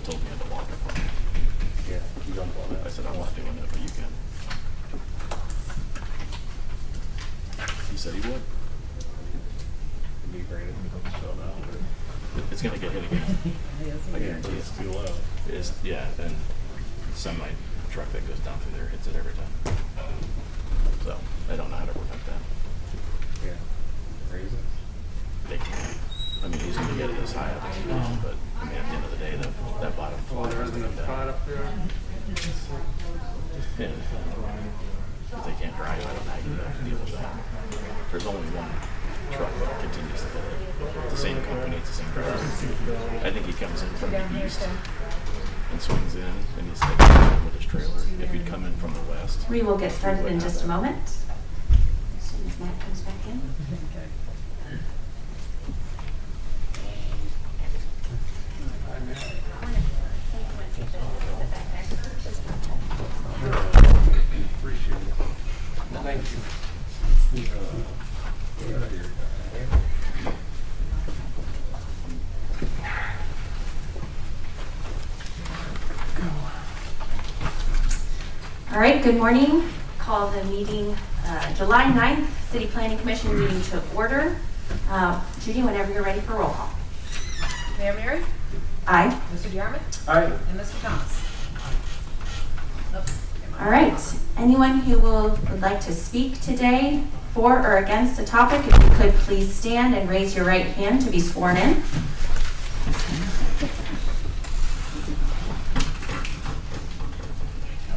told me I had to walk it for me. Yeah, you don't want that. I said, I'm not doing it, but you can. He said he would. It'd be great if we don't slow down, but It's gonna get hit again. I guarantee it's it's too low. It's, yeah, and semi truck that goes down through there hits it every time. So I don't know how to prevent that. Yeah. Raise it. They can. I mean, he's gonna get it as high up as he can, but I mean, at the end of the day, that bottom floor has to come down. up there. And if they can't drive, I don't know how you deal with that. There's only one truck that continues to hit it. It's the same company, it's the same driver. I think he comes in from the east and swings in, and he's taking it with his trailer. If he'd come in from the west. We will get started in just a moment. As soon as Matt comes back in. Appreciate it. Thank you. All right, good morning. Call the meeting, July 9th, City Planning Commission meeting to order. Judy, whenever you're ready for roll call. Mayor Mary, Aye. Mr. Yarmouth, All right. and Mr. Thomas. All right, anyone who would like to speak today for or against the topic, if you could please stand and raise your right hand to be sworn in.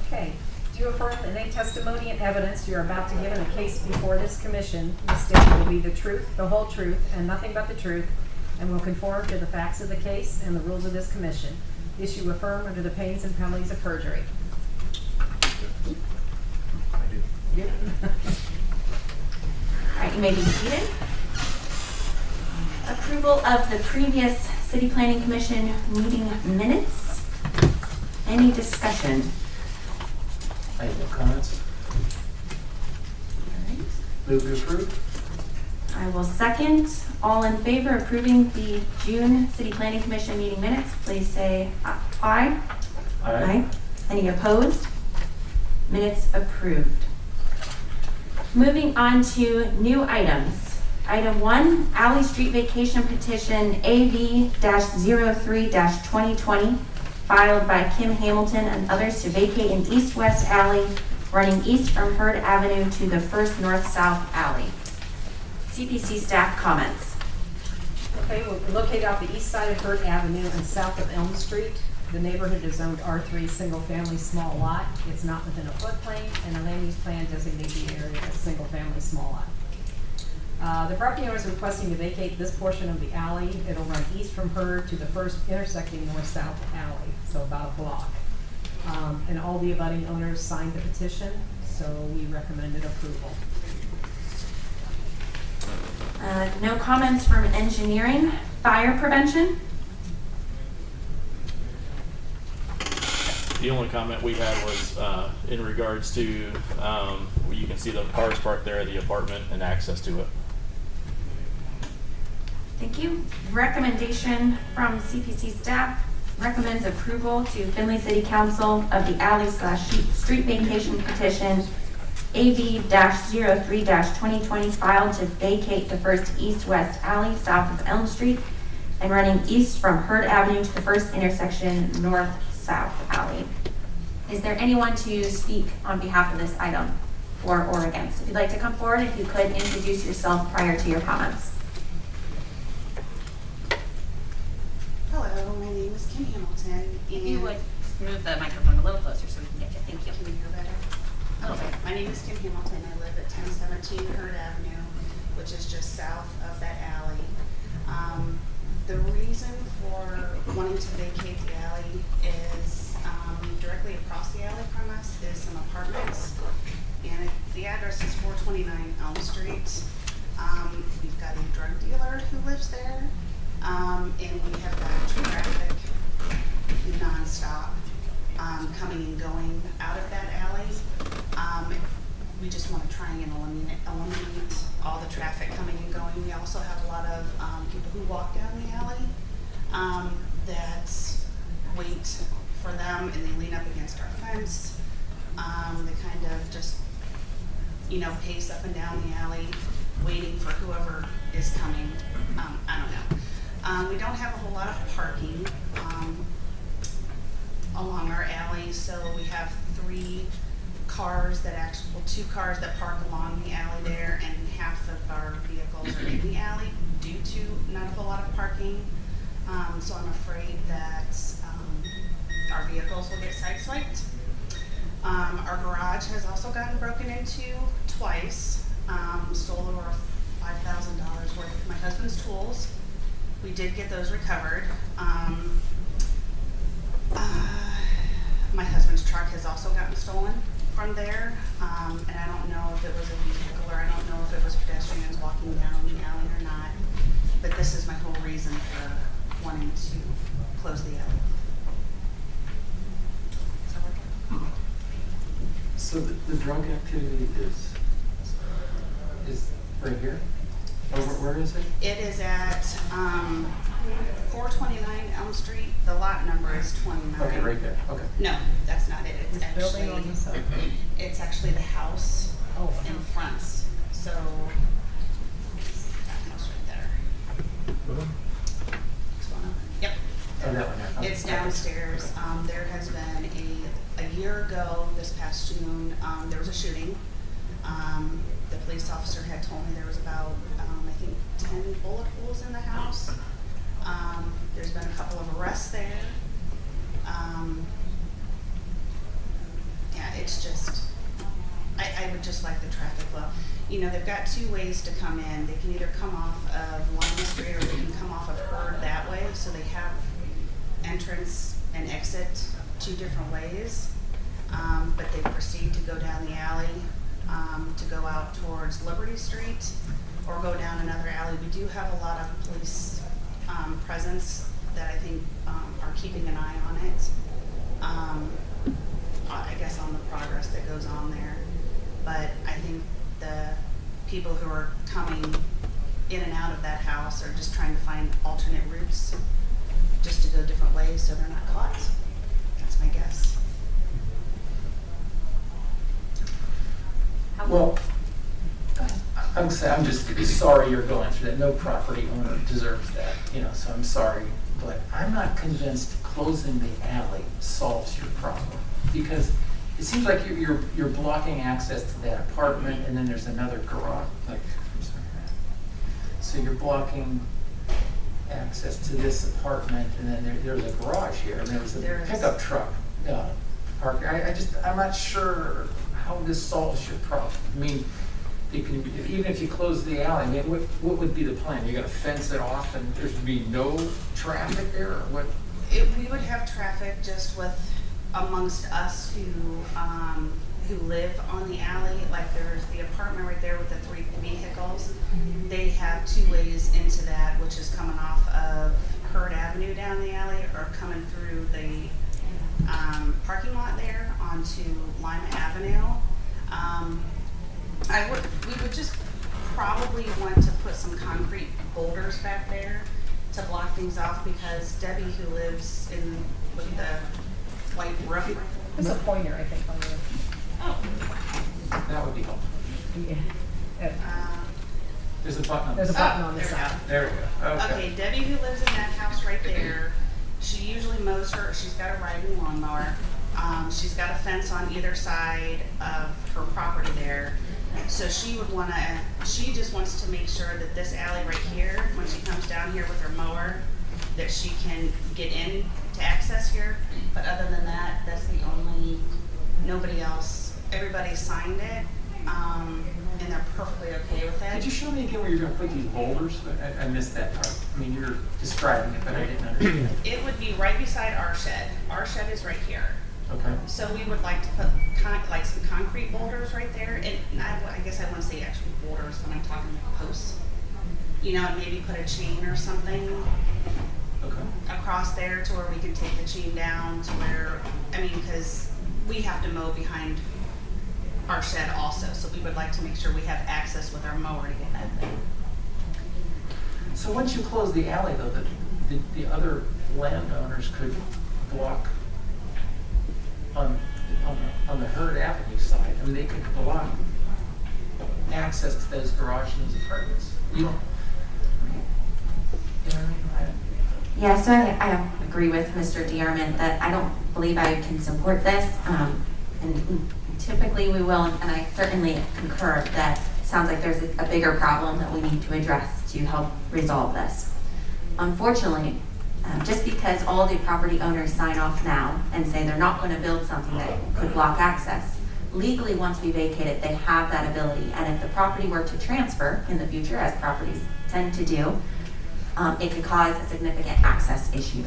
Okay. Do you affirm that any testimony and evidence you are about to give in a case before this commission, this statement will be the truth, the whole truth, and nothing but the truth, and will conform to the facts of the case and the rules of this commission? This you affirm under the pains and penalties of perjury. I do. You? All right, you may be seated. Approval of the previous City Planning Commission meeting minutes. Any discussion? I have no comments. All right. Move to approve. I will second. All in favor of approving the June City Planning Commission meeting minutes, please say aye. Aye. Any opposed? Minutes approved. Moving on to new items. Item 1, Alley Street Vacation Petition AV-03-2020, filed by Kim Hamilton and others to vacate an east-west alley running east from Hurd Avenue to the first north-south alley. CPC staff comments. Okay, we're located off the east side of Hurd Avenue and south of Elm Street. The neighborhood is zoned R3, single-family small lot. It's not within a floodplain, and the land use plan designates the area as single-family small lot. The property owner is requesting to vacate this portion of the alley. It'll run east from Hurd to the first intersecting north-south alley, so about a block. And all the abutting owners signed the petition, so we recommended approval. No comments from engineering. Fire prevention. The only comment we had was in regards to, you can see the cars parked there, the apartment, and access to it. Thank you. Recommendation from CPC staff recommends approval to Findlay City Council of the alley/street vacation petition AV-03-2020, filed to vacate the first east-west alley south of Elm Street and running east from Hurd Avenue to the first intersection north-south alley. Is there anyone to speak on behalf of this item, for or against? If you'd like to come forward, if you could introduce yourself prior to your comments. Hello, my name is Kim Hamilton. If you would move the microphone a little closer so we can get you. Thank you. Can we hear better? Okay, my name is Kim Hamilton. I live at 1017 Hurd Avenue, which is just south of that alley. The reason for wanting to vacate the alley is directly across the alley from us is some apartments, and the address is 429 Elm Street. We've got a drug dealer who lives there, and we have got traffic nonstop coming and going out of that alley. We just want to try and eliminate all the traffic coming and going. We also have a lot of people who walk down the alley that wait them and they lean up against our fence. They kind of just, you know, pace up and down the alley, waiting for whoever is coming. I don't know. We don't have a whole lot of parking along our alley, so we have 2 cars that park along the alley there, and half of our vehicles are in the alley due to not a whole lot of parking. So I'm afraid that our vehicles will get sideswiped. Our garage has also gotten broken into twice. Stole over $5,000 worth of my husband's tools. We did get those recovered. My husband's truck has also gotten stolen from there, and I don't know if it was a vehicle or I don't know if it was pedestrians walking down the alley or not, but this is my whole reason for wanting to close the alley. Does that work? So the drug activity is right here? Or where is it? It is at 429 Elm Street. The lot number is 29. Okay, right there, okay. No, that's not it. It's Building on the side. it's actually the house in front. So it's that house right there. Next one up. Yep. Oh, that one there. Okay. It's downstairs. There has been a year ago, this past June, there was a shooting. The police officer had told me there was about, I think, 10 bullet holes in the house. There's been a couple of arrests there. Yeah, it's just, I would just like the traffic flow. You know, they've got 2 ways to come in. They can either come off of Lima Street or they can come off of Hurd that way. So they have entrance and exit 2 different ways. But they proceed to go down the alley, to go out towards Liberty Street or go down another alley. We do have a lot of police presence that I think are keeping an eye on it. I guess on the progress that goes on there. But I think the people who are coming in and out of that house are just trying to find alternate routes just to go different ways so they're not caught. That's my guess. Well, I'm just sorry you're going through that. No property owner deserves that, you know, so I'm sorry. But I'm not convinced closing the alley solves your problem. Because it seems like you're blocking access to that apartment, and then there's another garage. So you're blocking access to this apartment, and then there's a garage here, and there's a pickup truck park. I'm not sure how this solves your problem. I mean, even if you close the alley, I mean, what would be the plan? You're gonna fence it off, and there's to be no traffic there, or what? We would have traffic just with amongst us who live on the alley. Like there's the apartment right there with the 3 vehicles. They have 2 ways into that, which is coming off of Hurd Avenue down the alley or coming through the parking lot there onto Lima Avenue. We would just probably want to put some concrete boulders back there to block things off, because Debbie, who lives with the white roof. There's a pointer, I think, on the. Oh. That would be helpful. Yeah. There's a button on There's a the button on the there we side. go. There we go. Okay, Debbie, who lives in that house right there, she usually mows she's got a riding lawnmower. She's got a fence on either side of her property there. So she just wants to make sure that this alley right here, when she comes down here with her mower, that she can get in to access here. But other than that, that's the only, nobody else, everybody signed it, and they're perfectly okay with it. Could you show me again where you're gonna put these boulders? I missed that part. I mean, you're describing it, but I didn't understand. It would be right beside our shed. Our shed is right here. Okay. So we would like to put like some concrete boulders right there, and I guess I want to say actual boulders when I'm talking like posts. You know, and maybe put a chain or something across there to where we can take the chain down to where, I mean, because we have to mow behind our shed also, so we would like to make sure we have access with our mower to get that thing. So once you close the alley, though, the other landowners could block on the Hurd Avenue side, I mean, they could block access to those garages and those apartments. You don't, you know, Yeah, so I agree with Mr. DeArmond that I don't believe I can support this. And typically we will, and I certainly concur that it sounds like there's a bigger problem that we need to address to help resolve this. Unfortunately, just because all the property owners sign off now and say they're not going to build something that could block access, legally once we vacate it, they have that ability. And if the property were to transfer in the future, as properties tend to do, it could cause a significant access issue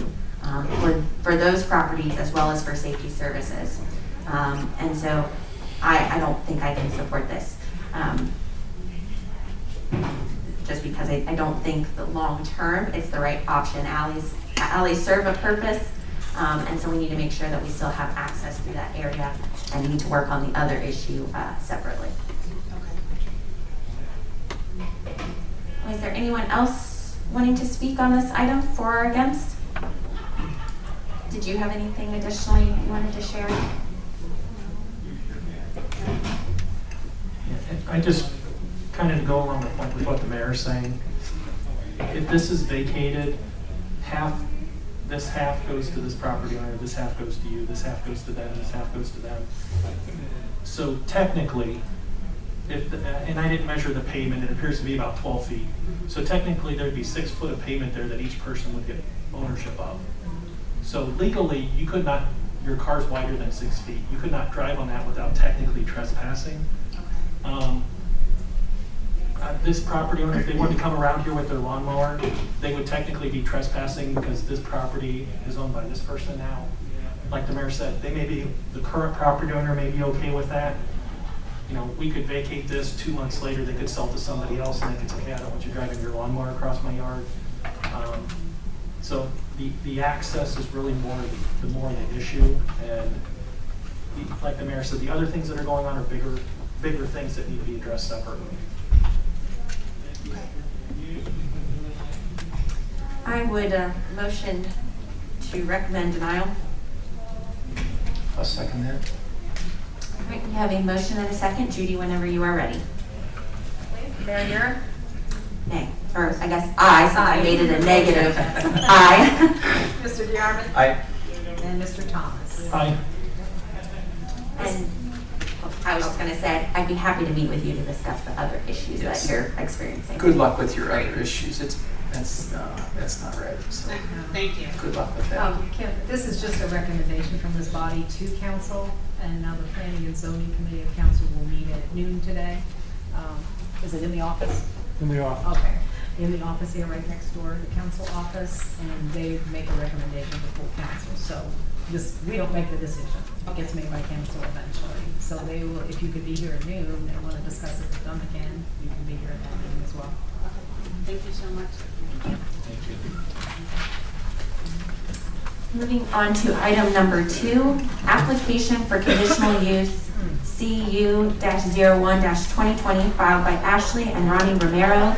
for those properties as well as for safety services. And so I don't think I can support this. Just because I don't think that long term it's the right option. Alleys serve a purpose, and so we need to make sure that we still have access through that area and need to work on the other issue separately. Okay. Is there anyone else wanting to speak on this item for or against? Did you have anything additionally you wanted to share? I just kind of go along with what the mayor's saying. If this is vacated, this half goes to this property owner, this half goes to you, this half goes to them, this half goes to them. So technically, and I didn't measure the pavement, it appears to be about 12 feet. So technically there'd be 6 foot of pavement there that each person would get ownership of. So legally, you could not, your car's wider than 6 feet. You could not drive on that without technically trespassing. This property owner, if they wanted to come around here with their lawnmower, they would technically be trespassing because this property is owned by this person now. Like the mayor said, the current property owner may be okay with that. You know, we could vacate this 2 months later, they could sell to somebody else and they could say, hey, I don't want you driving your lawnmower across my yard. So the access is really more the issue. And like the mayor said, the other things that are going on are bigger things that need to be addressed separately. I would motion to recommend denial. I'll second that. All right, we have a motion and a second. Judy, whenever you are ready. Mayor Ure? Nay, or I guess aye, since I made it a negative. Aye. Mr. DeArmond? Aye. And Mr. Thomas? Aye. And I was just going to say, I'd be happy to meet with you to discuss the other issues Yes. that you're experiencing. Good luck with your other issues. That's not right. So Thank you. good luck with that. Kim, this is just a recommendation from this body to council, and now the Planning and Zoning Committee of Council will meet at noon today. Is it in the office? In the office. Okay, in the office here, right next door, the council office, and they make a recommendation to full council. So we don't make the decision. It gets made by council eventually. So they will, if you could be here at noon and want to discuss it with them again, you can be here at that meeting as well. Thank you so much. Thank you. Moving on to item number 2, application for conditional use CU-01-2020 filed by Ashley and Ronnie Romero,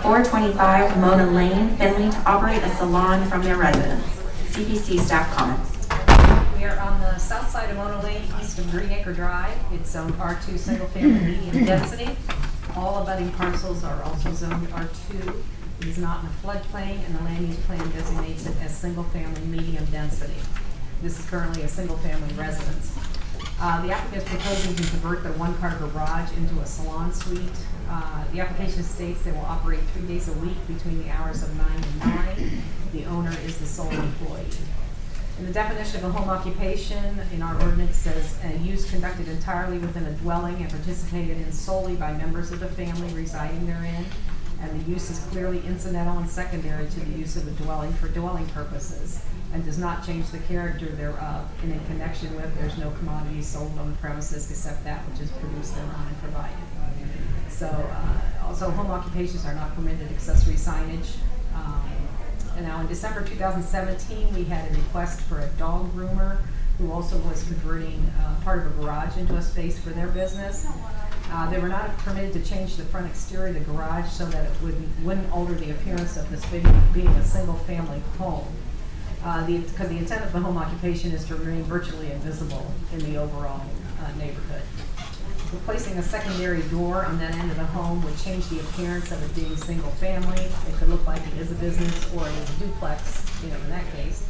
425 Mona Lane, Findlay, to operate a salon from their residence. CPC staff comments. We are on the south side of Mona Lane, east of Green Acre Drive. It's zoned R2 single family medium density. All abutting parcels are also zoned R2. It is not in a floodplain, and the land use plan designates it as single family medium density. This is currently a single family residence. The applicant is proposing to convert the one-car garage into a salon suite. The application states they will operate 3 days a week between the hours of 9 and 9. The owner is the sole employee. And the definition of a home occupation in our ordinance says a use conducted entirely within a dwelling and participated in solely by members of the family residing therein. And the use is clearly incidental and secondary to the use of the dwelling for dwelling purposes and does not change the character thereof. And in connection with, there's no commodities sold on the premises except that which is produced thereon and provided. So also home occupations are not permitted accessory signage. And now in December 2017, we had a request for a dog groomer who also was converting part of a garage into a space for their business. They were not permitted to change the front exterior of the garage so that it wouldn't alter the appearance of this being a single family home. Because the intent of the home occupation is to remain virtually invisible in the overall neighborhood. Replacing a secondary door on that end of the home would change the appearance of it being single family. It could look like it is a business or it is a duplex, in that case.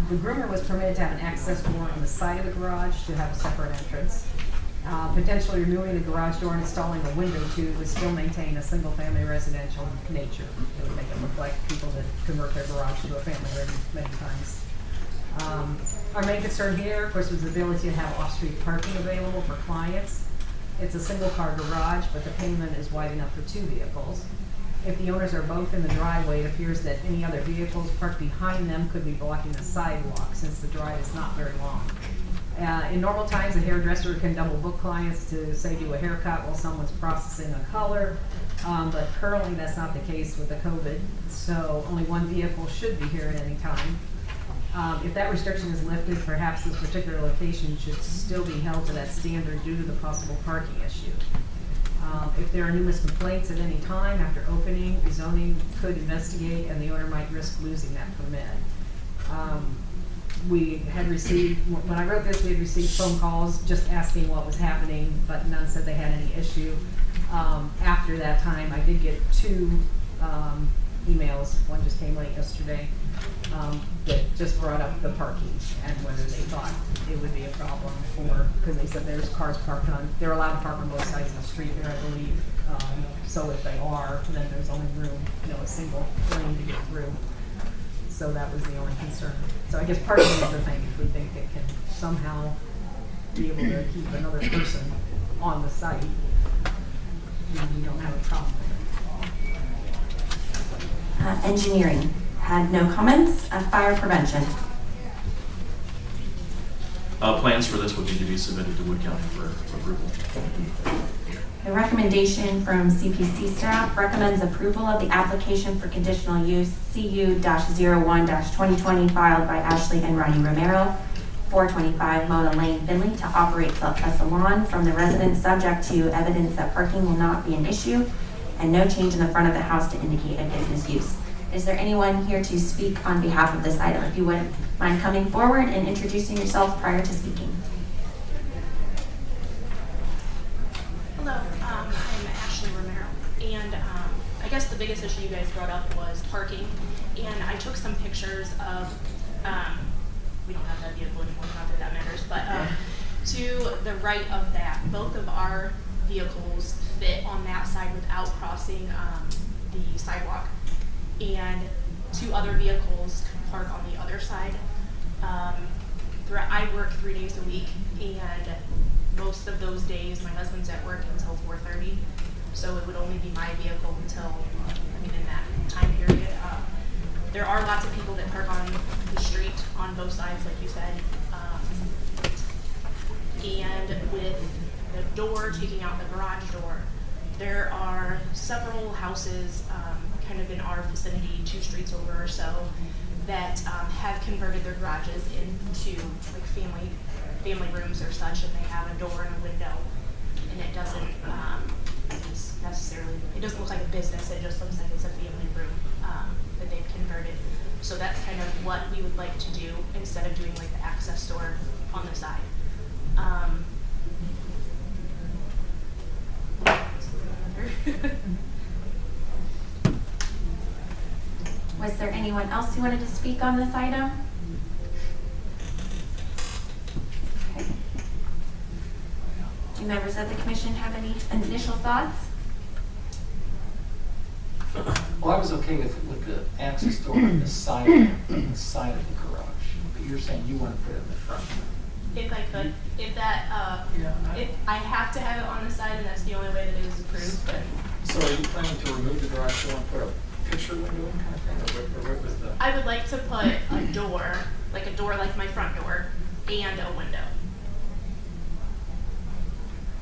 The groomer was permitted to have an access door on the side of the garage to have a separate entrance. Potentially removing the garage door and installing a window tube would still maintain a single-family residential nature. It would make it look like people that convert their garage to a family room many times. Our main concern here, of course, was the ability to have off-street parking available for clients. It's a single-car garage, but the pavement is wide enough for 2 vehicles. If the owners are both in the driveway, it appears that any other vehicles parked behind them could be blocking the sidewalk since the drive is not very long. In normal times, a hairdresser can double book clients to, say, do a haircut while someone's processing a color, but currently that's not the case with the COVID, so only 1 vehicle should be here at any time. If that restriction is lifted, perhaps this particular location should still be held to that standard due to the possible parking issue. If there are numerous complaints at any time after opening, zoning could investigate and the owner might risk losing that permit. We had received, when I wrote this, we had received phone calls just asking what was happening, but none said they had any issue. After that time, I did get 2 emails. One just came late yesterday that just brought up the parking and whether they thought it would be a problem because they said there's cars parked on, they're allowed to park on both sides of the street there, I believe. So if they are, then there's only room, a single lane to get through. So that was the only concern. So I guess parking is the thing. If we think it can somehow be able to keep another person on the site, we don't have a problem with it. Engineering had no comments. Fire prevention. Plans for this would need to be submitted to Wood County for approval. The recommendation from CPC staff recommends approval of the application for conditional use CU-01-2020 filed by Ashley and Ronnie Romero, 425 Mona Lane, Findlay, to operate a salon from the residence subject to evidence that parking will not be an issue and no change in the front of the house to indicate a business use. Is there anyone here to speak on behalf of this item? If you wouldn't mind coming forward and introducing yourself prior to speaking. Hello, I'm Ashley Romero, and I guess the biggest issue you guys brought up was parking, and I took some pictures of, we don't have that vehicle anymore, not that that matters, but to the right of that, both of our vehicles fit on that side without crossing the sidewalk, and 2 other vehicles could park on the other side. I work 3 days a week, and most of those days my husband's at work until 4:30, so it would only be my vehicle until, in that time period. There are lots of people that park on the street on both sides, like you said, and with the door taking out the garage door, there are several houses kind of in our vicinity, 2 streets over or so, that have converted their garages into like family rooms or such, and they have a door and a window, and it doesn't it doesn't look like a business, it just looks like it's a family room that they've converted. So that's kind of what we would like to do instead of doing like the access door on the side. Was there anyone else who wanted to speak on this item? Okay. Do members of the commission have any initial thoughts? Well, I was okay with the access door on the side of the garage, but you're saying you want to put it in the front. If I could, if that, if I have to have it on the side, and that's the only way that it is approved, but. So are you planning to remove the garage door and put a picture window in kind of thing, or what was the? I would like to put a door like my front door, and a window.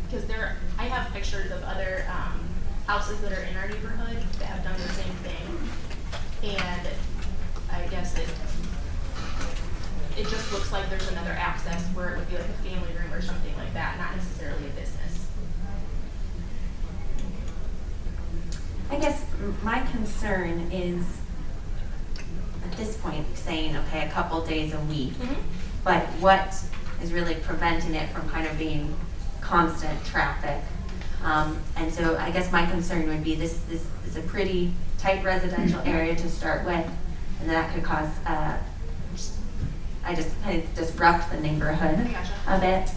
Because I have pictures of other houses that are in our neighborhood that have done the same thing, and I guess it just looks like there's another access where it would be like a family room or something like that, not necessarily a business. I guess my concern is at this point saying, okay, a couple days a week. Mhm. But what is really preventing it from kind of being constant traffic? And so I guess my concern would be this is a pretty tight residential area to start with, and that could cause, I just kind of disrupt the neighborhood I gotcha. a bit.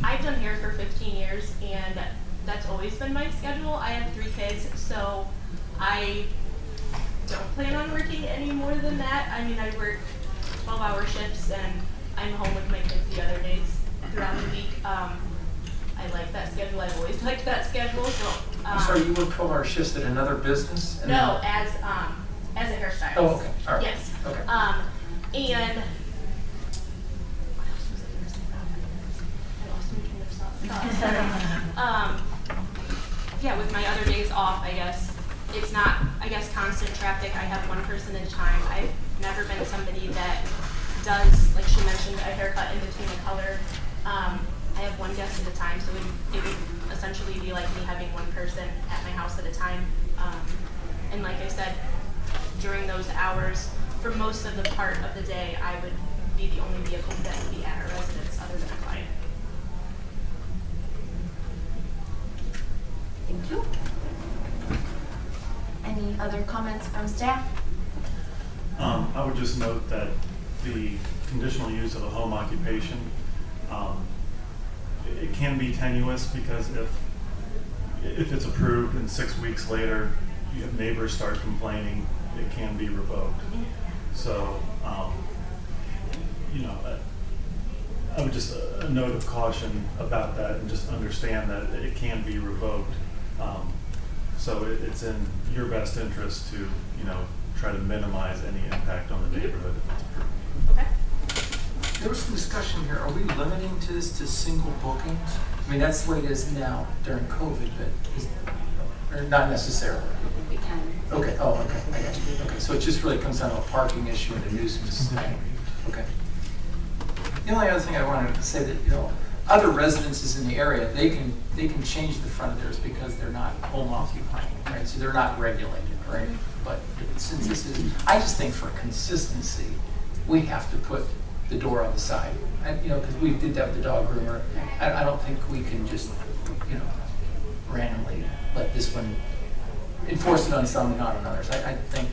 I've done hair for 15 years, and that's always been my schedule. I have 3 kids, so I don't plan on working any more than that. I mean, I work 12-hour shifts, and I'm home with my kids the other days throughout the week. I like that schedule. I've always liked that schedule. So. I'm sorry, you work 12-hour shifts at another business? And No, then- as a hairstylist. Oh, okay, all right. Yes. Okay. And what else was I going to say about that? I lost my train of thought. Yeah, with my other days off, I guess it's not, I guess, constant traffic. I have one person at a time. I've never been somebody that does, like she mentioned, a haircut in between a color. I have one guest at a time, so it would essentially be like me having one person at my house at a time. And like I said, during those hours, for most of the part of the day, I would be the only vehicle that would be at our residence other than a client. Thank you. Any other comments from staff? I would just note that the conditional use of a home occupation, it can be tenuous because if it's approved and 6 weeks later, you have neighbors start complaining, it can be revoked. So, I would just, a note of caution about that and just understand that it can be revoked. So it's in your best interest to, try to minimize any impact on the neighborhood if it's approved. Okay. There was some discussion here, are we limiting this to single bookings? I mean, that's the way it is now during COVID, but, or not necessarily. We can. Okay, oh, okay, I got you. Okay, so it just really comes down to a parking issue and a nuisance thing. Okay. The only other thing I wanted to say that, other residences in the area, they can change the front of theirs because they're not home occupying, right? So they're not regulated, right? But since this is, I just think for consistency, we have to put the door on the side. Because we did that with the dog groomer. I don't think we can just, randomly let this one enforce it on some and not on others. I think.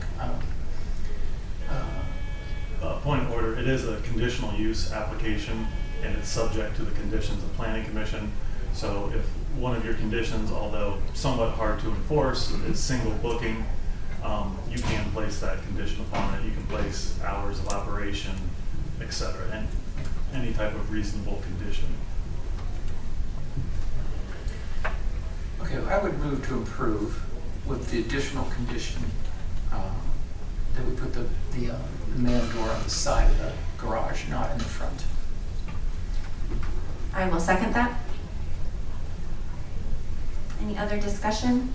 Point of order, it is a conditional use application and it's subject to the conditions of planning commission. So if one of your conditions, although somewhat hard to enforce, is single booking, you can place that condition upon it. You can place hours of operation, etc., and any type of reasonable condition. Okay, I would move to approve with the additional condition that we put the man door on the side of the garage, not in the front. I will second that. Any other discussion?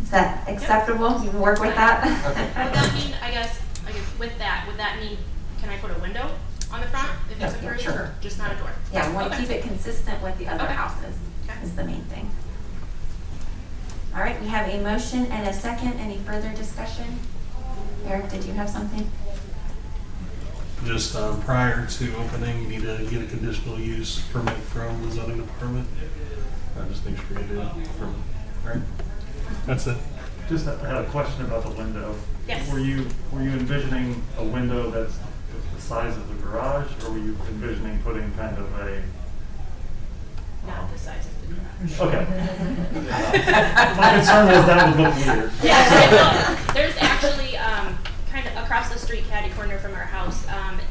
Is that acceptable? You can work with that? Okay. Would that mean, I guess with that, would that mean, can I put a window on the front if it's Yeah, approved? sure. Just not a door? Yeah, we want to Okay. keep it consistent with the other Okay. houses Okay. is the main thing. All right, we have a motion and a second. Any further discussion? Eric, did you have something? Just prior to opening, you need to get a conditional use permit from the zoning department. Just make sure you do it from, right? That's it. Just I had a question about the window. Yes. Were you envisioning a window that's the size of the garage, or were you envisioning putting kind of a? Not the size of the garage. Okay. My concern was that would look weird. Yeah, so, there's actually kind of across the street, catty corner from our house.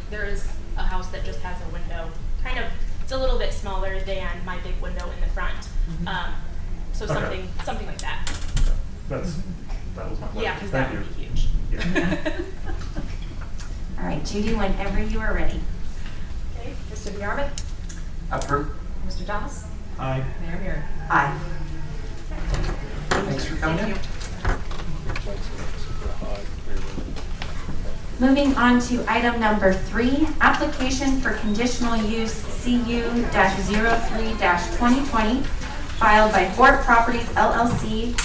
There is a house that just has a window. Kind of, it's a little bit smaller than my big window in the front. So Okay. something like that. That was my question. Yeah, because Thank that you. would be huge. Yeah. All right, Judy, whenever you are ready. Okay, Mr. Bjarman? Approve. Mr. Thomas? Aye. Mayor Mira? Aye. Thanks for coming in. Moving on to item number 3, application for conditional use CU-03-2020, filed by Fort Properties LLC,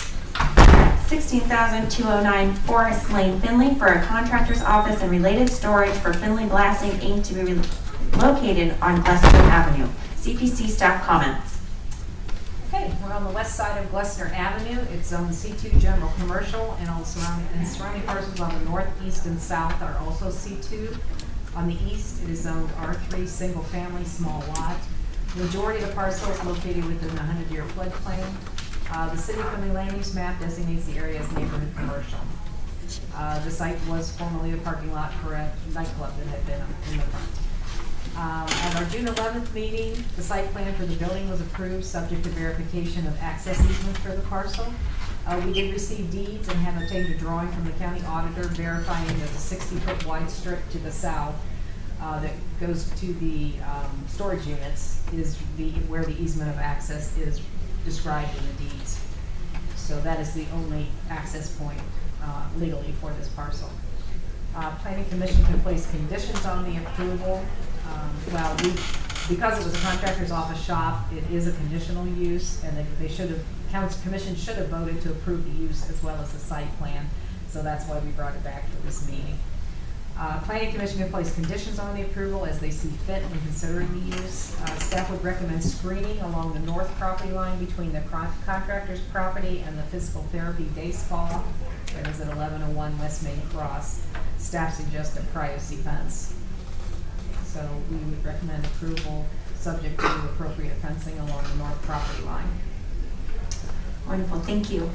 16,209 Forest Lane, Findlay, for a contractor's office and related storage for Findlay Blasting Inc. to be located on Glessner Avenue. CPC staff comments. Okay, we're on the west side of Glessner Avenue. It's zoned C2 General Commercial, and all surrounding parcels on the north, east, and south are also C2. On the east, it is zoned R3 Single Family Small Lot. The majority of the parcels located within the 100-year floodplain. The city Findlay land use map designates the area as neighborhood commercial. The site was formerly a parking lot for a nightclub that had been in the front. At our June 11th meeting, the site plan for the building was approved, subject to verification of access easement for the parcel. We did receive deeds and have obtained a drawing from the county auditor verifying that the 60-foot wide strip to the south that goes to the storage units is where the easement of access is described in the deeds. So that is the only access point legally for this parcel. Planning Commission can place conditions on the approval. Because it was a contractor's office shop, it is a conditional use, and Council Commission should have voted to approve the use as well as the site plan. So that's why we brought it back for this meeting. Planning Commission can place conditions on the approval as they see fit when considering the use. Staff would recommend screening along the north property line between the contractor's property and the physical therapy day spa. That is at 1101 West Main Cross. Staff suggests a privacy fence. So we would recommend approval subject to appropriate fencing along the north property line. Wonderful, thank you.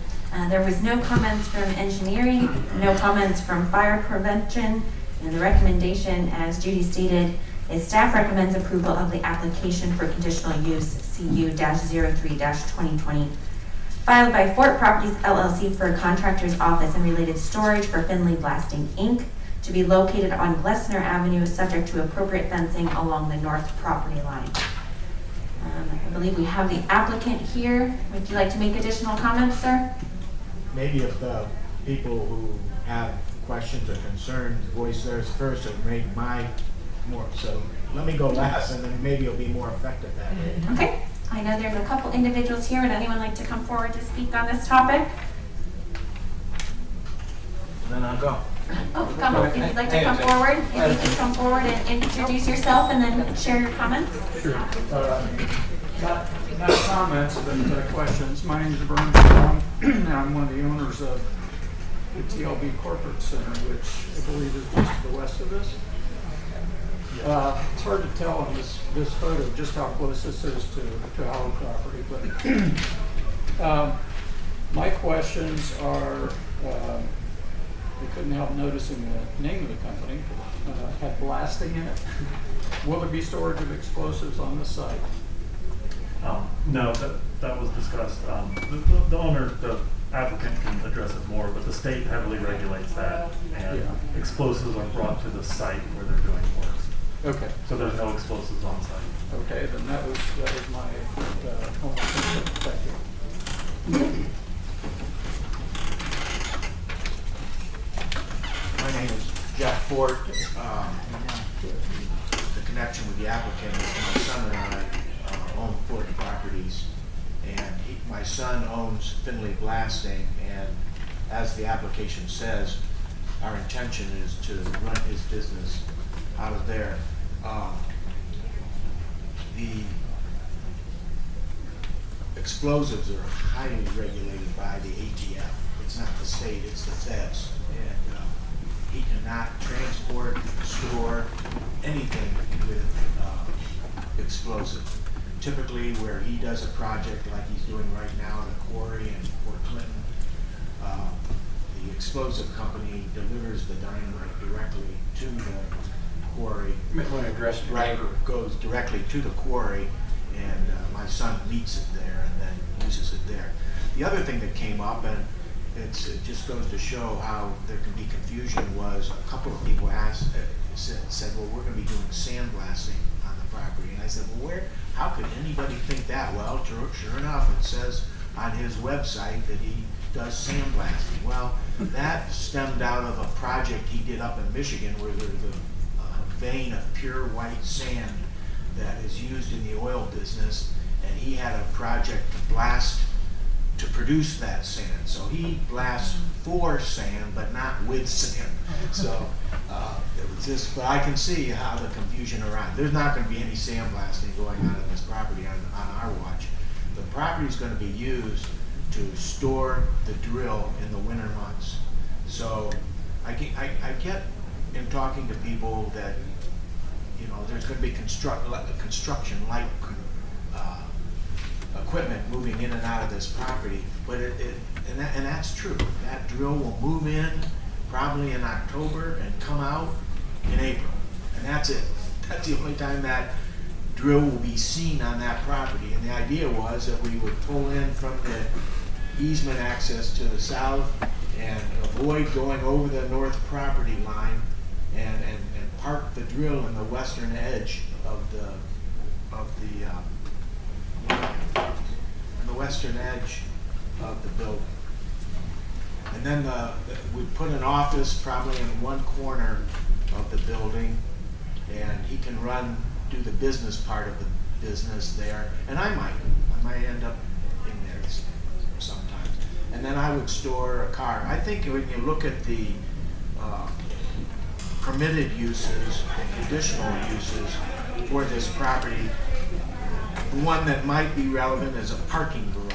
There was no comments from engineering, no comments from fire prevention, and the recommendation, as Judy stated, is staff recommends approval of the application for conditional use CU-03-2020 filed by Fort Properties LLC for a contractor's office and related storage for Findlay Blasting Inc. to be located on Glessner Avenue, subject to appropriate fencing along the north property line. I believe we have the applicant here. Would you like to make additional comments, sir? Maybe if the people who have questions or concerns voice theirs first, it may my more. So let me go last, and then maybe it'll be more effective that way. Okay. I know there's a couple individuals here. Would anyone like to come forward to speak on this topic? And then I'll go. Oh, come on. If you'd like to come forward, if you could come forward and introduce yourself and then share your comments. Sure. Not comments, but questions. My name is Vernon Strong, and I'm one of the owners of the TLB Corporate Center, which I believe is just to the west of this. It's hard to tell on this photo just how close this is to our property, but my questions are, I couldn't help noticing the name of the company, had blasting in it. Will there be storage of explosives on the site? No, that was discussed. The owner, the applicant can address it more, but the state heavily regulates that, and explosives are brought to the site where they're doing works. Okay. So there's no explosives on site. Okay, then that was my only concern. Thank you. My name is Jeff Ford. The connection with the applicant is my son and I own Ford Properties, and my son owns Findlay Blasting, and as the application says, our intention is to run his business out of there. The explosives are highly regulated by the ATF. It's not the state, it's the feds. And he cannot transport, store anything with explosives. Typically where he does a project like he's doing right now at a quarry in Fort Clinton, the explosive company delivers the dynamite directly to the quarry. Right, goes directly to the quarry, and my son meets it there and then uses it there. The other thing that came up, and it just goes to show how there can be confusion, was a couple of people said, well, we're going to be doing sandblasting on the property. And I said, well, how could anybody think that? Well, sure enough, it says on his website that he does sandblasting. Well, that stemmed out of a project he did up in Michigan where there's a vein of pure white sand that is used in the oil business, and he had a project to blast to produce that sand. So he blasts for sand, but not with sand. So it was just, but I can see how the confusion around. There's not going to be any sandblasting going on in this property on our watch. The property is going to be used to store the drill in the winter months. So I get in talking to people that, you know, there's going to be construction like equipment moving in and out of this property, but and that's true. That drill will move in probably in October and come out in April, and that's it. That's the only time that drill will be seen on that property. And the idea was that we would pull in from the easement access to the south and avoid going over the north property line and park the drill in the western edge of the western edge of the building. And then we'd put an office probably in one corner of the building, and he can do the business part of the business there. And I might end up in there sometimes. And then I would store a car. I think when you look at the permitted uses and conditional uses for this property, the one that might be relevant is a parking garage.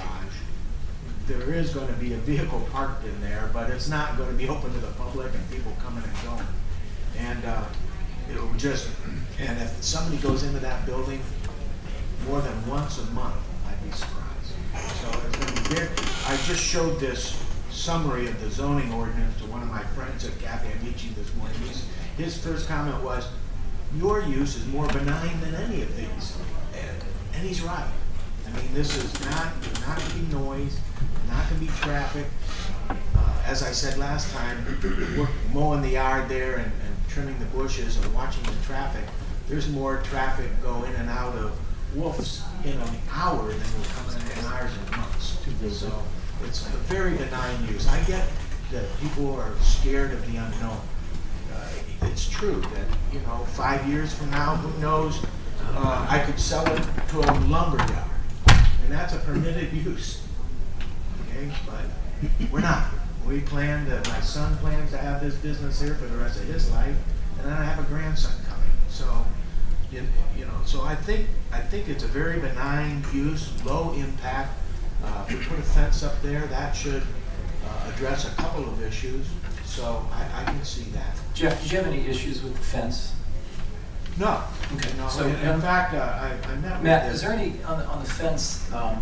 There is going to be a vehicle parked in there, but it's not going to be open to the public and people coming and going. And it will just, and if somebody goes into that building more than once a month, I'd be surprised. So it's going to be very, I just showed this summary of the zoning ordinance to one of my friends at Cafe Amici this morning. His first comment was, your use is more benign than any of these. And he's right. I mean, this is not going to be noise, not going to be traffic. As I said last time, we're mowing the yard there and trimming the bushes and watching the traffic. There's more traffic go in and out of Wolf's in an hour than will come in ours in months. So it's a very benign use. I get that people are scared of the unknown. It's true that, you know, 5 years from now, who knows, I could sell it to a lumber yard, and that's a permitted use. Okay, but we're not. We plan to, my son plans to have this business here for the rest of his life, and then I have a grandson coming. So, you know, so I think it's a very benign use, low impact. If we put a fence up there, that should address a couple of issues. So I can see that. Jeff, did you have any issues with the fence? No. Okay. No. So, in fact, I met with Matt, this. is there any on the fence? Are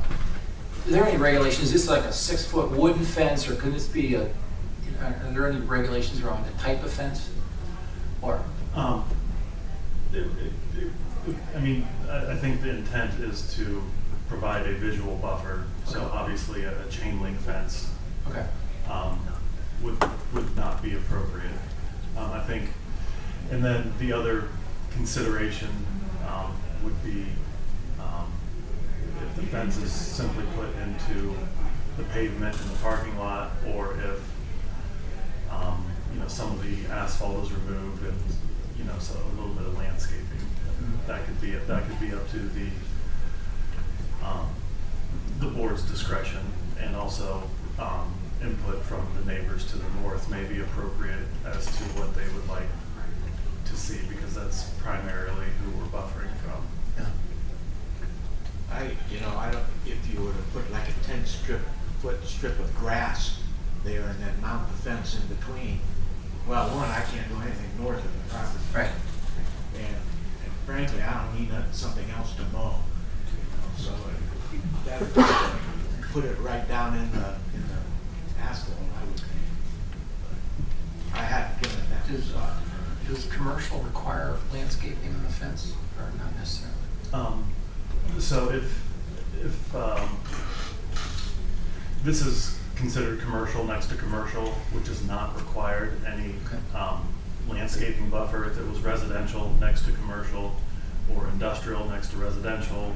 there any regulations? Is this like a 6-foot wooden fence, or could this be a? Are there any regulations around the type of fence? Or I mean, I think the intent is to provide a visual buffer. So obviously, a chain link fence. Okay. Would not be appropriate. I think, and then the other consideration would be if the fence is simply put into the pavement in the parking lot, or if you know, some of the asphalt is removed and, you know, so a little bit of landscaping. That could be up to the board's discretion, and also input from the neighbors to the north may be appropriate as to what they would like to see, because that's primarily who we're buffering from. Yeah. I don't, if you were to put like a 10-foot strip of grass there and then mount the fence in between, well, one, I can't do anything north of the property. Right. And frankly, I don't need something else to mow. You know, so that would just put it right down in the asphalt, I would think. I hadn't given it that much thought. Does commercial require landscaping on the fence, or not necessarily? So if this is considered commercial next to commercial, which is not required any landscaping buffer. If it was residential next to commercial, or industrial next to residential,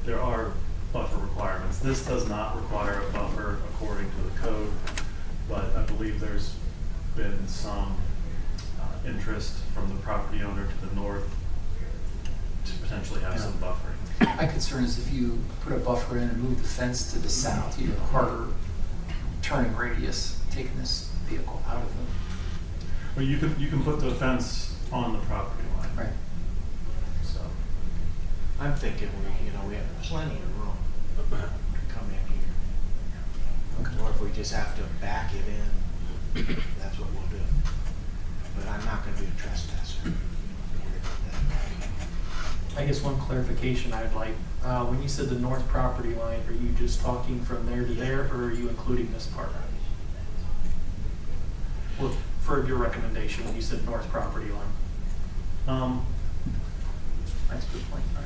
there are buffer requirements. This does not require a buffer according to the code, but I believe there's been some interest from the property owner to the north to potentially have some buffering. I My concern is if you put a buffer in and move the fence to the south, you have a harder turning radius, taking this vehicle out of the. Well, you can put the fence on the property line. Right. So, I'm thinking we have plenty of room to come in here. Or if we just have to back it in, that's what we'll do. But I'm not gonna be a trespasser. I guess one clarification I'd like, when you said the north property line, are you just talking from there to there, or are you including this part? Well, for your recommendation, when you said north property line. That's a good point, right?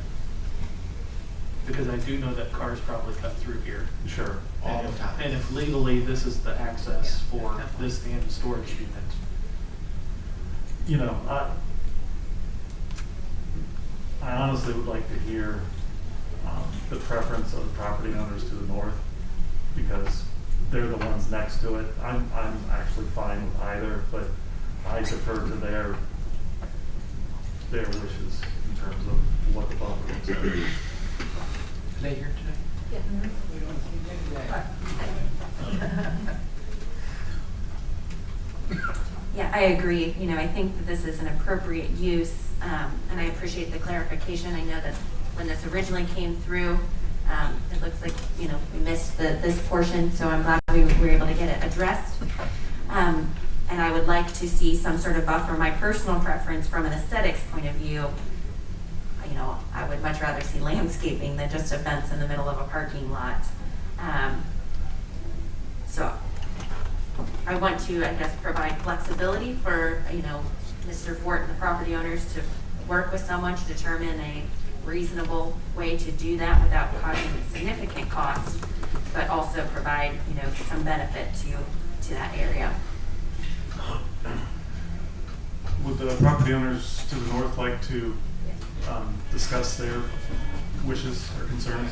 Because I do know that cars probably cut through here. sure. All the time. And if legally this is the access for this and the storage unit. You know, I honestly would like to hear the preference of the property owners to the north, because they're the ones next to it. I'm actually fine with either, but I defer to their wishes in terms of what the buffer is. Are they here today? Yeah, I agree. You know, I think that this is an appropriate use, and I appreciate the clarification. I know that when this originally came through, it looks like, you know, we missed this portion, so I'm glad we were able to get it addressed. And I would like to see some sort of buffer. My personal preference from an aesthetics point of view, you know, I would much rather see landscaping than just a fence in the middle of a parking lot. So I want to, I guess, provide flexibility for, you know, Mr. Fort and the property owners to work with someone to determine a reasonable way to do that without causing significant cost, but also provide, you know, some benefit to that area. Would the property owners to the north like to discuss their wishes or concerns?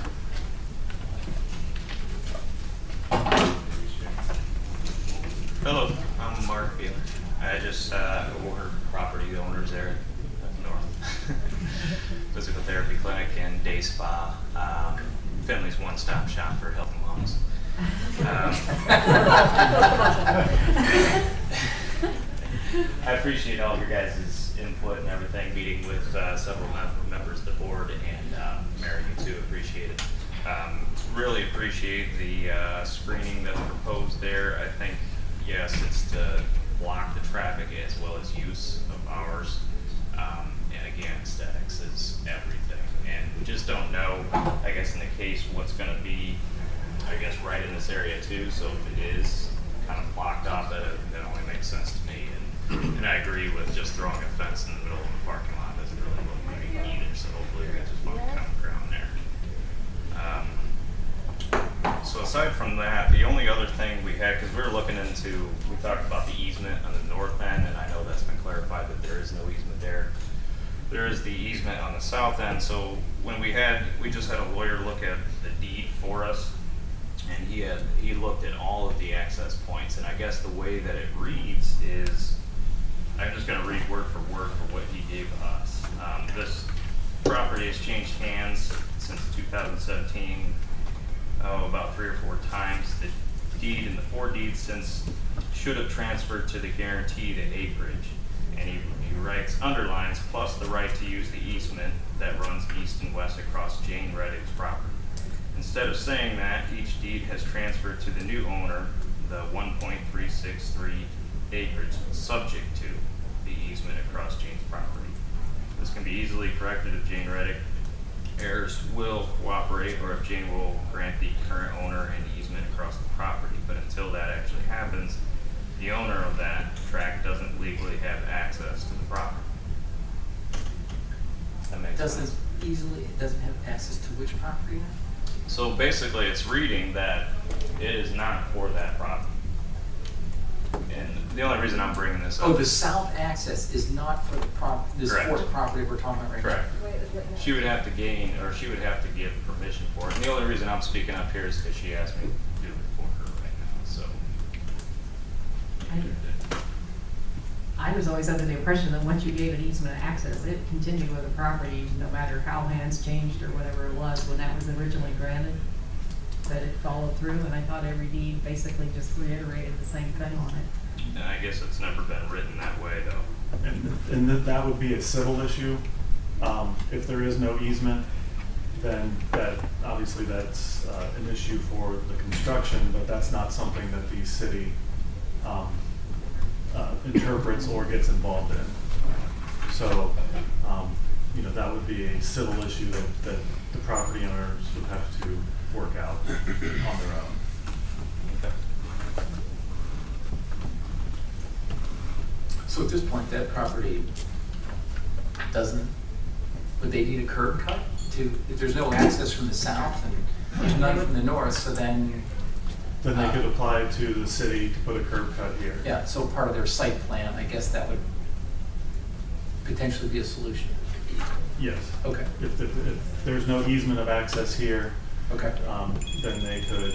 Hello, I'm Mark Beal. I just ordered property owners there north. Physical therapy clinic and day spa. Findlay's one-stop shop for health and wellness. I appreciate all of your guys' input and everything, meeting with several members of the board, and Mary, you too, appreciate it. Really appreciate the screening that's proposed there. I think, yes, it's to block the traffic as well as use of ours. And again, aesthetics is everything. And we just don't know, I guess in the case, what's going to be, I guess, right in this area too. So if it is kind of blocked off, that only makes sense to me. And I agree with just throwing a fence in the middle of the parking lot doesn't really look right either. So hopefully we can just find common ground there. So aside from that, the only other thing we had, because we were looking into, we talked about the easement on the north end, and I know that's been clarified that there is no easement there. There is the easement on the south end. So when we just had a lawyer look at the deed for us, and he looked at all of the access points, and I guess the way that it reads is, I'm just going to read word for word for what he gave us. This property has changed hands since 2017. About 3 or 4 times. The deed and the 4 deeds since should have transferred to the guaranteed acreage. And he writes, underlines, plus the right to use the easement that runs east and west across Jane Reddick's property. Instead of saying that, each deed has transferred to the new owner the 1.363 acreage subject to the easement across Jane's property. This can be easily corrected if Jane Reddick heirs will cooperate, or if Jane will grant the current owner an easement across the property. But until that actually happens, the owner of that tract doesn't legally have access to the property. That makes sense. It doesn't have access to which property now? So basically, it's reading that it is not for that property. And the only reason I'm bringing this up. Oh, the south access is not for the this Correct. fourth property we're talking about right now. Correct. She would have to she would have to give permission for it. And the only reason I'm speaking up here is because she asked me to do it for her right now. So. I was always under the impression that once you gave an easement of access, it continued with the property, no matter how hands changed or whatever it was when that was originally granted, that it followed through, and I thought every deed basically just reiterated the same thing on it. And I guess it's never been written that way, though. And that would be a civil issue. If there is no easement, then obviously that's an issue for the construction, but that's not something that the city interprets or gets involved in. So, that would be a civil issue that the property owners would have to work out on their own. Okay. So at this point, that property would they need a curb cut if there's no access from the south and there's none from the north, so then they could apply to the city to put a curb cut here. yeah, so part of their site plan, I guess that would potentially be a solution. Yes. Okay. If there's no easement of access here, Okay. then they could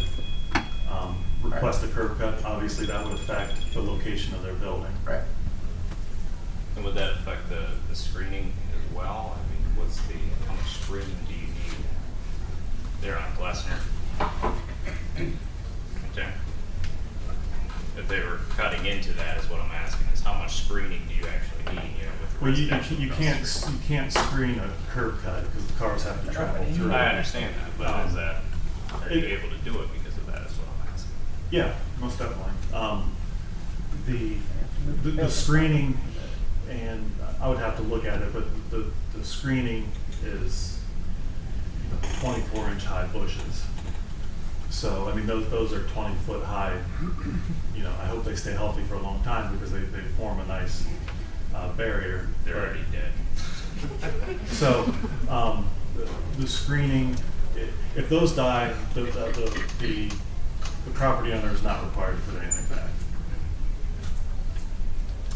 request a curb cut. Obviously, that would affect the location of their building. Right. And would that affect the screening as well? I mean, how much screening do you need there on Glessner? Okay. If they were cutting into that, is what I'm asking, is how much screening do you actually need, with the Well, residential you can't screen a curb cut because the cars have to travel through. I understand that, but are you able to do it because of that, is what I'm asking? Yeah, most definitely. The screening, and I would have to look at it, but the screening is 24-inch high bushes. So, I mean, those are 20-foot high. I hope they stay healthy for a long time because they form a nice barrier. They're already dead. So, the screening, if those die, the property owner is not required to put anything back.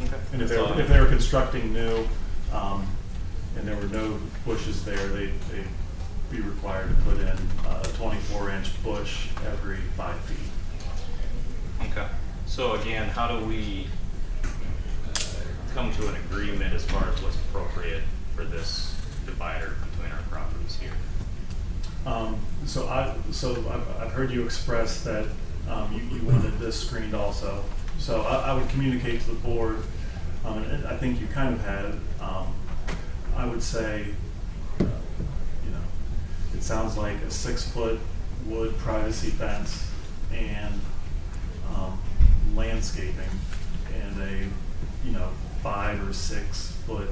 Okay. And if they were constructing new, and there were no bushes there, they'd be required to put in a 24-inch bush every 5 feet. Okay. So again, how do we come to an agreement as far as what's appropriate for this divider between our properties here? So I've heard you express that you wanted this screened also. So I would communicate to the board, and I think you kind of had. I would say, it sounds like a 6-foot wood privacy fence and landscaping and a 5 or 6 foot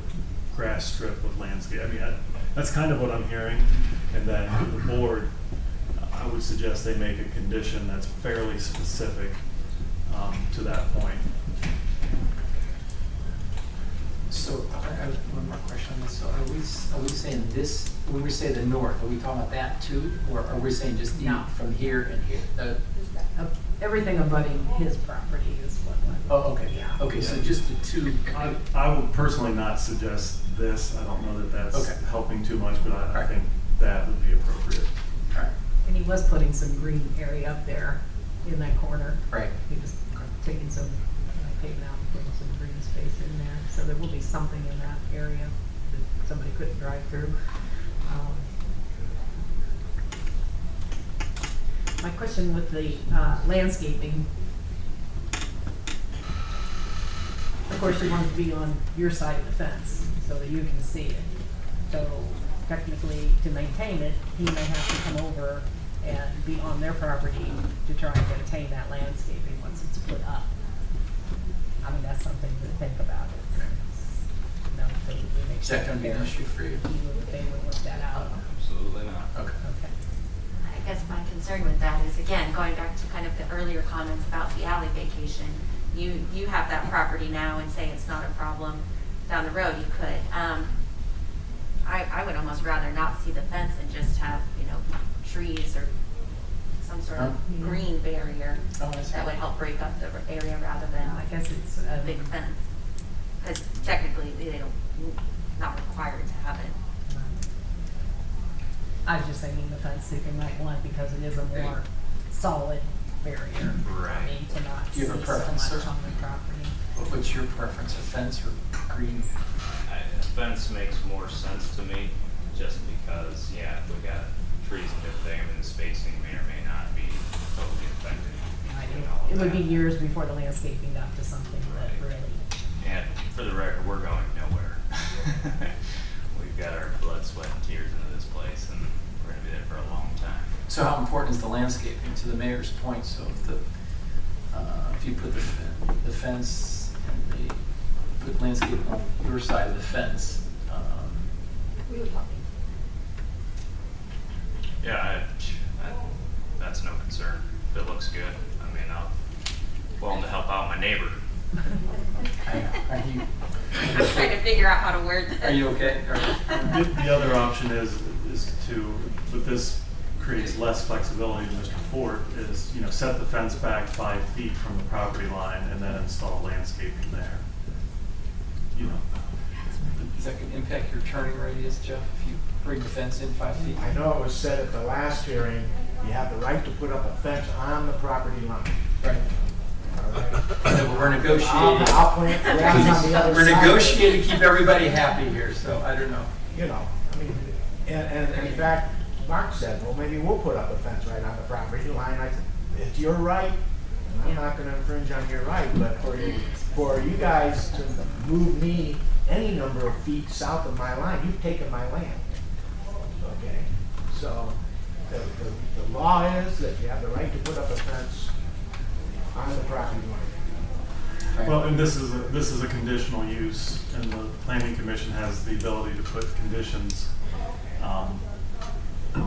grass strip with landscape. I mean, that's kind of what I'm hearing. And then the board, I would suggest they make a condition that's fairly specific to that point. So I have one more question on this. So are we saying this, when we say the north, are we talking about that too? Or are we saying just No. from here and here? Everything abutting his property is what. Oh, okay. Yeah. Okay, so just the two. I would personally not suggest this. I don't know that that's Okay. helping too much, but I Right. think that would be appropriate. All right. And he was putting some green area up there in that corner. Right. He was taking some, paving out, putting some green space in there, so there will be something in that area that somebody couldn't drive through. My question with the landscaping, of course, you want it to be on your side of the fence so that you can see it. So technically, to maintain it, he may have to come over and be on their property to try and maintain that landscaping once it's put up. I mean, that's something to think about. Is that going to be an issue for you? They would work that out. Absolutely not. Okay. Okay. I guess my concern with that is, again, going back to kind of the earlier comments about the alley vacation. You have that property now and say it's not a problem down the road, you could. I would almost rather not see the fence and just have, trees or some sort of green barrier Oh, I see. that would help break up the area rather than I guess it's a big fence. Because technically, they don't, not required to have it. I was just thinking the fence that you might want because it is a more solid barrier. Right. I mean, to not Do you see have a so preference, much sir? on the property. What's your preference, a fence or green? A fence makes more sense to me, just because, yeah, if we got trees and everything, I mean, the spacing may or may not be totally effective. It would be years before the landscaping got to something that really. And for the record, we're going nowhere. We've got our blood, sweat, and tears into this place, and we're gonna be there for a long time. So how important is the landscaping, to the mayor's point? So if you put the fence and the put landscape on your side of the fence, We would love Yeah, that's no concern. If it looks good, I mean, I'll willing to help out my neighbor. are you I'm trying to figure out how to word this. are you okay? The other option is to, but this creates less flexibility than Mr. Ford, is, set the fence back 5 feet from the property line and then install landscaping there. Does that impact your turning radius, Jeff, if you bring the fence in 5 feet? I know it was said at the last hearing, you have the right to put up a fence on the property line. Right. All right? No, but we're negotiating. I'll plant grass on the other We're side. negotiating to keep everybody happy here, so I don't know. I mean, and in fact, Mark said, well, maybe we'll put up a fence right on the property line. I said, it's your right, and I'm not gonna infringe on your right, but for you guys to move me any number of feet south of my line, you've taken my land. Okay, so the law is that you have the right to put up a fence on the property line. Well, and this is a conditional use, and the planning commission has the ability to put conditions on the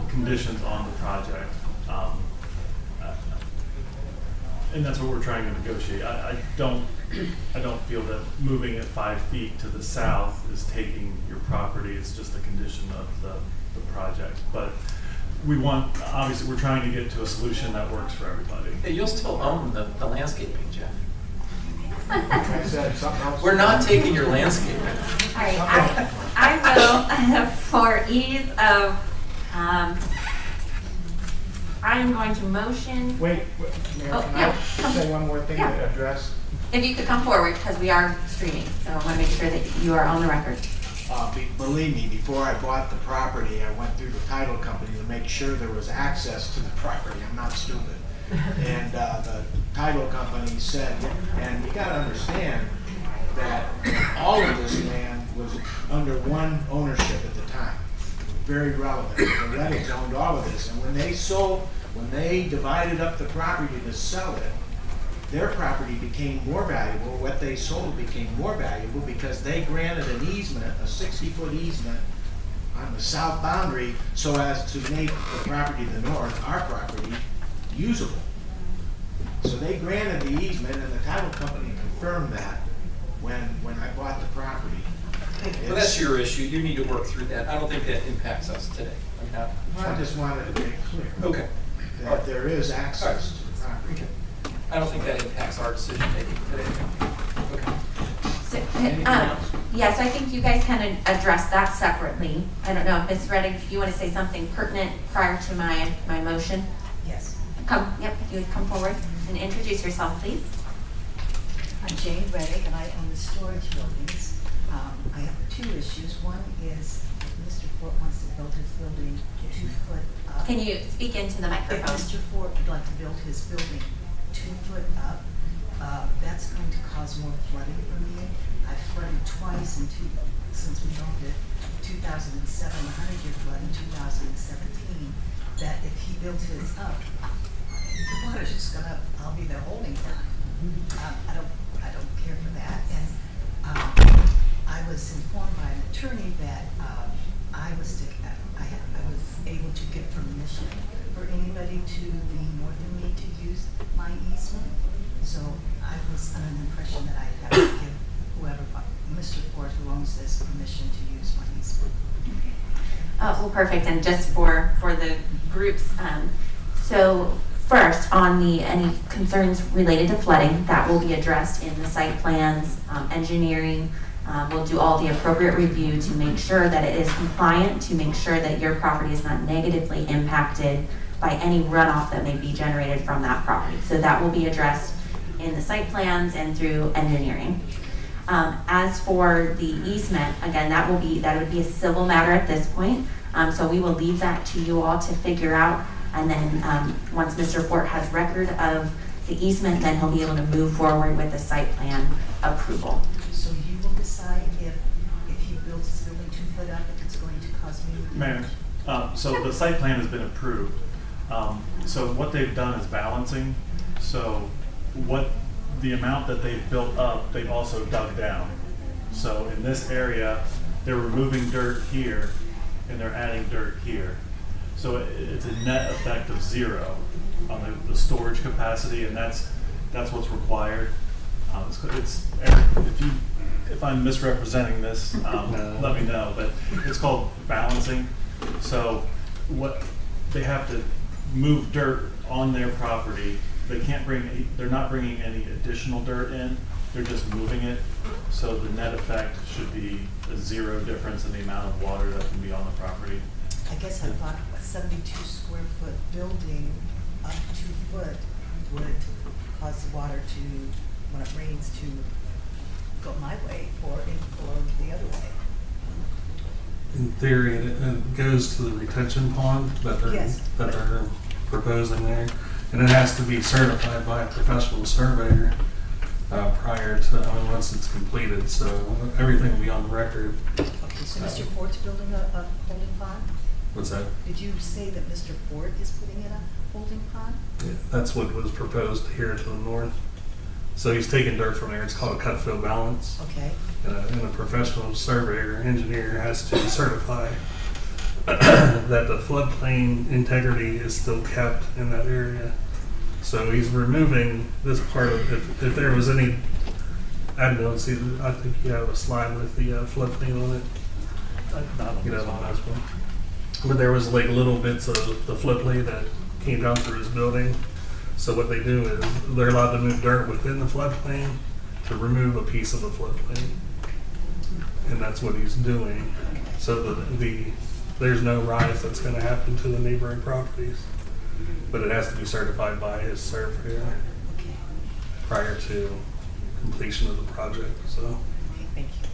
project. And that's what we're trying to negotiate. I don't feel that moving it 5 feet to the south is taking your property. It's just a condition of the project. But obviously we're trying to get to a solution that works for everybody. Hey, you'll still own the landscaping, Jeff. I said something else. We're not taking your landscaping. All right, I will, for ease of, I am going to motion, Wait, Mayor, Oh, can yeah, I come- say one more thing yeah. to address? if you could come forward, because we are streaming, so I want to make sure that you are on the record. Believe me, before I bought the property, I went through the title company to make sure there was access to the property. I'm not stupid. And the title company said, and you gotta understand that all of this land was under one ownership at the time. Very relevant. The Reddings owned all of this, and when they divided up the property to sell it, their property became more valuable. What they sold became more valuable because they granted an easement, a 60-foot easement on the south boundary so as to make the property to the north, our property, usable. So they granted the easement, and the title company confirmed that when I bought the property. Well, that's your issue. You need to work through that. I don't think that impacts us today. I just wanted to make it clear Okay. that there is access to the property. I don't think that impacts our decision making today. Okay. So, Anything else? yes, I think you guys can address that separately. I don't know, Ms. Reddick, if you want to say something pertinent prior to my motion? Yes. If you would come forward and introduce yourself, please. I'm Jane Reddick, and I own the storage buildings. I have two issues. One is Mr. Fort wants to build his building 2 foot up. Can you speak into the If microphone? Mr. Fort would like to build his building 2 foot up, that's going to cause more flooding for me. I flooded twice since we owned it, 2007, 100-year flood in 2017, that if he builds his up, the water's just I'll be there holding time. I don't care for that. And I was informed by an attorney that I was able to get permission for anybody to be more than me to use my easement. So I was under the impression that I have to give whoever, Mr. Ford, who owns this, permission to use my easement. Well, perfect, and just for the groups, so first, on any concerns related to flooding, that will be addressed in the site plans, engineering. We'll do all the appropriate review to make sure that it is compliant, to make sure that your property is not negatively impacted by any runoff that may be generated from that property. So that will be addressed. in the site plans and through engineering. As for the easement, again, that would be a civil matter at this point. So we will leave that to you all to figure out. And then once Mr. Fort has record of the easement, then he'll be able to move forward with the site plan approval. So you will decide if he builds his building 2 foot up, if it's going to cause me. Mayor, so the site plan has been approved. So what they've done is balancing. So what the amount that they've built up, they've also dug down. So in this area, they're removing dirt here and they're adding dirt here. So it's a net effect of 0 on the storage capacity, and that's what's required. If I'm misrepresenting this, let me know. But it's called balancing. So what they have to move dirt on their property. They're not bringing any additional dirt in. They're just moving it. So the net effect should be a 0 difference in the amount of water that can be on the property. I guess I thought a 72 square foot building up 2 foot would cause the water to, when it rains, to go my way or the other way. In theory, it goes to the retention pond that they're proposing there, and it has to be certified by a professional surveyor prior to, once it's completed. So everything will be on the record. Okay, so Mr. Ford's building a holding pond? What's that? Did you say that Mr. Ford is putting in a holding pond? Yeah, that's what was proposed here to the north. So he's taking dirt from there. It's called a cut fill balance. Okay. And a professional surveyor engineer has to certify that the floodplain integrity is still kept in that area. So he's removing this part of, if there was any, I don't see, I think you have a slide with the floodplain on it. You know, on this one. But there was like little bits of the floodplain that came down through his building. So what they do is they're allowed to move dirt within the floodplain to remove a piece of the floodplain. And that's what he's doing. So there's no rise that's going to happen to the neighboring properties. But it has to be certified by his surveyor prior to completion of the project. So. Okay, thank you.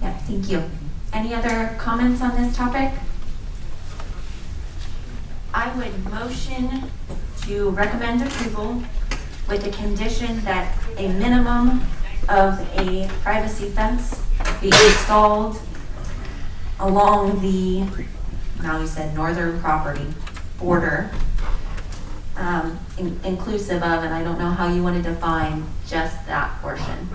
Yeah, thank you. Any other comments on this topic? I would motion to recommend approval with the condition that a minimum of a privacy fence be installed along the, now you said northern property border, inclusive of, and I don't know how you want to define just that portion.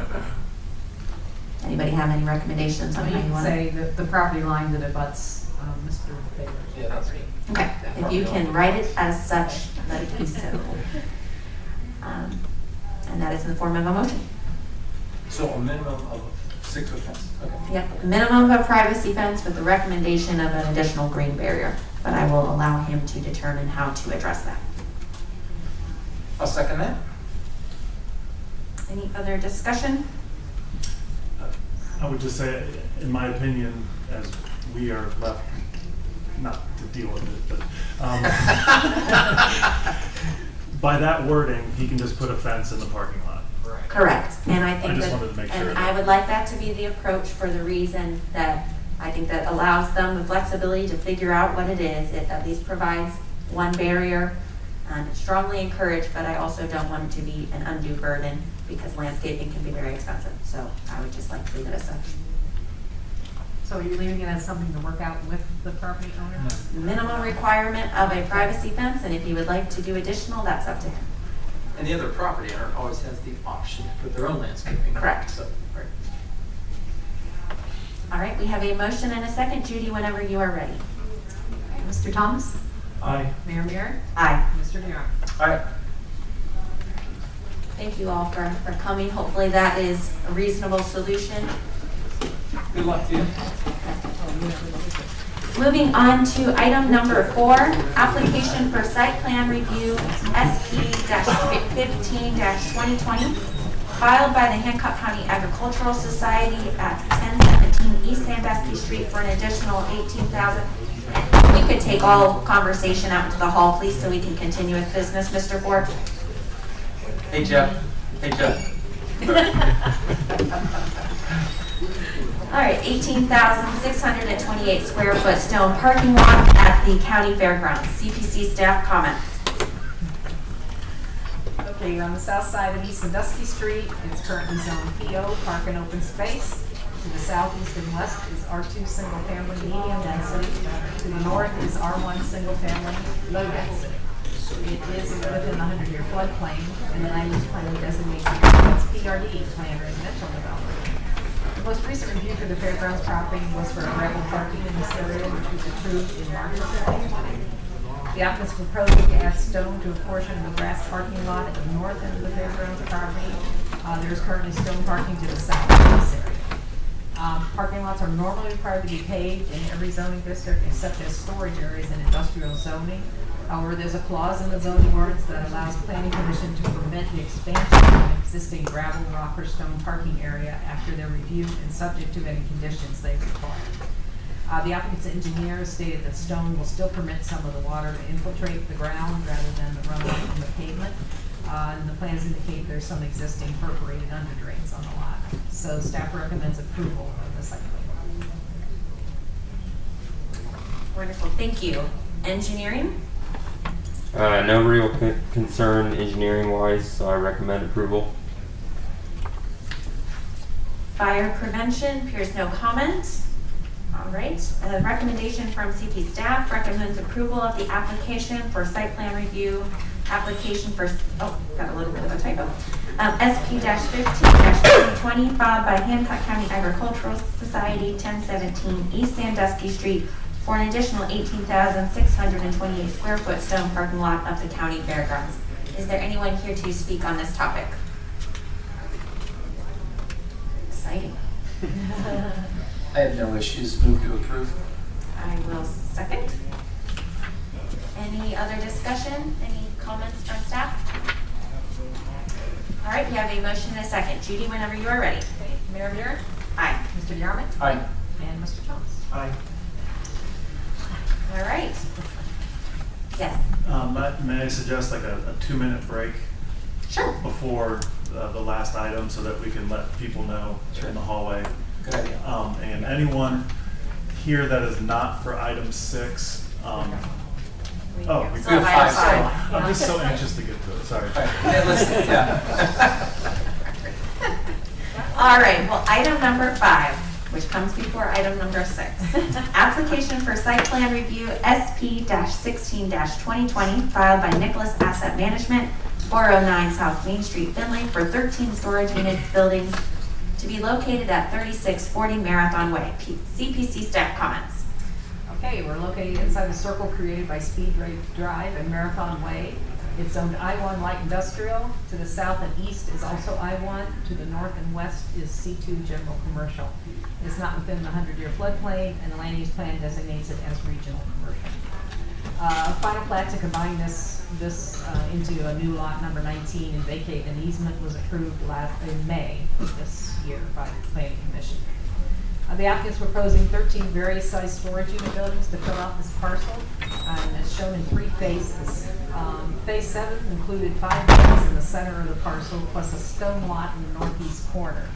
Anybody have any recommendations on how you want to? Say the property line that abuts Mr. Baker's property. Okay, if you can write it as such, let it be so. And that is in the form of a motion. So a minimum of 6 foot fence. Okay. Yep, minimum of a privacy fence with the recommendation of an additional green barrier, but I will allow him to determine how to address that. I'll second that. Any other discussion? I would just say, in my opinion, as we are left, not to deal with it, but by that wording, he can just put a fence in the parking lot. Correct, and I think just that, wanted to make sure and I would like that to be the approach for the reason that I think that allows them the flexibility to figure out what it is. It at least provides one barrier, and it's strongly encouraged, but I also don't want it to be an undue burden because landscaping can be very expensive. So I would just like to leave it as such. So are you leaving it as something to work out with the property owner? No. Minimum requirement of a privacy fence, and if he would like to do additional, that's up to him. And the other property owner always has the option to put their own landscaping. Correct. So, right. All right, we have a motion and a second. Judy, whenever you are ready. Mr. Thomas? Aye. Mayor Merritt? Aye. Mr. Neron? All right. Thank you all for coming. Hopefully that is a reasonable solution. Good luck to you. Moving on to item number 4, application for site plan review SP-15-2020, filed by the Hancock County Agricultural Society at 1017 East Sandusky Street for an additional $18,000. We could take all conversation out into the hall, please, so we can continue with business, Mr. Ford. Hey, Jeff. Hey, Jeff. All right, 18,628 square foot stone parking lot at the county fairgrounds. CPC staff comments. Okay, you're on the south side of East Sandusky Street. It's currently zoned PO, park and open space. To the south, east, and west is R2 single family medium density. To the north is R1 single family low density. It is within the 100-year floodplain, and the land use plan designates it as PRD, planned residential development. The most recent review for the fairgrounds property was for gravel parking in this area, which was approved in March of 2020. The applicant is proposing to add stone to a portion of the grass parking lot at the north end of the fairgrounds property. There is currently stone parking to the south of this area. Parking lots are normally required to be paved in every zoning district except as storage areas in industrial zoning. However, there's a clause in the zoning ordinance that allows planning commission to permit the expansion of an existing gravel, rock, or stone parking area after their review and subject to any conditions they require. The applicant's engineer stated that stone will still permit some of the water to infiltrate the ground rather than the runoff from the pavement. And the plans indicate there's some existing perforated under drains on the lot. So staff recommends approval of the site plan. Wonderful, thank you. Engineering? No real concern engineering-wise, so I recommend approval. Fire prevention, appears no comment. All right, a recommendation from CP staff recommends approval of the application for site plan review. Application for, oh, got a little bit of a typo. SP-15-2020 filed by Hancock County Agricultural Society, 1017 East Sandusky Street, for an additional 18,628 square foot stone parking lot of the county fairgrounds. Is there anyone here to speak on this topic? Exciting. I have no issues. Move to approve. I will second. Any other discussion? Any comments from staff? All right, we have a motion and a second. Judy, whenever you are ready. Okay, Mayor Muir? Aye. Mr. Yarmouth? Aye. And Mr. Thomas? Aye. All right. Yes. May I suggest like a 2-minute break Sure. before the last item so that we can let people know in the hallway? Good idea. And anyone here that is not for item 6, we So have item 5. five. I'm just so anxious to get to it, sorry. Yeah, listen, yeah. All right, well, item number 5, which comes before item number 6. Application for site plan review SP-16-2020 filed by Nicholas Asset Management, 409 South Main Street, Findlay, for 13 storage units buildings to be located at 3640 Marathon Way. CPC staff comments. Okay, we're located inside the circle created by Speedway Drive and Marathon Way. It's zoned I-1 light industrial. To the south and east is also I-1. To the north and west is C2 general commercial. It's not within the 100-year floodplain, and the land use plan designates it as regional commercial. Final plat to combine this into a new lot number 19 and vacate an easement was approved in May of this year by the Planning Commission. The applicant's proposing 13 various size storage unit buildings to fill out this parcel, and it's shown in 3 phases. Phase 7 included 5 buildings in the center of the parcel, plus a stone lot in the northeast corner.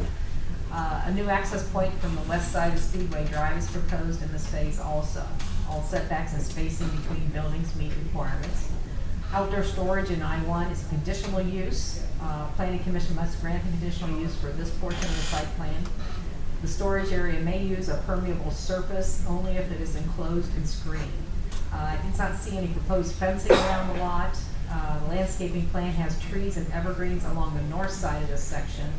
A new access point from the west side of Speedway Drive is proposed in this phase also. All setbacks and spacing between buildings meet requirements. Outdoor storage in I-1 is a conditional use. Planning Commission must grant a conditional use for this portion of the site plan. The storage area may use a permeable surface only if it is enclosed and screened. I did not see any proposed fencing around the lot. The landscaping plan has trees and evergreens along the north side of this section,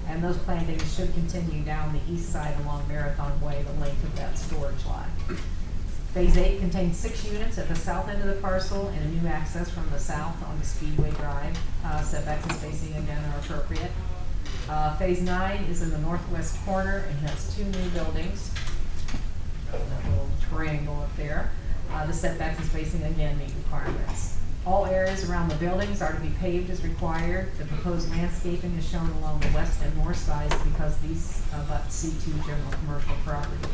and those plantings should continue down the east side along Marathon Way, the length of that storage lot. Phase 8 contains 6 units at the south end of the parcel and a new access from the south on the Speedway Drive. Setbacks and spacing again are appropriate. Phase 9 is in the northwest corner and has 2 new buildings. That little triangle up there. The setbacks and spacing again meet requirements. All areas around the buildings are to be paved as required. The proposed landscaping is shown along the west and north sides because these abut C2 general commercial property.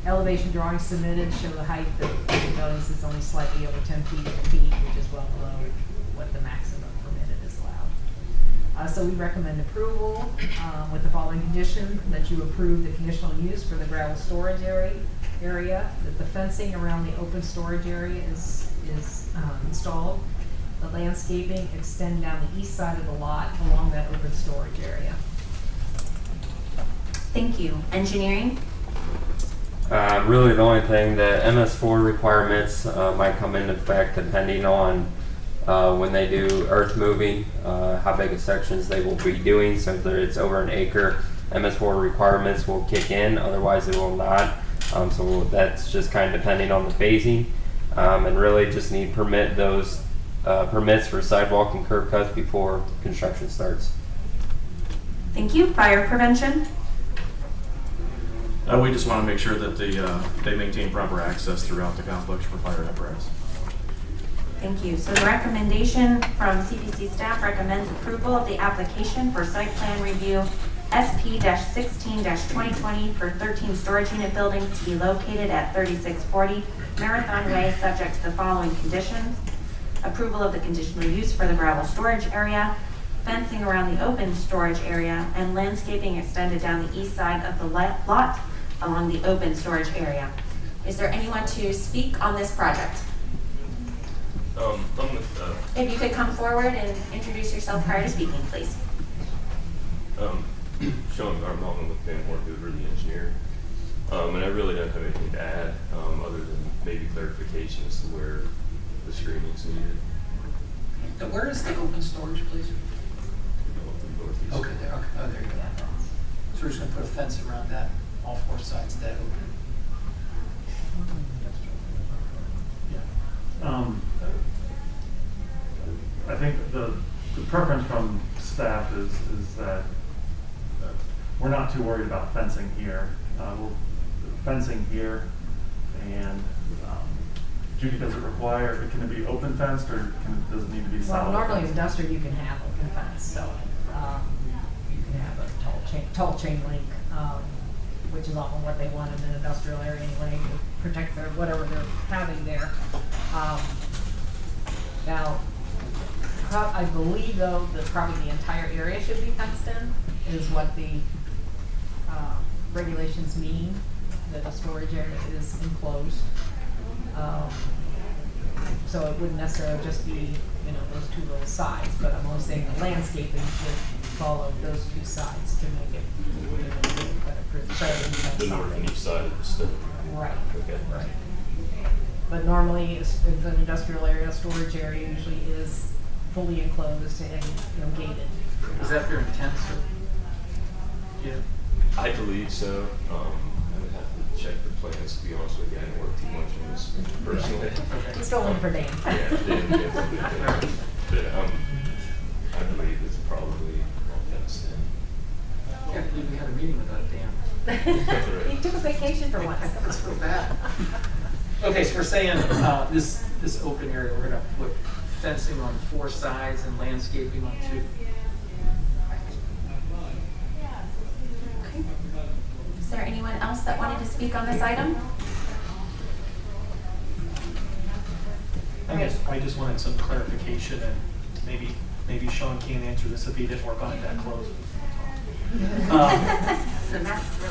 Elevation drawings submitted show the height of the buildings is only slightly over 10 feet, which is well below what the maximum permitted is allowed. So we recommend approval with the following condition, that you approve the conditional use for the gravel storage area, that the fencing around the open storage area is installed, the landscaping extend down the east side of the lot along that open storage area. Thank you. Engineering? Really the only thing, the MS4 requirements might come into effect depending on when they do earth moving, how big of sections they will be doing. So if it's over an acre, MS4 requirements will kick in, otherwise it will not. So that's just kind of depending on the phasing. And really just need permits for sidewalk and curb cuts before construction starts. Thank you. Fire prevention? We just want to make sure that they maintain proper access throughout the complex for fire apparatus. Thank you. So the recommendation from CPC staff recommends approval of the application for site plan review SP-16-2020 for 13 storage unit buildings to be located at 3640 Marathon Way, subject to the following conditions: approval of the conditional use for the gravel storage area, fencing around the open storage area, and landscaping extended down the east side of the lot along the open storage area. Is there anyone to speak on this project? If you could come forward and introduce yourself prior to speaking, please. Sean Garmon with Van Horn Hoover, the engineer. And I really don't have anything to add other than maybe clarification as to where the screening is needed. Where is the open storage, please? Northeast. Okay, there. Okay. Oh, there you go. So we're just going to put a fence around that, all four sides of that open. I think the preference from staff is that we're not too worried about fencing here. Fencing here, and Judy, does it require, can it be open fenced, or does it need to be solid? Well, normally fenced? industrial you can have open fence, so you can have a tall chain link, which is often what they want in an industrial area anyway, to protect their whatever they're having there. Now, I believe though that probably the entire area should be fenced in, is what the regulations mean, that the storage area is enclosed. So it wouldn't necessarily just be, those two little sides, but I'm only saying the landscaping should follow those two sides to make it The north and east side of the stuff. Right. Okay. Right. But normally, if an industrial area, storage area usually is fully enclosed and gated. Is that your intent, sir? Yeah. I believe so. I would have to check the plans, to be honest with you. I didn't work too much on this personally. He's still looking for Dan. Yeah, but I believe it's probably all fenced in. I can't believe we had a meeting without Dan. He took a vacation for once. That's so bad. Okay, so we're saying this open area, we're going to put fencing on four sides and landscaping on two. Okay. Is there anyone else that wanted to speak on this item? I just wanted some clarification, and maybe Sean can answer this if he didn't work on it that close.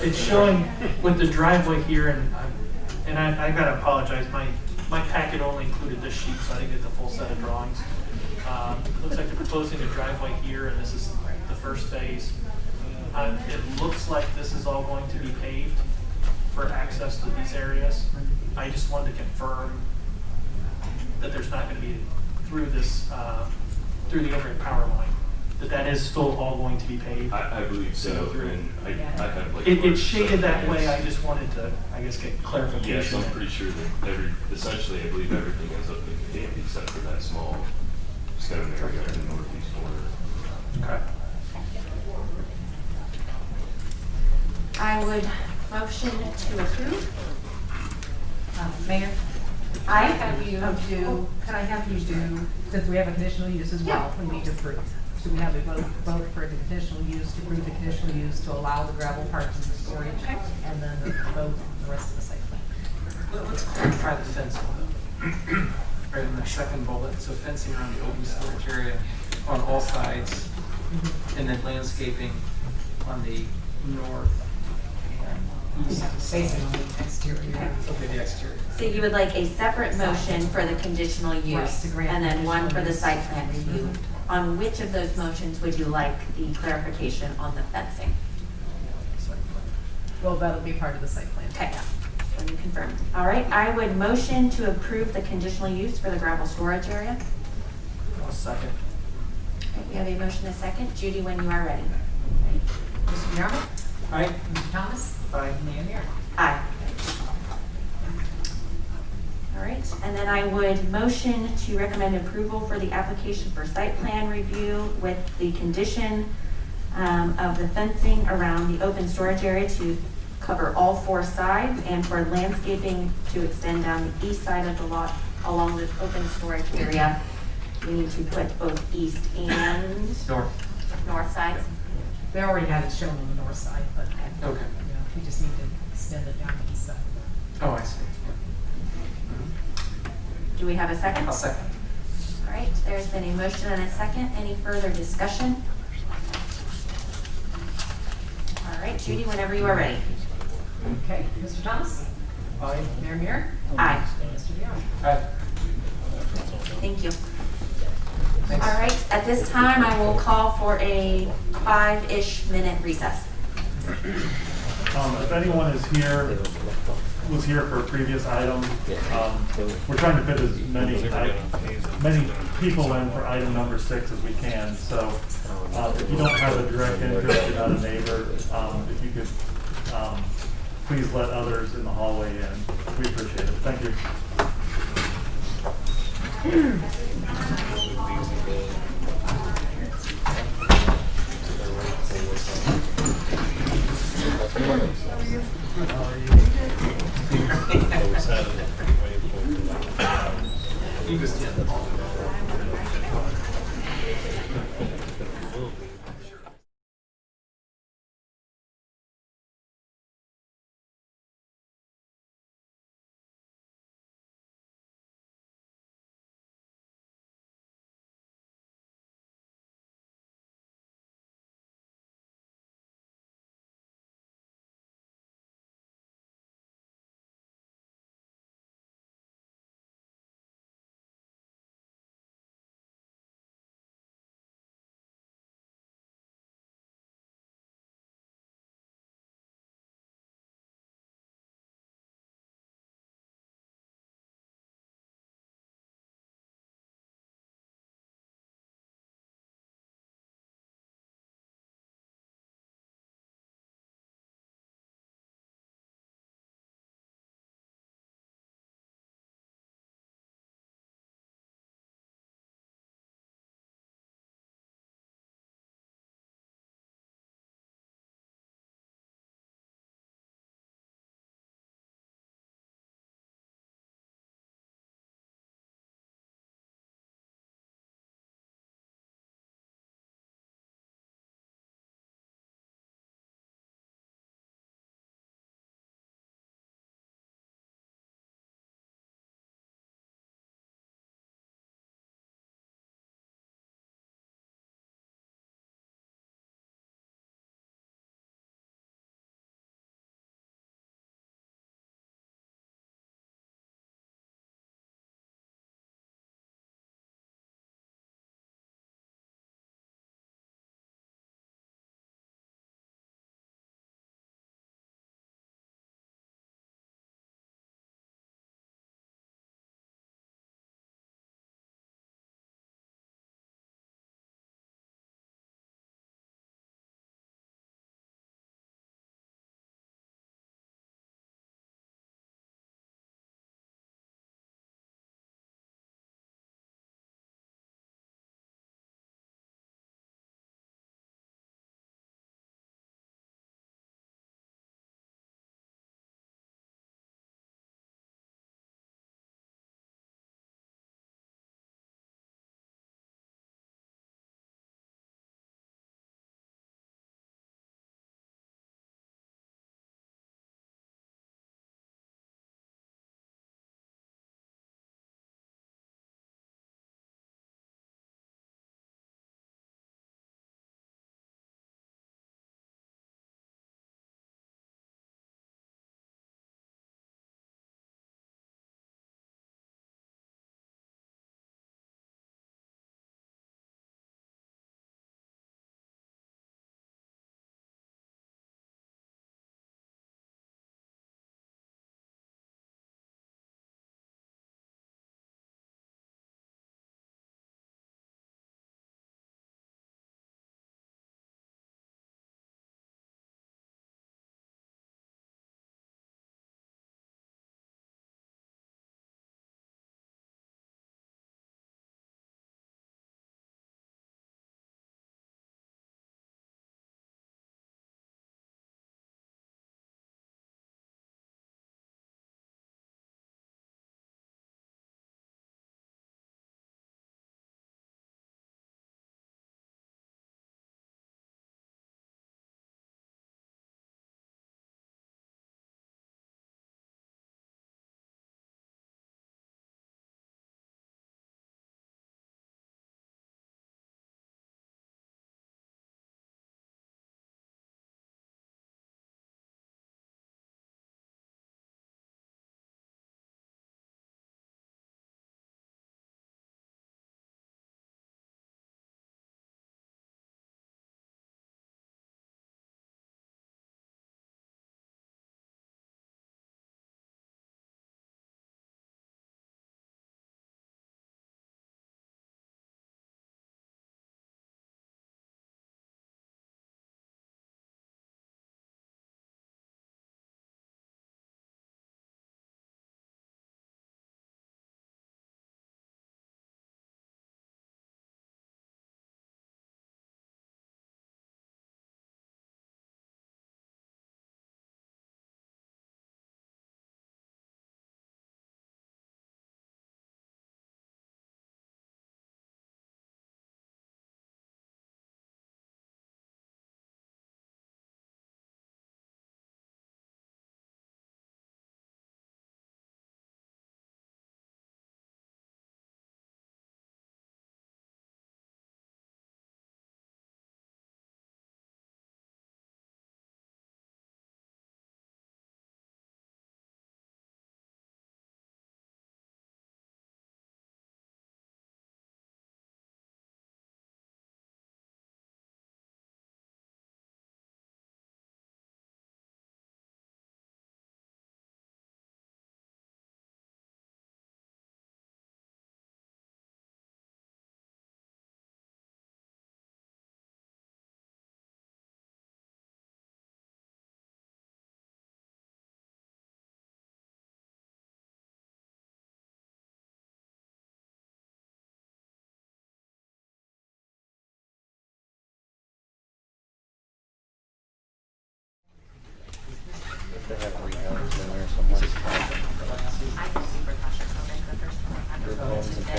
It's showing with the driveway here, and I gotta apologize. My packet only included this sheet, so I didn't get the full set of drawings. Looks like they're proposing a driveway here, and this is the first phase. It looks like this is all going to be paved for access to these areas. I just wanted to confirm that there's not going to be through this through the overhead power line, that is still all going to be paved. I believe so. And I have like it's shaded that way. I just wanted to, get clarification. Yes, I'm pretty sure that essentially I believe everything is up in paved except for that small stone area in the northeast corner. Okay. I would motion to approve. Mayor? Can I have you do, since we have a conditional use as well, we need to approve. So we have a vote for the conditional use, to approve the conditional use to allow the gravel parking and storage, and then the vote on the rest of the site plan. Let's clarify the fencing though. Right in the second bullet, so fencing around the open storage area on all sides And then landscaping on the north and east. Facing on the exterior. Okay, the exterior. So you would like a separate motion for the conditional Right, use to grant and then one conditional for the use. site plan review. On which of those motions would you like the clarification on the fencing? Well, that'll be part of the site plan. Okay, so you confirm. All right, I would motion to approve the conditional use for the gravel storage area. I'll second. Okay, we have a motion and a second. Judy, when you are ready. Mr. Merrill? Aye. Mr. Thomas? Aye. Mayor Mira? Aye. All right, and then I would motion to recommend approval for the application for site plan review with the condition of the fencing around the open storage area to cover all four sides and for landscaping to extend down the east side of the lot along the open storage area. We need to put both east and north sides. They already had it shown on the north side, but, Okay. we just need to extend it down the east side. Oh, I see. Do we have a second? I'll second. All right, there's been a motion and a second. Any further discussion? All right, Judy, whenever you are ready. Okay, Mr. Thomas? Aye. Mayor Mira? Aye. Mr. Dion? Aye. Thank you. Thanks. All right, at this time, I will call for a 5-ish minute recess. If anyone was here for a previous item, we're trying to fit as many people in for item number 6 as we can. So if you don't have a direct interest, you're not a neighbor, if you could please let others in the hallway in. We appreciate it. Thank you. You just did.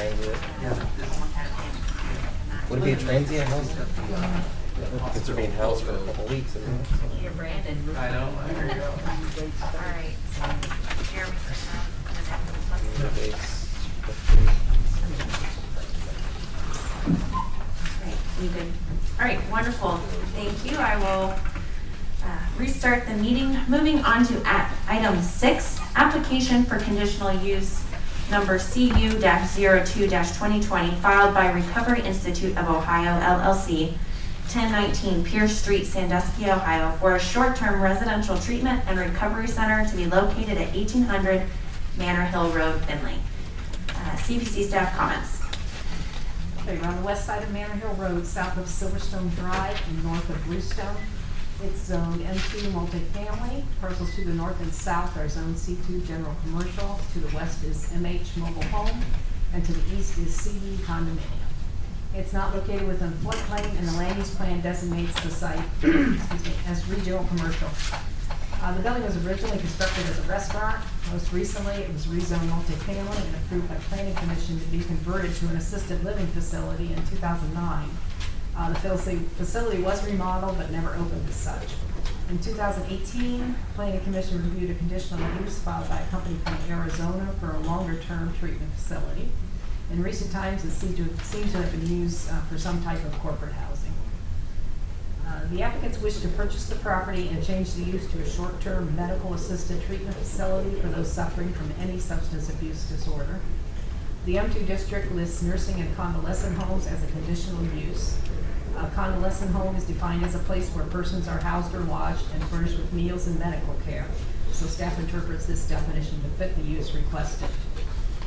transient. Yeah. Would it be a transient housing? Because they're being housed for a couple of weeks, isn't it? Here, Brandon. I know, there you go. All right, so Jeremy's you good? All right, wonderful. Thank you. I will restart the meeting. Moving on to item 6, application for conditional use number CU-02-2020 filed by Recovery Institute of Ohio, LLC, 1019 Pierce Street, Sandusky, Ohio, for a short-term residential treatment and recovery center to be located at 1800 Manor Hill Road, Findlay. CPC staff comments. Okay, we're on the west side of Manor Hill Road, south of Silverstone Drive and north of Bluestone. It's zoned M2 multifamily. Parcels to the north and south are zoned C2 general commercial. To the west is MH mobile home, and to the east is CD condominium. It's not located within floodplain, and the land use plan designates the site as regional commercial. The building was originally constructed as a restaurant. Most recently, it was rezoned multifamily and approved by Planning Commission to be converted to an assisted living facility in 2009. The facility was remodeled but never opened as such. In 2018, Planning Commission reviewed a conditional use filed by a company from Arizona for a longer-term treatment facility. In recent times, it seems to have been used for some type of corporate housing. The applicants wish to purchase the property and change the use to a short-term medical assisted treatment facility for those suffering from any substance abuse disorder. The M2 district lists nursing and convalescent homes as a conditional use. A convalescent home is defined as a place where persons are housed or lodged and furnished with meals and medical care. So staff interprets this definition to fit the use requested.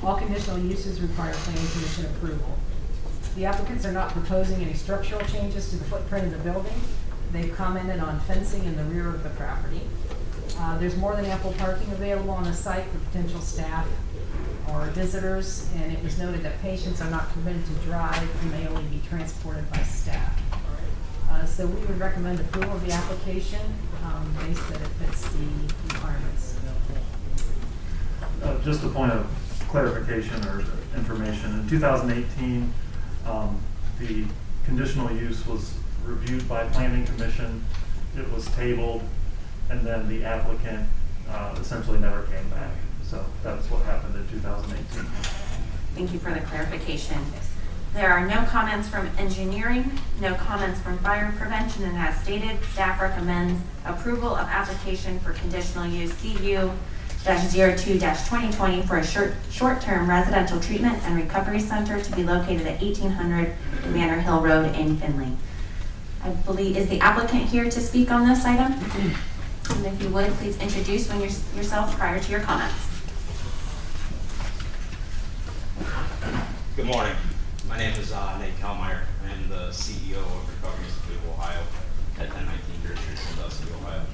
All conditional uses require Planning Commission approval. The applicants are not proposing any structural changes to the footprint of the building. They've commented on fencing in the rear of the property. There's more than ample parking available on the site for potential staff or visitors, and it was noted that patients are not permitted to drive and may only be transported by staff. So we would recommend approval of the application based that it fits the requirements. Just a point of clarification or information. In 2018, the conditional use was reviewed by Planning Commission. It was tabled, and then the applicant essentially never came back. So that's what happened in 2018. Thank you for the clarification. There are no comments from engineering, no comments from fire prevention, and as stated, staff recommends approval of application for conditional use CU-02-2020 for a short-term residential treatment and recovery center to be located at 1800 Manor Hill Road in Findlay. I believe, is the applicant here to speak on this item? And if you would, please introduce yourself prior to your comments. Good morning. My name is Nate Kalmeyer. I am the CEO of Recovery Institute of Ohio at 1019 Pierce Street, Sandusky, Ohio.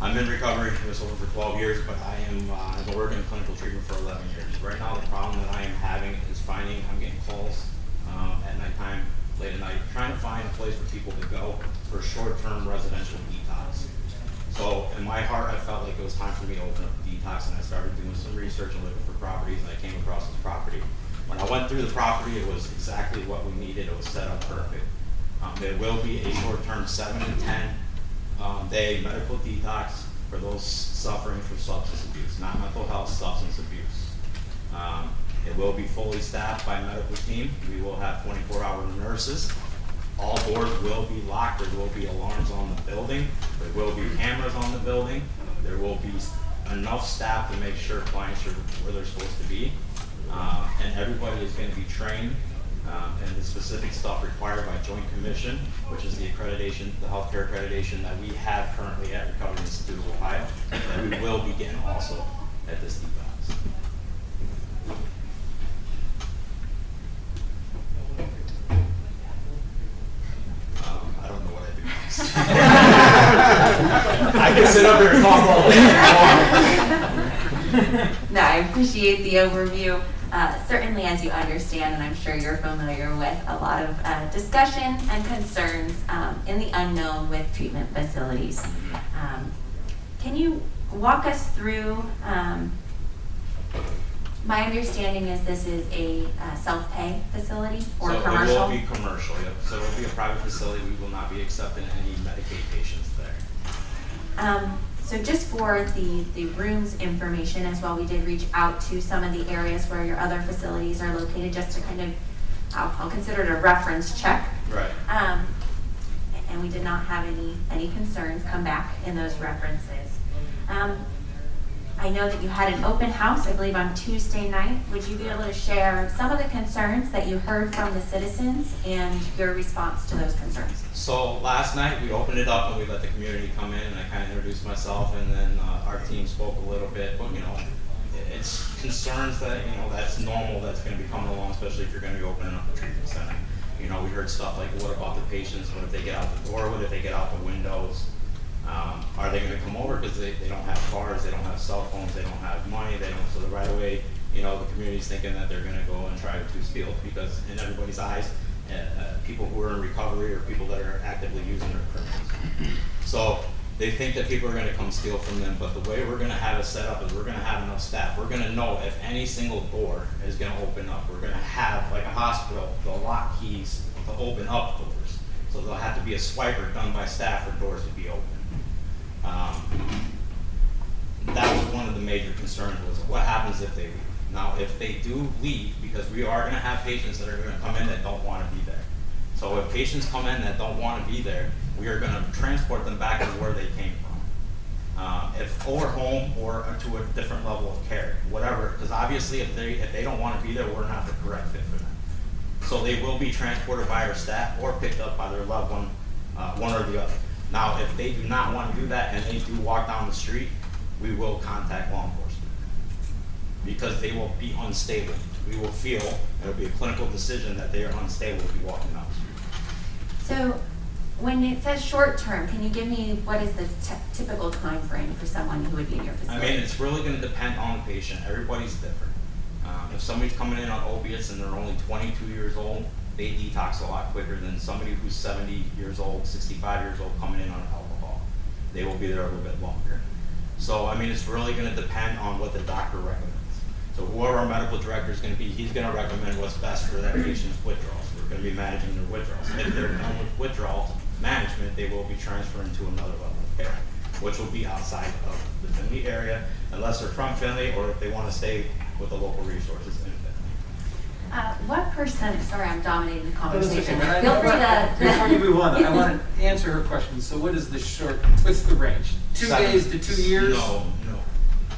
I'm in recovery for over 12 years, but I've been working in clinical treatment for 11 years. Right now, the problem that I am having is I'm getting calls at nighttime, late at night, trying to find a place for people to go for short-term residential detox. So in my heart, I felt like it was time for me to open up a detox, and I started doing some research and looking for properties, and I came across this property. When I went through the property, it was exactly what we needed. It was set up perfect. There will be a short-term 7 to 10 day medical detox for those suffering from substance abuse, not mental health, substance abuse. It will be fully staffed by a medical team. We will have 24-hour nurses. All doors will be locked. There will be alarms on the building. There will be cameras on the building. There will be enough staff to make sure clients are where they're supposed to be. And everybody is going to be trained and the specific stuff required by Joint Commission, which is the accreditation, the healthcare accreditation that we have currently at Recovery Institute of Ohio, that we will begin also at this detox. I don't know what I do next. I can sit up here and talk all day. No, I appreciate the overview. Certainly, as you understand, and I'm sure you're familiar with, a lot of discussion and concerns in the unknown with treatment facilities. Can you walk us through My understanding is this is a self-pay facility or So commercial? it will be commercial, yep. So it will be a private facility. We will not be accepting any Medicaid patients there. So just for the rooms information as well, we did reach out to some of the areas where your other facilities are located, just to kind of, I'll consider it a reference check. Right. And we did not have any concerns come back in those references. I know that you had an open house, I believe, on Tuesday night. Would you be able to share some of the concerns that you heard from the citizens and your response to those concerns? So last night we opened it up and we let the community come in, and I kind of introduced myself, and then our team spoke a little bit. But you know, it's concerns that that's normal, that's going to be coming along, especially if you're going to be opening up a treatment center. You know, we heard stuff like, what about the patients? What if they get out the door? What if they get out the windows? Are they going to come over because they don't have cars, they don't have cell phones, they don't have money, so right away, the community's thinking that they're going to go and try to steal, because in everybody's eyes, people who are in recovery or people that are actively using are criminals. So they think that people are going to come steal from them, but the way we're going to have it set up is we're going to have enough staff. We're going to know if any single door is going to open up. We're going to have, like a hospital, the lock keys to open up doors. So there'll have to be a swiper done by staff for doors to be open. That was one of the major concerns, was what happens if they leave. Now, if they do leave, because we are going to have patients that are going to come in that don't want to be there. So if patients come in that don't want to be there, we are going to transport them back to where they came from. If or home or to a different level of care, whatever, because obviously if they don't want to be there, we're not the correct fit for them. So they will be transported by our staff or picked up by their loved one, one or the other. Now, if they do not want to do that and they do walk down the street, we will contact law enforcement, because they will be unstable. We will feel, it'll be a clinical decision that they are unstable to be walking down the street. So when it says short term, can you give me what is the typical time frame for someone who would be in your facility? I mean, it's really going to depend on the patient. Everybody's different. If somebody's coming in on opiates and they're only 22 years old, they detox a lot quicker than somebody who's 70 years old, 65 years old coming in on alcohol. They will be there a little bit longer. So, I mean, it's really going to depend on what the doctor recommends. So whoever our medical director is going to be, he's going to recommend what's best for that patient's withdrawals. We're going to be managing their withdrawals. If they're done with withdrawal management, they will be transferring to another level of care, which will be outside of the Findlay area, unless they're from Findlay or if they want to stay with the local resources in Findlay. What percentage, sorry, I'm dominating the Oh, that's conversation. okay. Feel free to. Before you move on, I want to answer her question. So what is what's the range? 2 days to 2 years? No.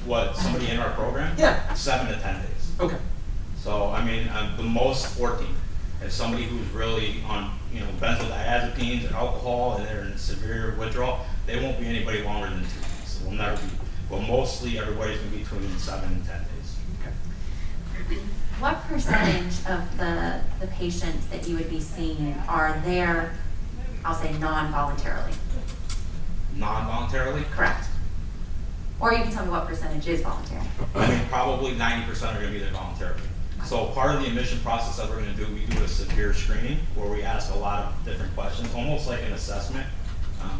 What, somebody in our program? Yeah. 7 to 10 days. Okay. So, I mean, the most 14. If somebody who's really on, benzodiazepines and alcohol and they're in severe withdrawal, they won't be anybody longer than 2 weeks. We'll never be, but mostly everybody's going to be between 7 and 10 days. Okay. What percentage of the patients that you would be seeing are there, I'll say non-voluntarily? Non-voluntarily? Correct. Or you can tell me what percentage is voluntary. I mean, probably 90% are going to be there voluntarily. So part of the admission process that we're going to do, we do a severe screening where we ask a lot of different questions, almost like an assessment,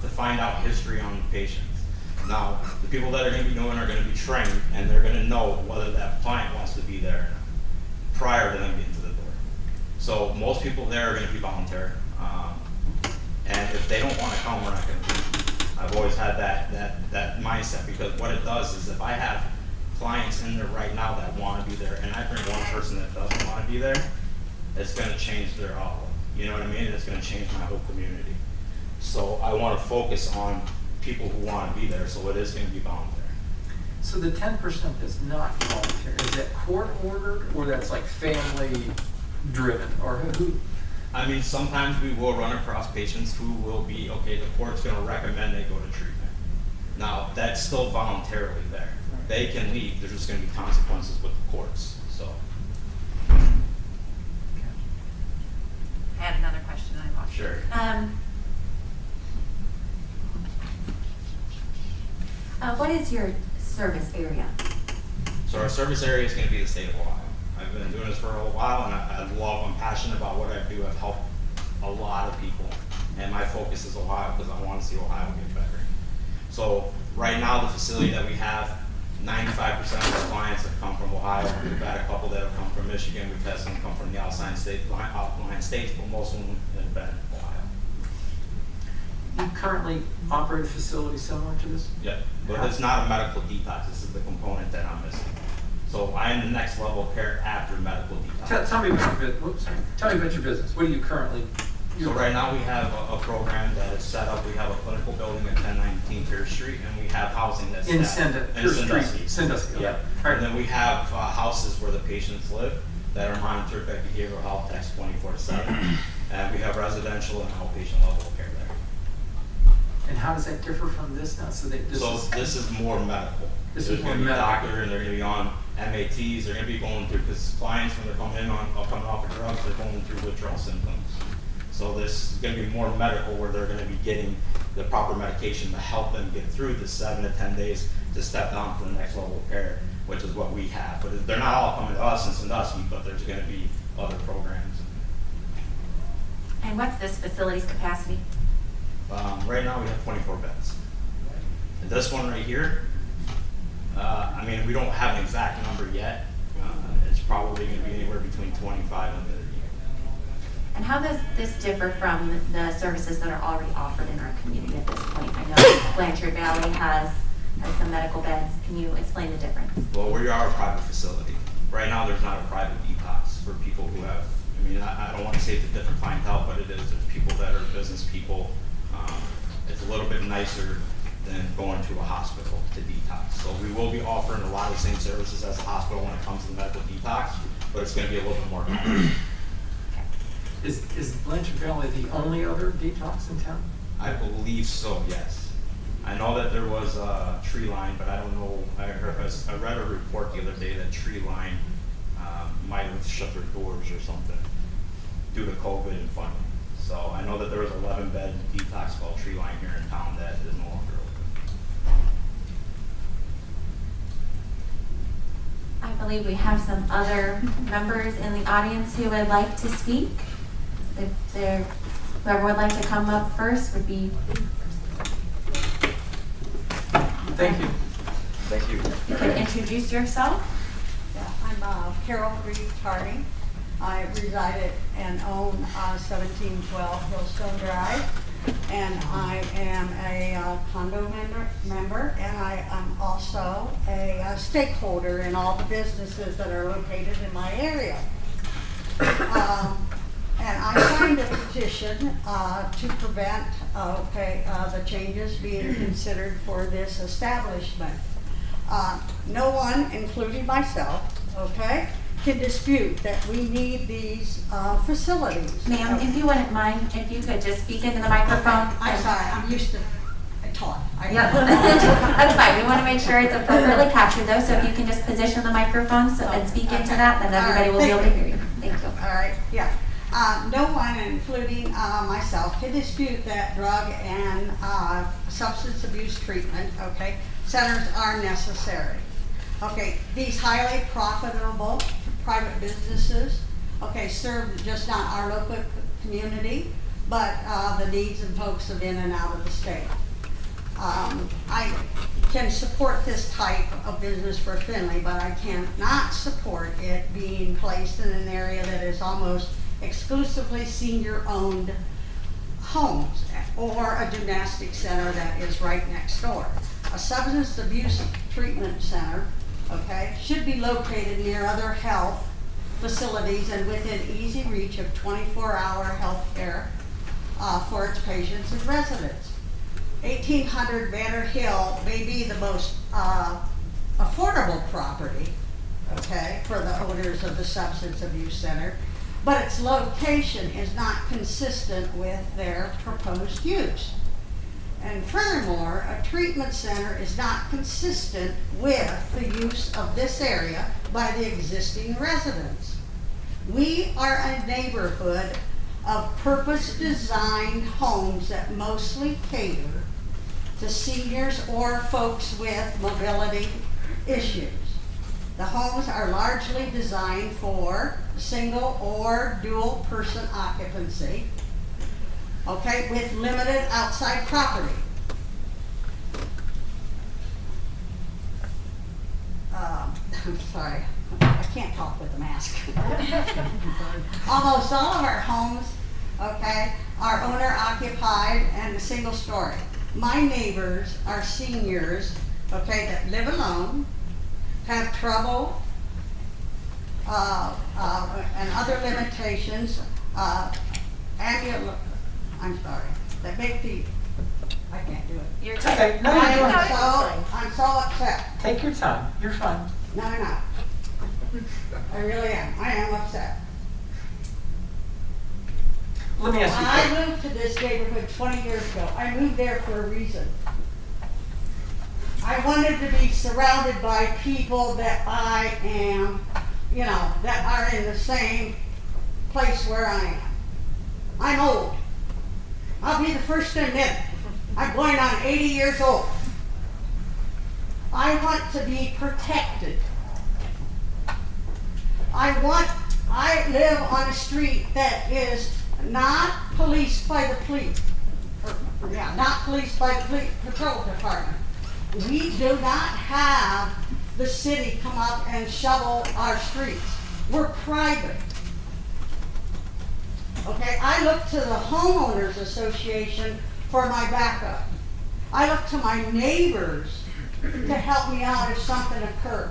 to find out history on the patients. Now, the people that are going to be doing are going to be trained, and they're going to know whether that client wants to be there or not prior to them getting to the door. So most people there are going to be voluntary. And if they don't want to come, we're not going to do it. I've always had that mindset, because what it does is if I have clients in there right now that want to be there, and I bring one person that doesn't want to be there, it's going to change their outlook. You know what I mean? It's going to change my whole community. So I want to focus on people who want to be there, so it is going to be voluntary. So the 10% that's not voluntary, is that court ordered, or that's like family driven, or who? I mean, sometimes we will run across patients who will be, okay, the court's going to recommend they go to treatment. Now, that's still voluntarily there. They can leave, there's just going to be consequences with the courts, so. I had another question and I lost it. Sure. What is your service area? So our service area is going to be the state of Ohio. I've been doing this for a while, and I'm passionate about what I do. I've helped a lot of people, and my focus is Ohio because I want to see Ohio get better. So right now, the facility that we have, 95% of our clients have come from Ohio. We've had a couple that have come from Michigan. We've had some come from the outlying states, but most of them have been Ohio. You currently operate a facility similar to this? Yeah, but it's not a medical detox. This is the component that I'm missing. So I am the next level of care after medical detox. Tell me about your business. Tell me about your business. What do you currently? So right now we have a program that is set up. We have a clinical building at 1019 Pier Street, and we have housing that's In Sandusky. Sandusky. Yeah. Right. And then we have houses where the patients live that are monitored by behavioral health techs 24/7, and we have residential and outpatient level of care there. And how does that differ from this now? So this is more medical. This There's is more going to be a medical. doctor, and they're going to be on MATs. They're going to be going through, because clients when they're coming in coming off of drugs, they're going through withdrawal symptoms. So this is going to be more medical, where they're going to be getting the proper medication to help them get through the 7 to 10 days to step down to the next level of care, which is what we have. But they're not all coming to us in Sandusky, but there's going to be other programs. And what's this facility's capacity? Right now we have 24 beds. And this one right here, I mean, we don't have an exact number yet. It's probably going to be anywhere between 25 and 30. And how does this differ from the services that are already offered in our community at this point? I know Blanchard Valley has some medical beds. Can you explain the difference? Well, we are a private facility. Right now, there's not a private detox for people who have, I mean, I don't want to say it's a different clientele, but it is. There's people that are business people. It's a little bit nicer than going to a hospital to detox. So we will be offering a lot of the same services as a hospital when it comes to the medical detox, but it's going to be a little bit more common. Is Blanchard Valley the only other detox in town? I believe so, yes. I know that there was a Tree Line, but I don't know. I read a report the other day that Tree Line might have shut their doors or something due to COVID and funding. So I know that there was 11-bed detox called Tree Line here in town that is no longer open. I believe we have some other members in the audience who would like to speak. Whoever would like to come up first would be. Thank you. Thank you. You can introduce yourself. Yeah, I'm Carol Reed Harding. I reside and own 1712 Hillstone Drive, and I am a condo member, and I am also a stakeholder in all the businesses that are located in my area. And I signed a petition to prevent the changes being considered for this establishment. No one, including myself, can dispute that we need these facilities. Ma'am, if you wouldn't mind, if you could just speak into the microphone. I'm sorry, I'm used to talk. Yeah, that's fine. We want to make sure it's appropriately captured though, so if you can just position the microphone and speak into that, then everybody will be able to hear you. Thank you. All right, yeah. No one, including myself, can dispute that drug and substance abuse treatment, centers are necessary. These highly profitable private businesses, serve just not our local community, but the needs and folks of in and out of the state. I can support this type of business for Findlay, but I cannot support it being placed in an area that is almost exclusively senior-owned homes or a gymnastic center that is right next door. A substance abuse treatment center, should be located near other health facilities and within easy reach of 24-hour health care for its patients and residents. 1800 Banner Hill may be the most affordable property, for the owners of the substance abuse center, but its location is not consistent with their proposed use. And furthermore, a treatment center is not consistent with the use of this area by the existing residents. We are a neighborhood of purpose-designed homes that mostly cater to seniors or folks with mobility issues. The homes are largely designed for single or dual person occupancy, with limited outside property. I'm sorry, I can't talk with a mask. Almost all of our homes, okay, are owner occupied and a single story. My neighbors are seniors, okay, that live alone, have trouble, and other limitations, I'm sorry, that make the, I can't do it. You're okay. No, you're doing it. I'm so upset. Take your time. You're fine. No, I'm not. I really am. I am upset. Let me ask you a question. I moved to this neighborhood 20 years ago. I moved there for a reason. I wanted to be surrounded by people that I am, you know, that are in the same place where I am. I'm old. I'll be the first to admit it. I'm going on 80 years old. I want to be protected. I live on a street that is not policed by the police. Not policed by the police patrol department. We do not have the city come up and shovel our streets. We're private. Okay, I look to the homeowners association for my backup. I look to my neighbors to help me out if something occurs.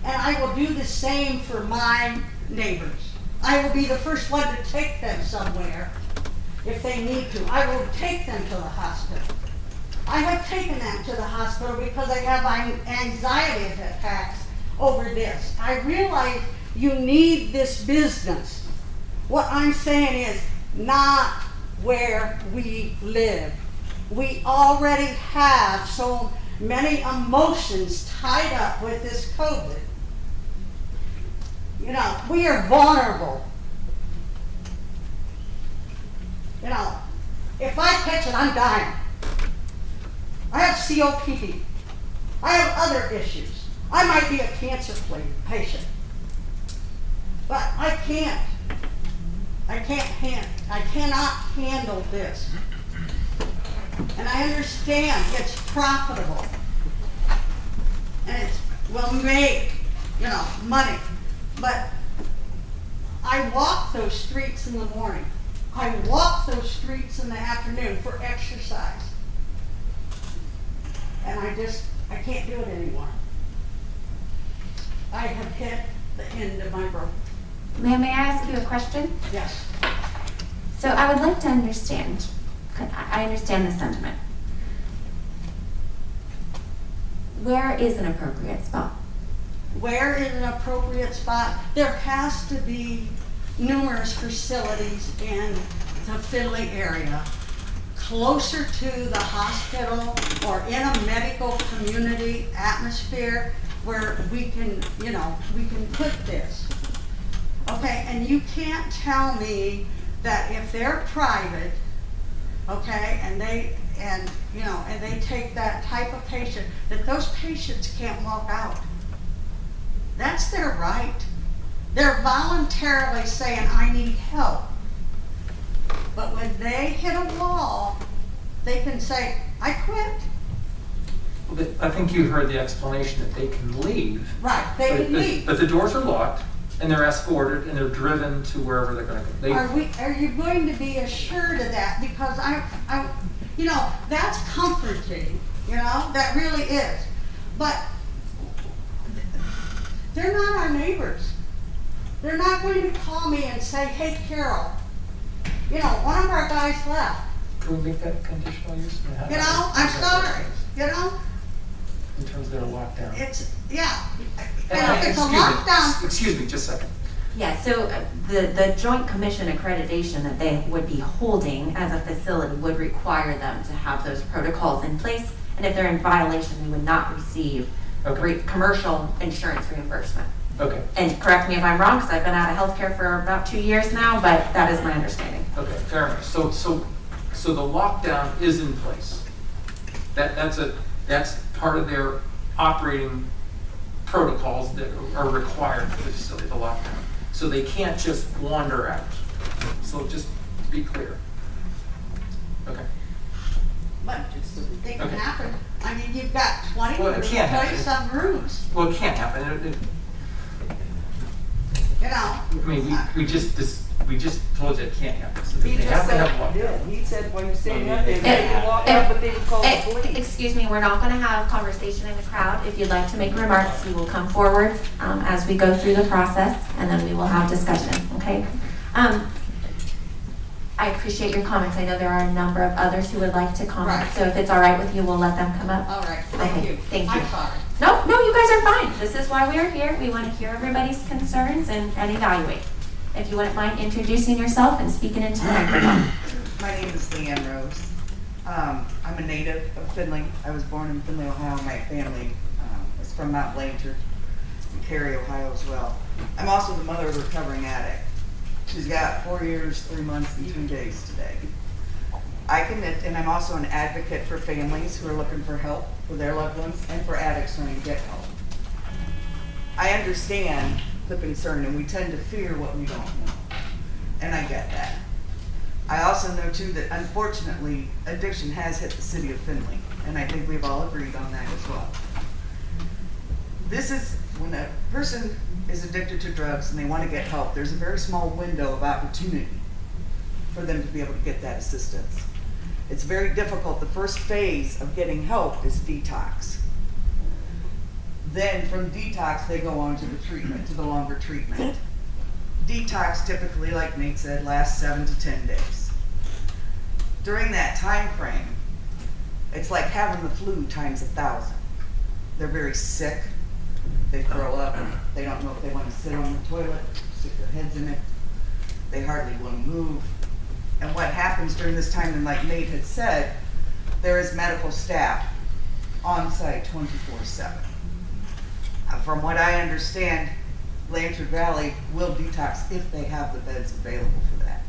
And I will do the same for my neighbors. I will be the first one to take them somewhere if they need to. I will take them to the hospital. I have taken them to the hospital because I have anxiety attacks over this. I realize you need this business. What I'm saying is not where we live. We already have so many emotions tied up with this COVID. You know, we are vulnerable. You know, if I catch it, I'm dying. I have COPD. I have other issues. I might be a cancer patient. But I cannot handle this. And I understand it's profitable. And it will make, you know, money. But I walk those streets in the morning. I walk those streets in the afternoon for exercise. And I can't do it anymore. I have hit the end of my rope. Ma'am, may I ask you a question? Yes. So I would like to understand, I understand the sentiment. Where is an appropriate spot? Where is an appropriate spot? There has to be numerous facilities in the Findlay area, closer to the hospital or in a medical community atmosphere where we can, you know, we can put this. Okay, and you can't tell me that if they're private, okay, and they take that type of patient, that those patients can't walk out. That's their right. They're voluntarily saying, I need help. But when they hit a wall, they can say, I quit. Well, I think you heard the explanation that they can leave. Right, they can leave. But the doors are locked, and they're escorted, and they're driven to wherever they're going to go. Are you going to be assured of that? Because you know, that's comforting. You know, that really is. But they're not our neighbors. They're not going to call me and say, hey, Carol, you know, one of our guys left. Can we make that conditional use? You know, I'm sorry, you know? In terms of their lockdown. It's, yeah. It's a lockdown. Excuse me, just a second. Yeah, so the Joint Commission accreditation that they would be holding as a facility would require them to have those protocols in place. And if they're in violation, they would not receive commercial insurance reimbursement. Okay. And correct me if I'm wrong, because I've been out of healthcare for about 2 years now, but that is my understanding. Okay, fair enough. So the lockdown is in place. That's part of their operating protocols that are required for the facility, the lockdown. So they can't just wander out. So just to be clear. Okay. But they can happen. I mean, you've got 20 Well, it rooms, can't happen. 20-some rooms, Well, it can't happen. you know. I mean, we just told you it can't happen. So He they just have to said have it one. did. He said when you say No, that, they they let you walk out, but they would call the police. Excuse me, we're not gonna have conversation in the crowd. If you'd like to make remarks, you will come forward as we go through the process, and then we will have discussion, okay? I appreciate your comments. I know there are a number of others who would like to comment, Right. so if it's all right with you, we'll let them come up. All right, thank Okay, you. thank you. I'm sorry. No, you guys are fine. This is why we are here. We want to hear everybody's concerns and evaluate. If you wouldn't mind introducing yourself and speaking into the microphone. My name is Leanne Rose. I'm a native of Findlay. I was born in Findlay, Ohio. My family is from Mount Blanchard and Cary, Ohio as well. I'm also the mother of a recovering addict. She's got 4 years, 3 months, and 2 days today. And I'm also an advocate for families who are looking for help for their loved ones and for addicts trying to get help. I understand the concern, and we tend to fear what we don't know, and I get that. I also know too that unfortunately addiction has hit the city of Findlay, and I think we've all agreed on that as well. This is when a person is addicted to drugs and they want to get help, there's a very small window of opportunity for them to be able to get that assistance. It's very difficult. The first phase of getting help is detox. Then from detox, they go on to the treatment, to the longer treatment. Detox typically, like Nate said, lasts 7 to 10 days. During that time frame, it's like having the flu times 1,000. They're very sick. They throw up. They don't know if they want to sit on the toilet, stick their heads in it. They hardly want to move. And what happens during this time, and like Nate had said, there is medical staff on site 24/7. From what I understand, Blanchard Valley will detox if they have the beds available for that.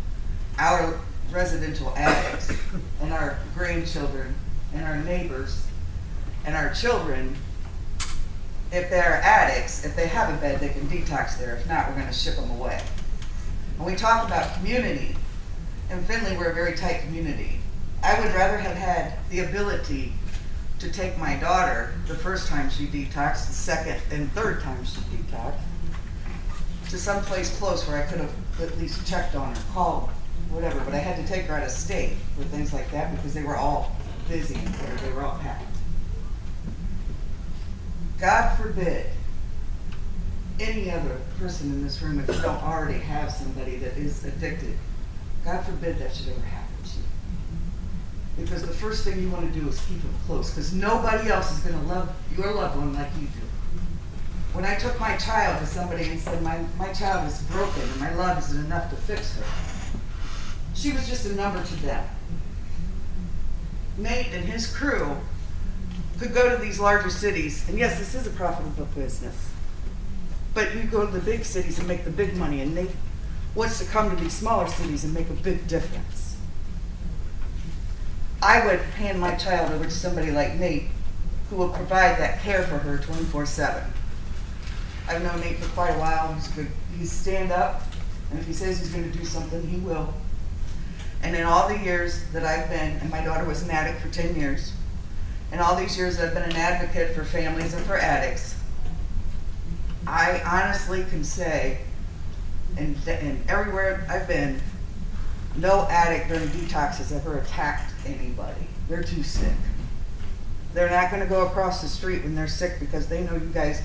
Our residential addicts and our grandchildren and our neighbors and our children, if they're addicts, if they have a bed, they can detox there. If not, we're going to ship them away. When we talk about community, in Findlay, we're a very tight community. I would rather have had the ability to take my daughter the first time she detoxed, the second and third time she detoxed, to some place close where I could have at least checked on her, called, whatever, but I had to take her out of state for things like that because they were all busy or they were all packed. God forbid any other person in this room, if you don't already have somebody that is addicted, God forbid that should ever happen to you. Because the first thing you want to do is keep them close, because nobody else is going to love your loved one like you do. When I took my child to somebody and said, my child is broken and my love isn't enough to fix her, she was just a number to them. Nate and his crew could go to these larger cities, and yes, this is a profitable business, but you go to the big cities and make the big money, and Nate wants to come to these smaller cities and make a big difference. I would hand my child over to somebody like Nate who will provide that care for her 24/7. I've known Nate for quite a while. He's good. He's stand up, and if he says he's going to do something, he will. And in all the years that I've been, and my daughter was an addict for 10 years, in all these years I've been an advocate for families and for addicts, I honestly can say, and everywhere I've been, no addict during detox has ever attacked anybody. They're too sick. They're not going to go across the street when they're sick because they know you guys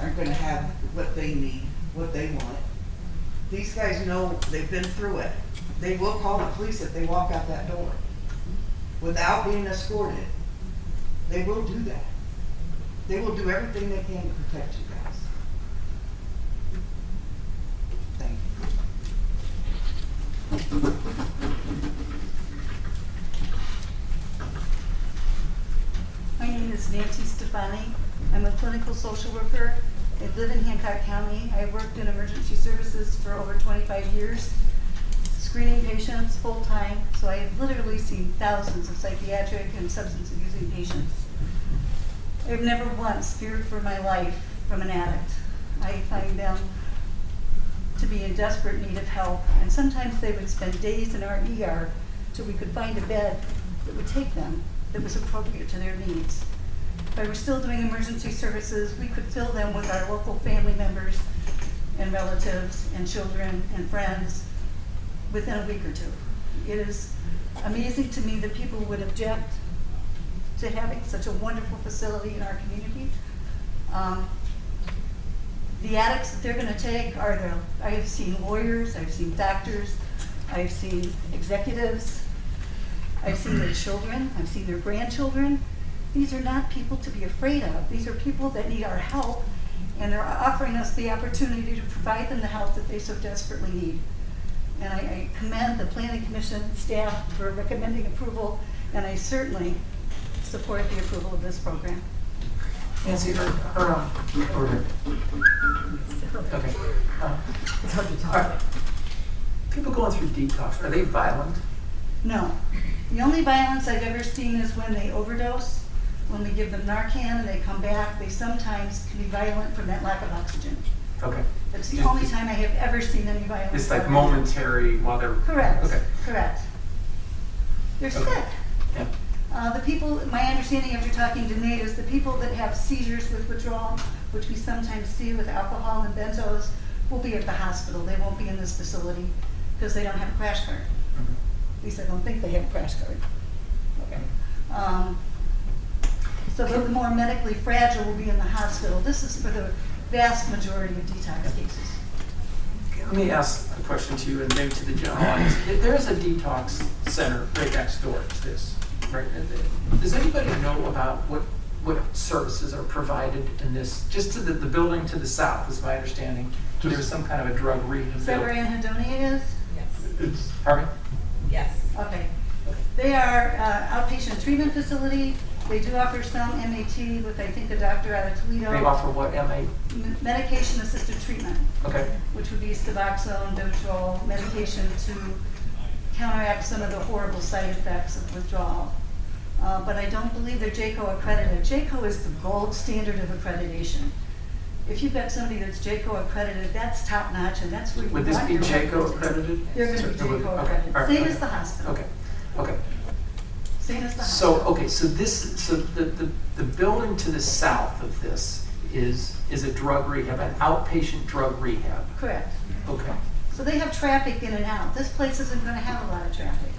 aren't going to have what they need, what they want. These guys know they've been through it. They will call the police if they walk out that door. Without being escorted, they will do that. They will do everything they can to protect you guys. Thank you. My name is Nancy Stefani. I'm a clinical social worker. I live in Hancock County. I worked in emergency services for over 25 years, screening patients full-time, so I have literally seen thousands of psychiatric and substance abusing patients. I've never once feared for my life from an addict. I find them to be in desperate need of help, and sometimes they would spend days in our ER till we could find a bed that would take them. that was appropriate to their needs. If I were still doing emergency services, we could fill them with our local family members and relatives and children and friends within a week or two. It is amazing to me that people would object to having such a wonderful facility in our community. The addicts that they're going to take are I have seen lawyers, I've seen doctors, I've seen executives, I've seen their children, I've seen their grandchildren. These are not people to be afraid of. These are people that need our help, and they're offering us the opportunity to provide them the help that they so desperately need. And I commend the Planning Commission staff for recommending approval, and I certainly support the approval of this program. Nancy, okay. It's hard to talk. All right. People going through detox, are they violent? No. The only violence I've ever seen is when they overdose. When we give them Narcan and they come back, they sometimes can be violent from that lack of oxygen. Okay. That's the only time I have ever seen any violence. It's like momentary while they're... Correct. Okay. Correct. They're sick. Yeah. The people, my understanding after talking to Nate is the people that have seizures with withdrawal, which we sometimes see with alcohol and benzos, will be at the hospital. They won't be in this facility because they don't have a crash card. At least I don't think they have a crash card. Okay. So the more medically fragile will be in the hospital. This is for the vast majority of detox cases. Let me ask a question to you and maybe to the general audience. There is a detox center right next door to this, right? Does anybody know about what services are provided in this? Just to the building to the south, is my understanding. There's some kind of a drug rehab. Is that where Anhedonia is? Yes. Pardon? Yes. Okay. They are outpatient treatment facility. They do offer some MAT with, I think, a doctor out of Toledo. They offer what, MA? Medication-assisted treatment. Okay. Which would be Suboxone, Dotrol, medication to counteract some of the horrible side effects of withdrawal. But I don't believe they're JCO accredited. JCO is the gold standard of accreditation. If you've got somebody that's JCO accredited, that's top notch, and that's where you want Would this be your JCO accredited? They're going to be JCO accredited. Okay. Same Okay. as the hospital. Okay. Okay. Same as the hospital. So, okay, so the building to the south of this is a drug rehab, an outpatient drug rehab. Correct. Okay. So they have traffic in and out. This place isn't going to have a lot of traffic.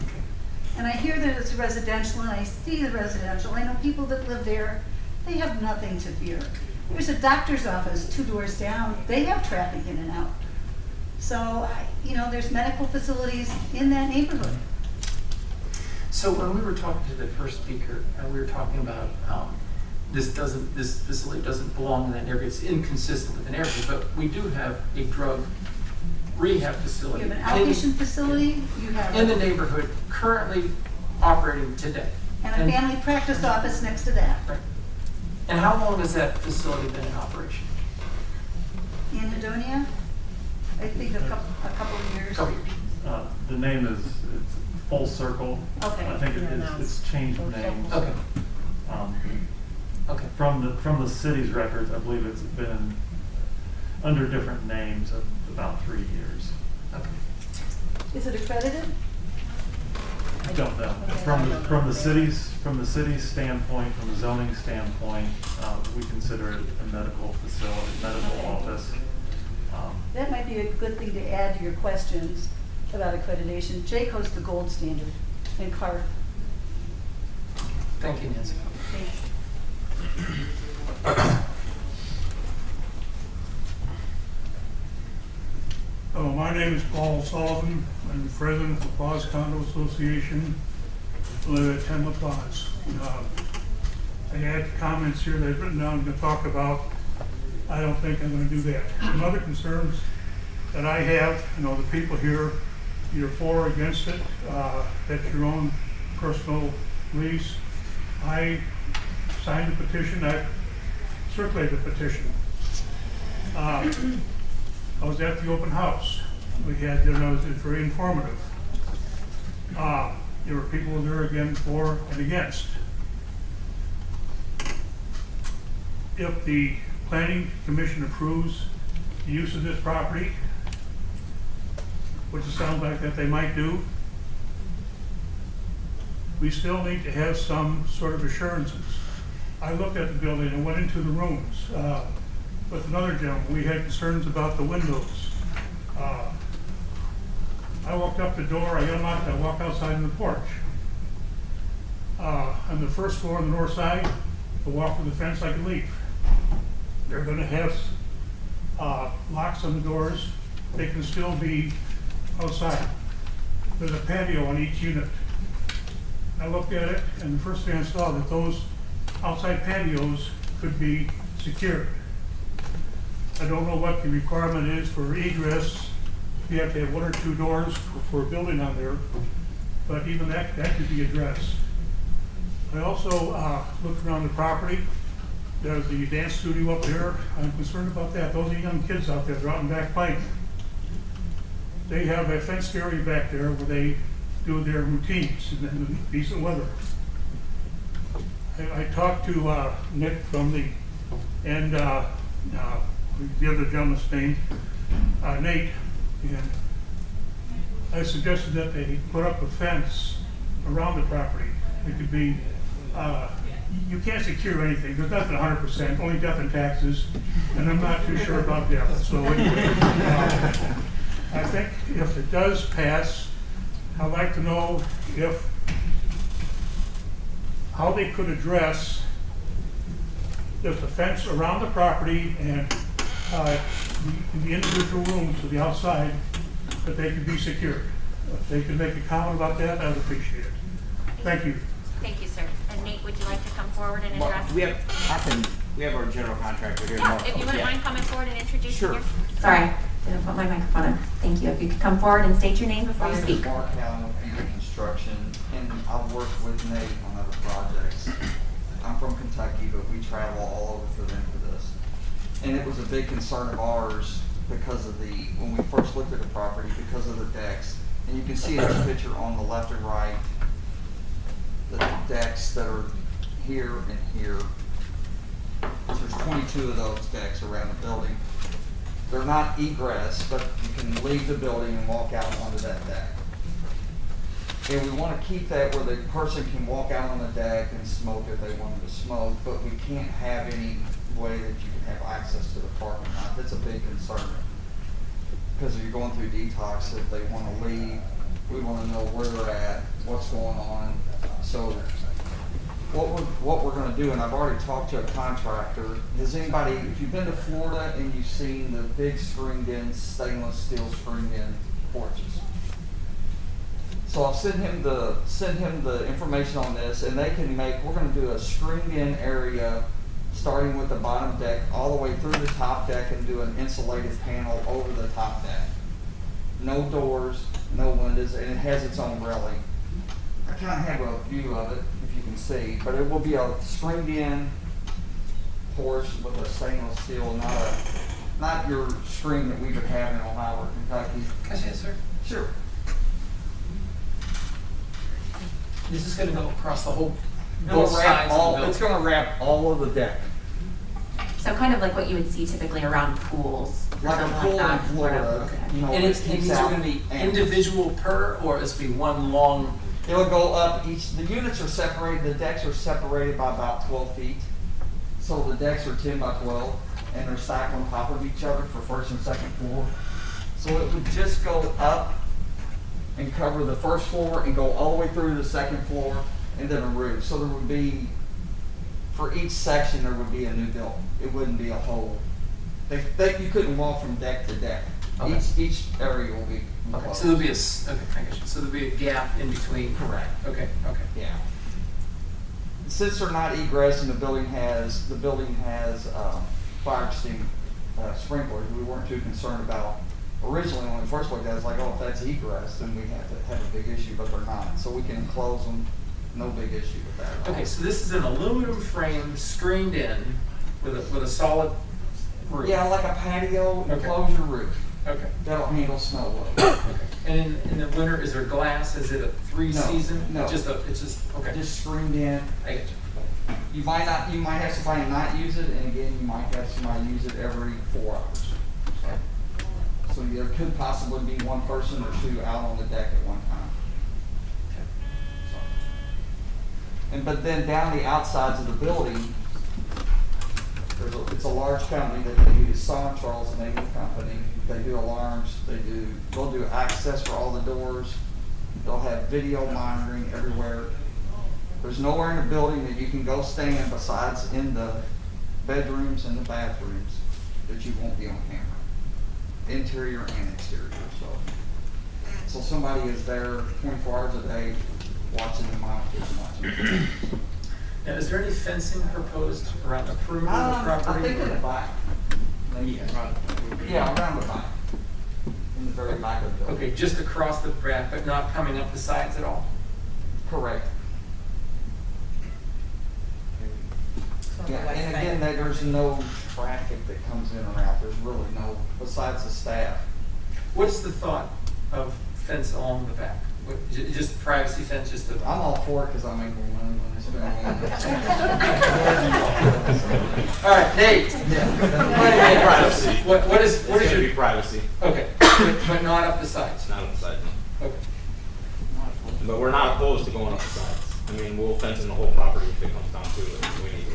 And I hear that it's residential, and I see the residential. I know people that live there, they have nothing to fear. There's a doctor's office 2 doors down. They have traffic in and out. So, there's medical facilities in that neighborhood. So when we were talking to the first speaker, we were talking about this facility doesn't belong in that neighborhood. It's inconsistent with the neighborhood, but we do have a drug rehab facility. You have an outpatient facility. You have in the neighborhood currently operating today. And a family practice office next to that. Right. And how long has that facility been in operation? Anhedonia, I think a couple of years. The name is Full Circle. Okay. I think it's changed names. Okay. Okay. From the city's records, I believe it's been under different names of about 3 years. Okay. Is it accredited? I don't know. From the city's standpoint, from the zoning standpoint, we consider it a medical facility, medical office. That might be a good thing to add to your questions about accreditation. JCO's the gold standard, and CARF. Thank you, Nancy. Hello, my name is Paul Sullivan. I'm the president of the Plaza Condo Association. I live at 10 La Plaza. I had comments here that I've written down to talk about. I don't think I'm going to do that. Some other concerns that I have, the people here, you're for or against it. That's your own personal lease. I signed the petition. I circulated the petition. I was at the open house. We had, it was very informative. There were people there again for and against. If the Planning Commission approves the use of this property, which it sounds like that they might do, we still need to have some sort of assurances. I looked at the building and went into the rooms with another gentleman. We had concerns about the windows. I walked up the door, I unlocked, I walked outside on the porch. On the first floor on the north side, I walked with the fence like a leaf. They're gonna have locks on the doors. They can still be outside. There's a patio on each unit. I looked at it, and the first thing I saw that those outside patios could be secured. I don't know what the requirement is for egress. You have to have 1 or 2 doors for a building on there, but even that could be addressed. I also looked around the property. There's the dance studio up there. I'm concerned about that. Those are young kids out there. They're out in back playing. They have a fenced area back there where they do their routines in the decent weather. I talked to Nick from the, and the other gentleman's name, Nate, and I suggested that they put up a fence around the property. It could be, you can't secure anything. There's nothing 100%, only death and taxes, and I'm not too sure about death. So anyway, I think if it does pass, I'd like to know how they could address there's a fence around the property and the individual rooms to the outside that they could be secured. If they could make a comment about that, I would appreciate it. Thank you. Thank you, sir. And Nate, would you like to come forward and address? We have our general contractor here. Yeah, if you wouldn't mind coming forward and introducing Sure. yourself. Sorry, didn't put my microphone on. Thank you. If you could come forward and state your name before My you name is speak. Mark Allen with Findlay Construction, and I've worked with Nate on other projects. I'm from Kentucky, but we travel all over for them for this. And it was a big concern of ours because of when we first looked at the property, because of the decks. And you can see in this picture on the left and right, the decks that are here and here. There's 22 of those decks around the building. They're not egress, but you can leave the building and walk out onto that deck. And we want to keep that where the person can walk out on the deck and smoke if they wanted to smoke, but we can't have any way that you can have access to the parking lot. That's a big concern. Because if you're going through detox, if they want to leave, we want to know where they're at, what's going on. So what we're going to do, and I've already talked to a contractor. Has anybody, if you've been to Florida and you've seen the big screened-in, stainless steel screened-in porches? So I'll send him the information on this, and they can make. We're going to do a screened-in area, starting with the bottom deck all the way through the top deck, and do an insulated panel over the top deck. No doors, no windows, and it has its own railing. I kind of have a view of it, if you can see, but it will be a screened-in porch with a stainless steel, not your screen that we would have in Ohio or Kentucky. Can I say it, sir? Sure. This is going to go across the whole, It'll both wrap sides of the building. it's going to wrap all of the deck. So kind of like what you would see typically around pools or Like a something pool like that. in Florida. Okay. You know, And it these keeps are out going to be animals. individual per, or it's going to be one long? It'll go up the units are separated, the decks are separated by about 12 feet. So the decks are 10 by 12, and they're stacked on top of each other for first and second floor. So it would just go up and cover the first floor and go all the way through to the second floor, and then a roof. So there would be, for each section, there would be a new building. It wouldn't be a whole. You couldn't walk from deck to deck. Okay. Each area will be Okay, enclosed. so there'll be I got you. So there'll be a gap in between. Correct. Okay. Yeah. Since they're not egress and the building has fire extinguisher sprinklers, we weren't too concerned about. Originally, when we first looked at it, it's like, oh, if that's egress, then we have to have a big issue, but they're not. So we can enclose them, no big issue with that at all. Okay, so this is an aluminum frame screened in with a solid roof. Yeah, like a patio Okay. enclosure roof. Okay. That'll handle snow well. Okay. And in the winter, is there glass? Is it a three-season? No. It's just okay. Just screened in. I get you. You might have somebody not use it, and again, you might have somebody use it every 4 hours. So there could possibly be one person or two out on the deck at one time. But then down the outsides of the building, it's a large company that they use. Sonatrol's the name of the company. They do alarms. They'll do access for all the doors. They'll have video monitoring everywhere. There's nowhere in the building that you can go stand besides in the bedrooms and the bathrooms that you won't be on camera, interior and exterior. So somebody is there 24 hours a day watching the monitors and watching. Now, is there any fencing proposed around the perimeter of the property? I think in the back. Yeah, around the back. In the very back of the building. Okay, just across the back, but not coming up the sides at all? Correct. Yeah, and again, there's no traffic that comes in or out. There's really no, besides the staff. What's the thought of fence along the back? Just privacy fence, just the... I'm all for it because I make more money when I spend on All right, Nate. Yeah. Privacy. What is your your... privacy? Okay, but not up the sides? Not up the sides, no. Okay. But we're not opposed to going up the sides. I mean, we'll fence in the whole property if it comes down to it. We need to.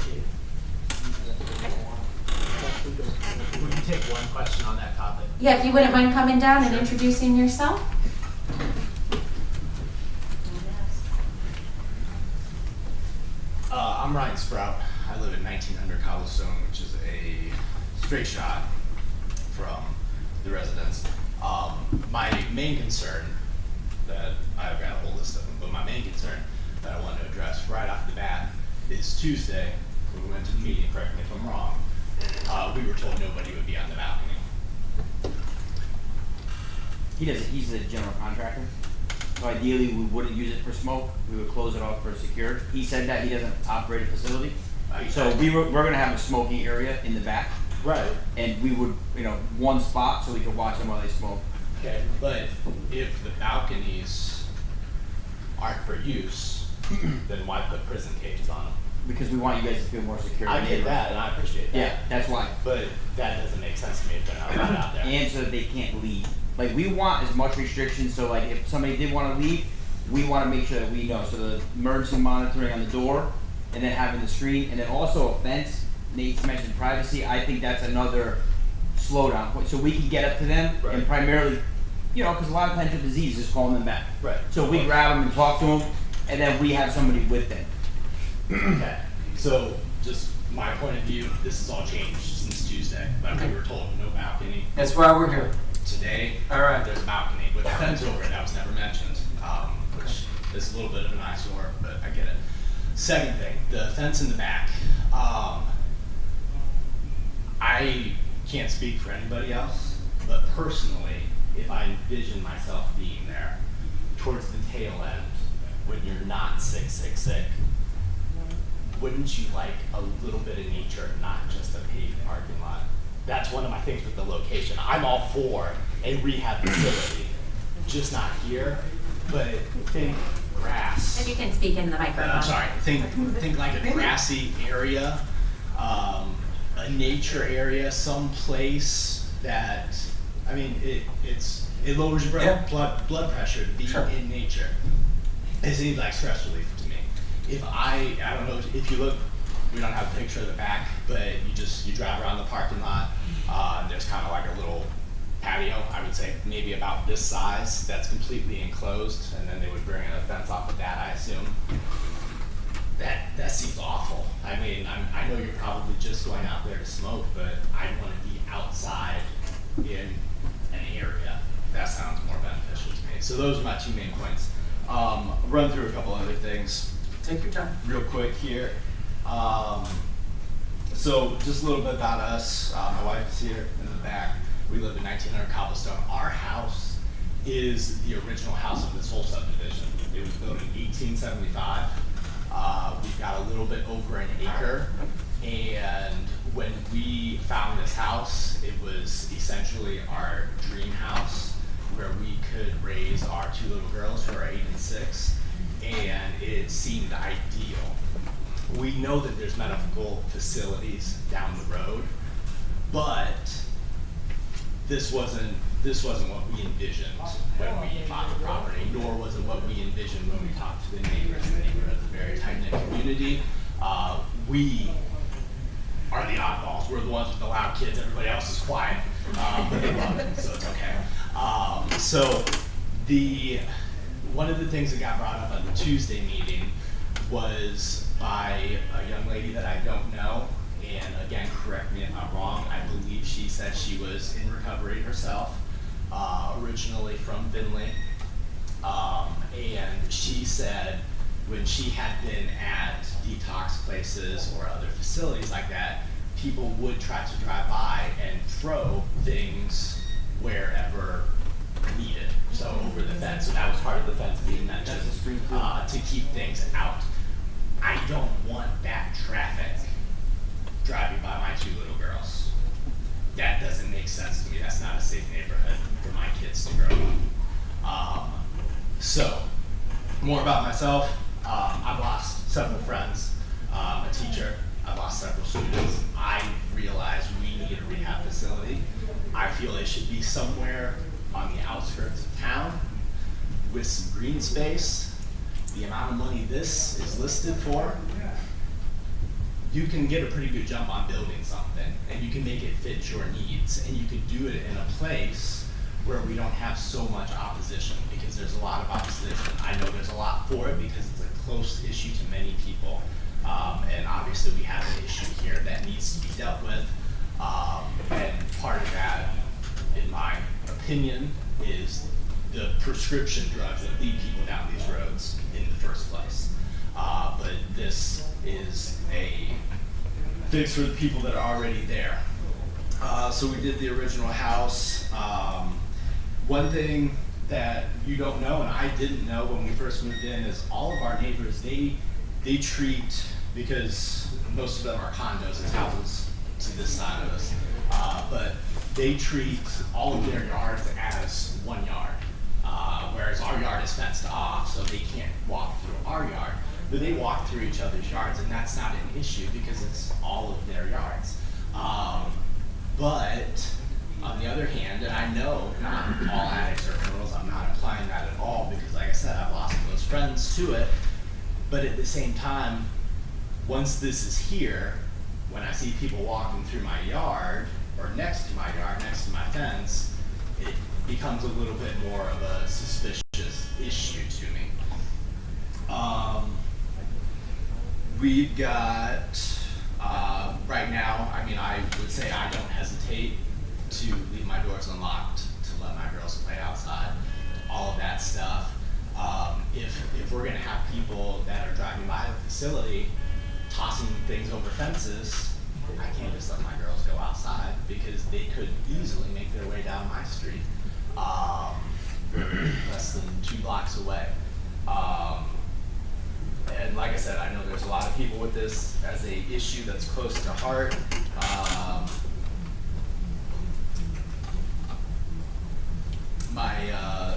We can take one question on that topic. Yeah, if you wouldn't mind coming down and introducing yourself. I'm Ryan Sprout. I live at 1900 Cobblestone, which is a straight shot from the residence. My main concern that I've got a whole list of them, but my main concern that I want to address right off the bat is Tuesday, when we went to the meeting, correct me if I'm wrong, we were told nobody would be on the balcony. He's a general contractor. So ideally, we wouldn't use it for smoke. We would close it off for security. He said that he doesn't operate a facility. So we're going to have a smoking area in the back. Right. And we would, one spot so we could watch them while they smoke. Okay, but if the balconies aren't for use, then why put prison cages on them? Because we want you guys to feel more secure. I get that, and I appreciate that. Yeah, that's why. But that doesn't make sense to me if they're not allowed out there. And so that they can't leave. Like, we want as much restrictions, so like if somebody did want to leave, we want to make sure that we know. So the emergency monitoring on the door, and then having the screen, and then also a fence. Nate's mentioned privacy. I think that's another slowdown point. So we can get up to them, and primarily, because a lot of times the disease is calling them back. Right. So we grab them and talk to them, and then we have somebody with them. Okay, so just my point of view, this has all changed since Tuesday. Like we were told no balcony. That's why we're here. Today, there's a balcony with a fence over it. That was never mentioned, which is a little bit of an eyesore, but I get it. Second thing, the fence in the back. I can't speak for anybody else, but personally, if I envision myself being there towards the tail end when you're not sick, wouldn't you like a little bit of nature, not just a paved parking lot? That's one of my things with the location. I'm all for a rehab facility, just not here, but think grass. If you can speak into the microphone. I'm sorry, think like a grassy area, a nature area, some place that, I mean, it lowers your blood pressure to be in nature. It seems like stress relief to me. If I don't know if you look, we don't have a picture of the back, but you drive around the parking lot. There's kind of like a little patio, I would say maybe about this size, that's completely enclosed, and then they would bring in a fence off of that, I assume. That seems awful. I mean, I know you're probably just going out there to smoke, but I want to be outside in an area. That sounds more beneficial to me. So those are my two main points. Run through a couple other things. Take your time. Real quick here. So just a little bit about us. My wife is here in the back. We live in 1900 Cobblestone. Our house is the original house of this whole subdivision. It was built in 1875. We've got a little bit over an acre. And when we found this house, it was essentially our dream house where we could raise our two little girls who are 8 and 6. And it seemed ideal. We know that there's medical facilities down the road, but this wasn't this wasn't what we envisioned when we bought the property, nor was it what we envisioned when we talked to the neighbors. The neighborhood is a very tight-knit community. We are the oddballs. We're the ones with the loud kids. Everybody else is quiet, but they love it, so it's okay. So one of the things that got brought up at the Tuesday meeting was by a young lady that I don't know, and again, correct me if I'm wrong, I believe she said she was in recovery herself, originally from Findlay, and she said when she had been at detox places or other facilities like that, people would try to drive by and throw things wherever needed. So over the fence, so that was part of the fence being mentioned, to keep things out. I don't want that traffic driving by my two little girls. That doesn't make sense to me. That's not a safe neighborhood for my kids to grow up. So, more about myself. I've lost several friends, a teacher. I've lost several students. I realize we need a rehab facility. I feel it should be somewhere on the outskirts of town with some green space. The amount of money this is listed for, you can get a pretty good jump on building something, and you can make it fit your needs, and you can do it in a place where we don't have so much opposition, because there's a lot of opposition. I know there's a lot for it because it's a close issue to many people, and obviously we have an issue here that needs to be dealt with, and part of that, in my opinion, is the prescription drugs that lead people down these roads in the first place. But this is a fix for the people that are already there. So we did the original house. One thing that you don't know, and I didn't know when we first moved in, is all of our neighbors, they treat, because most of them are condos and houses to this side of us, but they treat all of their yards as one yard. Whereas our yard is fenced off, so they can't walk through our yard, but they walk through each other's yards, and that's not an issue because it's all of their yards. But on the other hand, and I know not all addicts are criminals, I'm not implying that at all, because like I said, I've lost close friends to it, but at the same time, once this is here, when I see people walking through my yard, or next to my yard, next to my fence, it becomes a little bit more of a suspicious issue to me. We've got, right now, I mean, I would say I don't hesitate to leave my doors unlocked, to let my girls play outside, all of that stuff. If we're gonna have people that are driving by the facility, tossing things over fences, I can't just let my girls go outside because they could easily make their way down my street, less than 2 blocks away. And like I said, I know there's a lot of people with this as a issue that's close to heart. My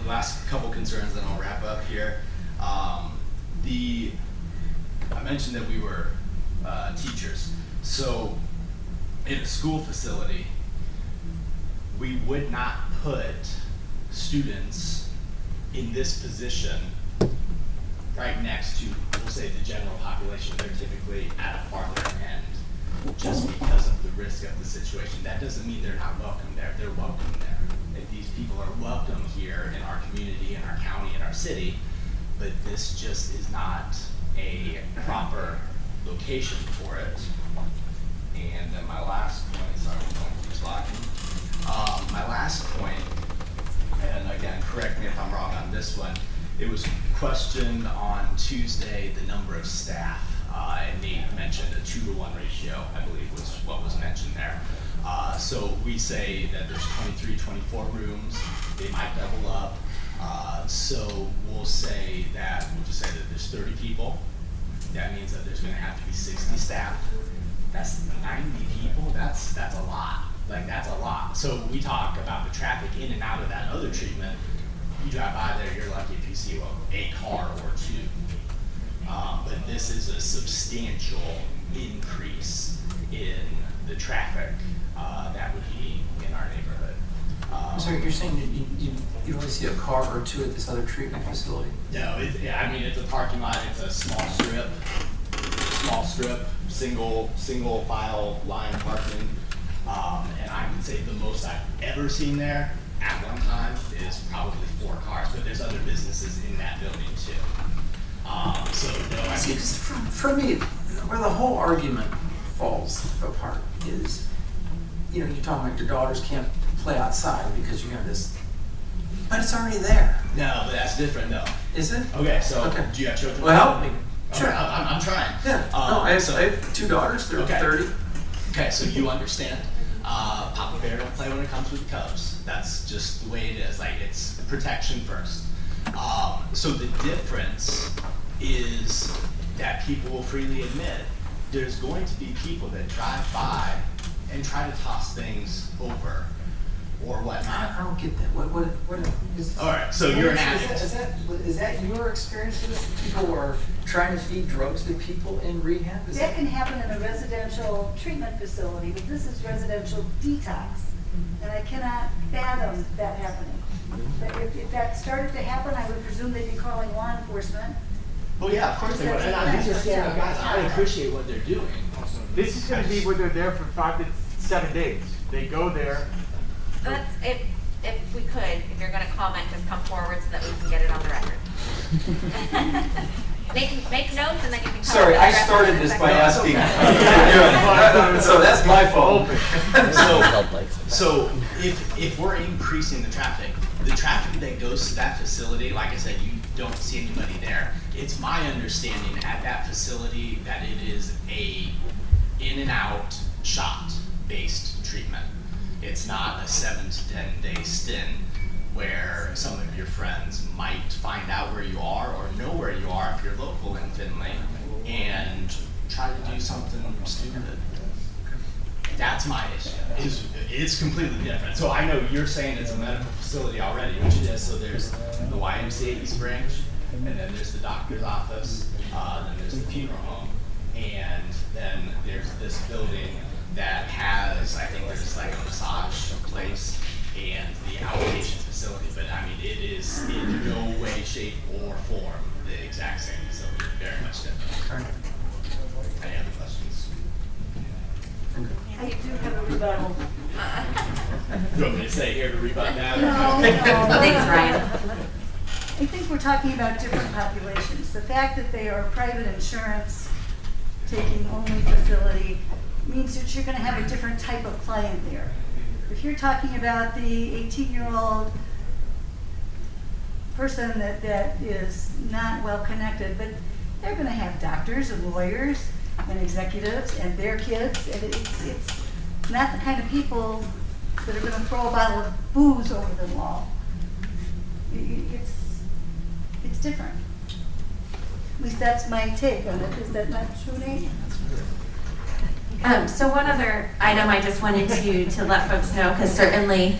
last couple concerns, then I'll wrap up here. I mentioned that we were teachers. So in a school facility, we would not put students in this position right next to, we'll say, the general population. They're typically at a farther end just because of the risk of the situation. That doesn't mean they're not welcome there. They're welcome there. And these people are welcome here in our community, in our county, in our city, but this just is not a proper location for it. And then my last point, sorry, I'm going through slacking. My last point, and again, correct me if I'm wrong on this one, it was questioned on Tuesday the number of staff, and Nate mentioned a 2-to-1 ratio, I believe was what was mentioned there. So we say that there's 23, 24 rooms, they might double up. So we'll just say that there's 30 people. That means that there's gonna have to be 60 staff. That's 90 people, that's a lot. Like, that's a lot. So we talk about the traffic in and out of that other treatment. You drive by there, you're lucky if you see a car or 2. But this is a substantial increase in the traffic that would be in our neighborhood. I'm sorry, you're saying that you only see a car or two at this other treatment facility? No, yeah, I mean, it's a parking lot, it's a small strip, single file line parking. And I would say the most I've ever seen there at one time is probably 4 cars, but there's other businesses in that building too. So no, I See, mean, 'cause for me, where the whole argument falls apart is, you know, you're talking about your daughters can't play outside because you have this, but it's already there. no, but that's different though. Is it? Okay, so Okay. do you have children? Well, help me. Okay, Sure. I'm trying. Yeah. No, I have 2 daughters. They're Okay. 30. Okay, so you understand. Papa Bear don't play when it comes with Cubs. That's just the way it is. Like, it's protection first. So the difference is that people will freely admit there's going to be people that drive by and try to toss things over or whatnot. I don't get that. What is? All right, so you're an addict. Is that your experience with this? People are trying to feed drugs to people in rehab? That can happen in a residential treatment facility, but this is residential detox. And I cannot fathom that happening. But if that started to happen, I would presume they'd be calling law enforcement. Well, yeah, of course they would. And I'm just saying, guys, I appreciate what they're doing. This is going to be where they're there for 5 to 7 days. They go there. Let's, if we could, if you're gonna comment, just come forward so that we can get it on the record. Make notes and then you can. Sorry, I started this by asking how you're doing. So that's my fault. So if we're increasing the traffic that goes to that facility, like I said, you don't see anybody there. It's my understanding at that facility that it is a in and out shot based treatment. It's not a 7 to 10 day stint where some of your friends might find out where you are or know where you are if you're local in Findlay and try to do something stupid. That's my issue. It's completely different. So I know you're saying it's a medical facility already, which it is. So there's the YMCA East Branch, and then there's the doctor's office, then there's the funeral home, and then there's this building that has, I think there's like a massage place and the outpatient facility, but I mean, it is in no way, shape, or form the exact same facility, very much different. Any other questions? I do have a rebuttal. You want me to say here to rebut that? No. Thanks, Ryan. I think we're talking about different populations. The fact that they are private insurance taking only facility means that you're going to have a different type of client there. If you're talking about the 18-year-old person that is not well connected, but they're going to have doctors and lawyers and executives and their kids, and it's not the kind of people that are going to throw a bottle of booze over them all. It's different. At least that's my take on it. Is that not true, Nate? So one other item I just wanted to let folks know, because certainly,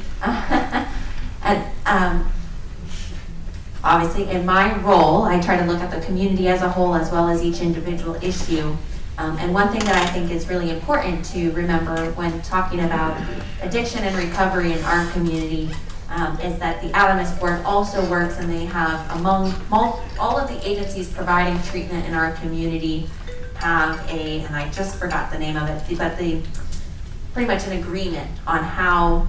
obviously in my role, I try to look at the community as a whole as well as each individual issue. And one thing that I think is really important to remember when talking about addiction and recovery in our community is that the Adamus Board also works, and they have among all of the agencies providing treatment in our community have and I just forgot the name of it, but pretty much an agreement on how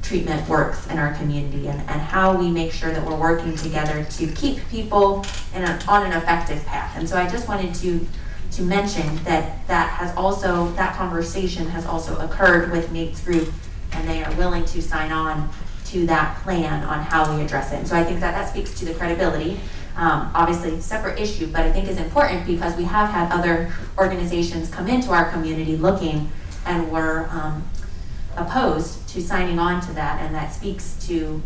treatment works in our community and how we make sure that we're working together to keep people on an effective path. And so I just wanted to mention that conversation has also occurred with Nate's group, and they are willing to sign on to that plan on how we address it. And so I think that speaks to the credibility. Obviously, separate issue, but I think is important because we have had other organizations come into our community looking and were opposed to signing on to that, and that speaks to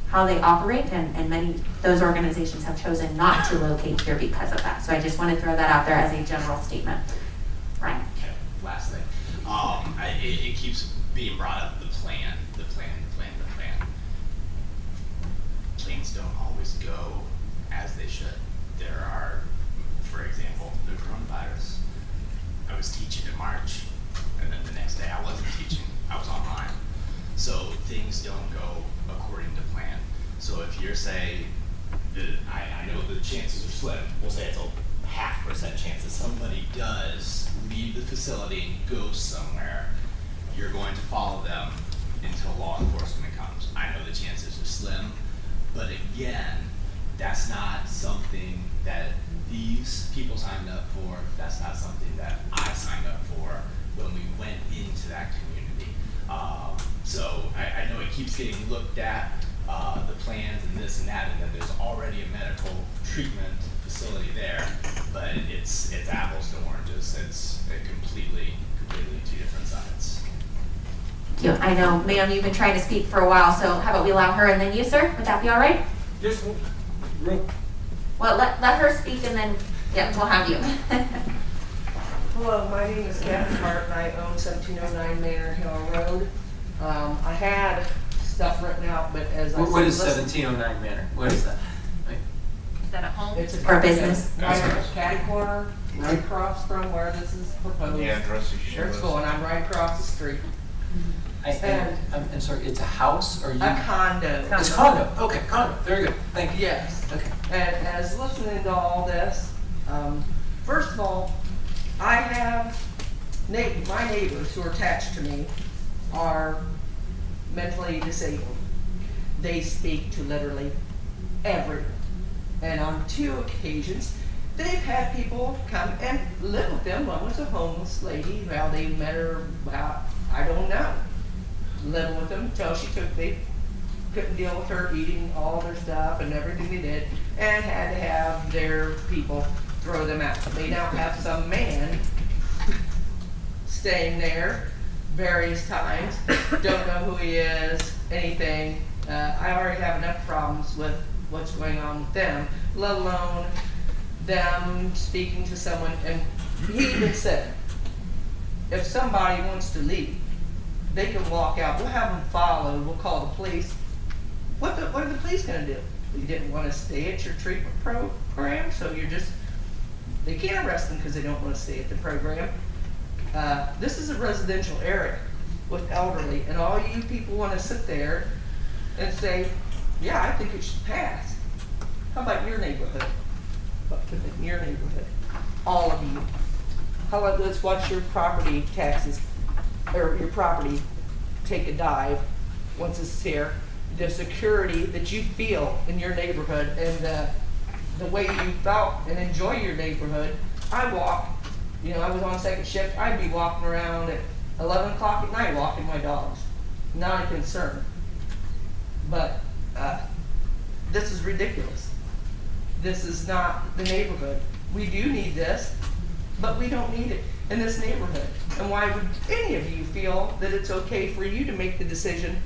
how they operate, and many those organizations have chosen not to locate here because of that. So I just want to throw that out there as a general statement. Ryan. Okay, last thing. It keeps being brought up, the plan. Plans don't always go as they should. There are, for example, the coronavirus. I was teaching in March, and then the next day I wasn't teaching. I was online. So things things don't go according to plan. So if you're saying, I know the chances are slim, we'll say it's a 0.5% chance that somebody does leave the facility and go somewhere, you're going to follow them until law enforcement comes. I know the chances are slim, but again, that's not something that these people signed up for. That's not something that I signed up for when we went into that community. So I know it keeps getting looked at, the plans and this and that, and that there's already a medical treatment facility there, but it's apples to oranges. It's completely two different sides. Thank you. I know, ma'am, you've been trying to speak for a while, so how about we allow her and then you, sir? Would that be all right? Just Well, let her speak and then, yeah, we'll have you. Hello, my name is Kathy Hart and I own 1709 Manor Hill Road. I had stuff written out, but as I What is said, 1709 Manor? What is that? Is that a home? it's a Or a business. Right at the catty corner, right across from where this is proposed. The address is Where it's going, I'm right across the street. I'm sorry, it's a house or you? A condo. It's condo, okay, condo, very good, thank you. Yes. Okay. And as listening to all this, first of all, I have my neighbors who are attached to me are mentally disabled. They speak to literally everyone. And on 2 occasions, they've had people come and live with them. One was a homeless lady, how they met her, I don't know. Living with them until they couldn't deal with her eating all their stuff and everything they did, and had to have their people throw them out. They now have some man staying there various times, don't know who he is, anything. I already have enough problems with what's going on with them, let alone them speaking to someone. And he even said, if somebody wants to leave, they can walk out. We'll have them followed. We'll call the police. What are the police going to do? You didn't want to stay at your treatment program, so they can't arrest them because they don't want to stay at the program. This is a residential area with elderly, and all you people want to sit there and say, yeah, I think it should pass. How about your neighborhood? Your neighborhood. All of you. How about let's watch your property taxes, or your property take a dive once it's here. The security that you feel in your neighborhood and the way you felt and enjoy your neighborhood. I walk, I was on second shift, I'd be walking around at 11 o'clock at night walking my dogs. Not a concern. But this is ridiculous. This is not the neighborhood. We do need this, but we don't need it in this neighborhood. And why would any of you feel that it's okay for you to make the decision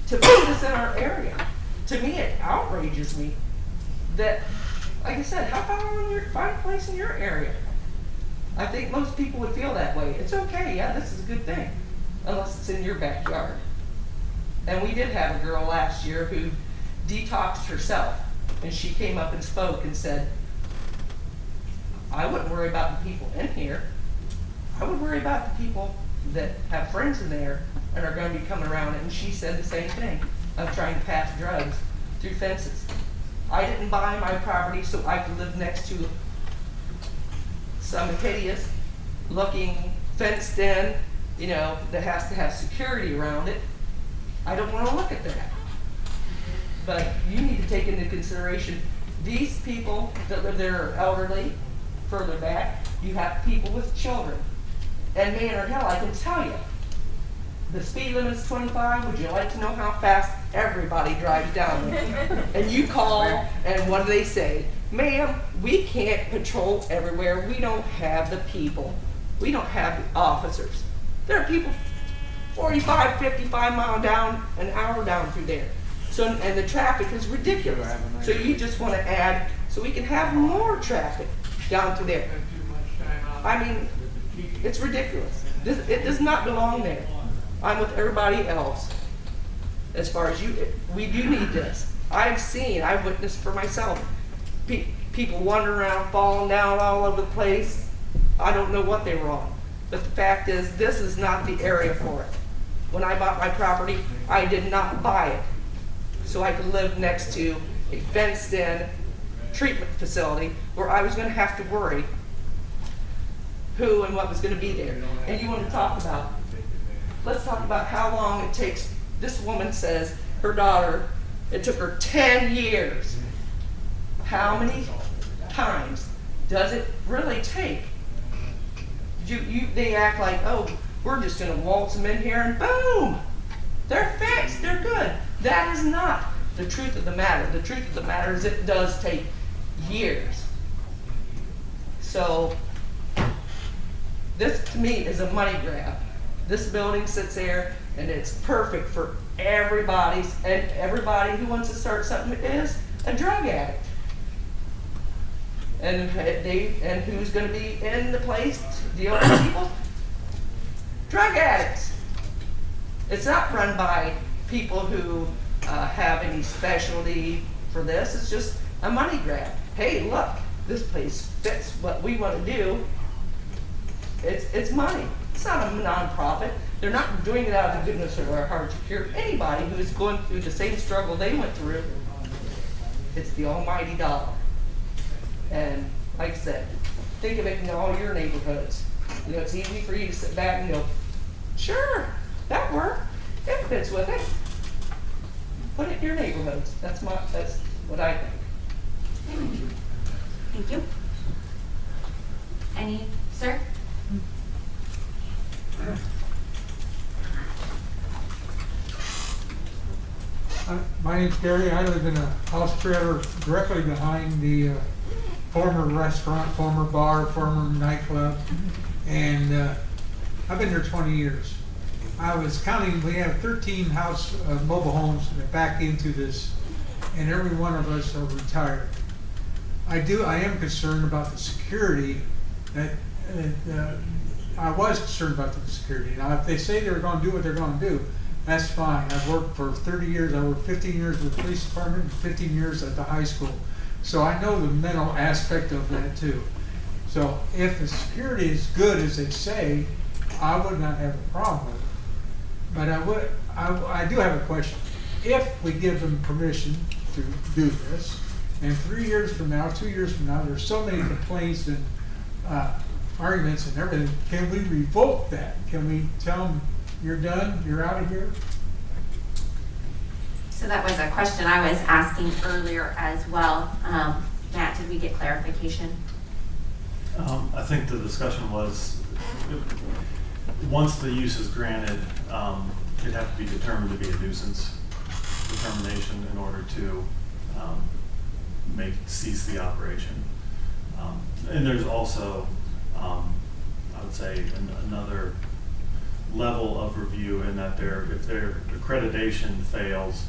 to put this in our area? To me, it outrages me that, like I said, how about find a place in your area? I think most people would feel that way. It's okay, yeah, this is a good thing, unless it's in your backyard. And we did have a girl last year who detoxed herself, and she came up and spoke and said, I wouldn't worry about the people in here. I would worry about the people that have friends in there and are going to be coming around it. And she said the same thing of trying to pass drugs through fences. I didn't buy my property so I could live next to some hideous looking fenced in, that has to have security around it. I don't want to look at that. But you need to take into consideration these people that live there are elderly. Further back, you have people with children. And Manor Hill, I can tell you, the speed limit is 25. Would you like to know how fast everybody drives down there? And you call, and what do they say? Ma'am, we can't patrol everywhere. We don't have the people. We don't have the officers. There are people 45, 55 miles down, an hour down through there. So, and the traffic is ridiculous. So you just want to add, so we can have more traffic down to there. I mean, it's ridiculous. It does not belong there. I'm with everybody else. As far as we do need this. I've witnessed for myself. People wandering around, falling down all over the place. I don't know what they were on. But the fact is, this is not the area for it. When I bought my property, I did not buy it so I could live next to a fenced-in treatment facility where I was gonna have to worry who and what was gonna be there. And you wanna talk about, let's talk about how long it takes. This woman says her daughter, it took her 10 years. How many times does it really take? They act like, oh, we're just gonna waltz them in here and boom, they're fixed, they're good. That is not the truth of the matter. The truth of the matter is it does take years. So this to me is a money grab. This building sits there and it's perfect for everybody who wants to start something is a drug addict. And who's going to be in the place dealing with people? Drug addicts. It's not run by people who have any specialty for this. It's just a money grab. Hey, look, this place fits what we want to do. It's money. It's not a nonprofit. They're not doing it out of the goodness of their hearts. If you're anybody who is going through the same struggle they went through, it's the almighty dollar. And like I said, think of it in all your neighborhoods. You know, it's easy for you to sit back and go, sure, that worked. It fits with it. Put it in your neighborhoods. That's what I think. Thank you. Any, sir? My name's Gary. I live in a house trailer directly behind the former restaurant, former bar, former nightclub, and I've been there 20 years. I was counting, we have 13 house mobile homes that back into this, and every one of us are retired. I am concerned about the security. I was concerned about the security. Now, if they say they're going to do what they're going to do, that's fine. I've worked for 30 years. I worked 15 years with the police department and 15 years at the high school. So I know the mental aspect of that too. So if the security is good as they say, I would not have a problem with it. But I do have a question. If we give them permission to do this, and 3 years from now, 2 years from now, there's so many complaints and arguments and everything, can we revoke that? Can we tell them, you're done, you're out of here? So that was a question I was asking earlier as well. Matt, did we get clarification? I think the discussion was, once the use is granted, it'd have to be determined to be a nuisance determination in order to cease the operation. And there's also, I would say, another level of review in that if their accreditation fails,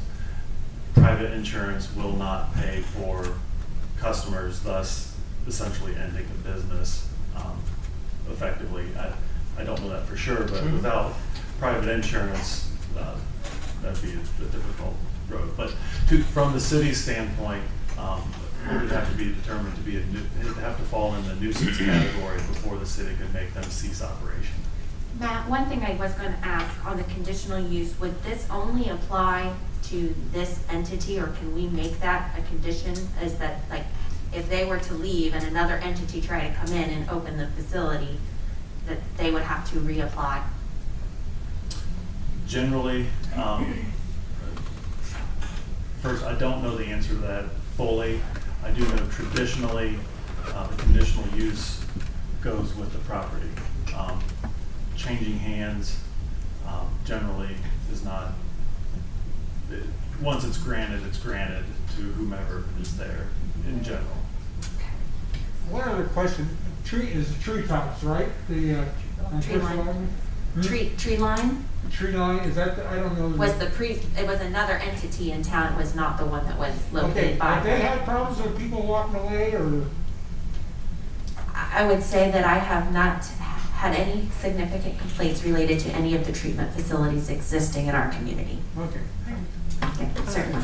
private insurance will not pay for customers, thus essentially ending the business effectively. I don't know that for sure, but without private insurance, that'd be a difficult road. But from the city's standpoint, it would have to be determined to be it would have to fall in the nuisance category before the city could make them cease operation. Matt, one thing I was going to ask on the conditional use, would this only apply to this entity, or can we make that a condition? Is that, like, if they were to leave and another entity try to come in and open the facility, that they would have to reapply? Generally, first, I don't know the answer to that fully. I do know traditionally the conditional use goes with the property. Changing hands generally is not, once it's granted to whomever is there in general. One other question. Is the tree tops, right? The Tree line. Tree line? Tree line, is that, I don't know. It was another entity in town. It was not the one that was located Okay, by. have they had problems with people walking away, or? I would say that I have not had any significant complaints related to any of the treatment facilities existing in our community. Okay. Okay, certainly.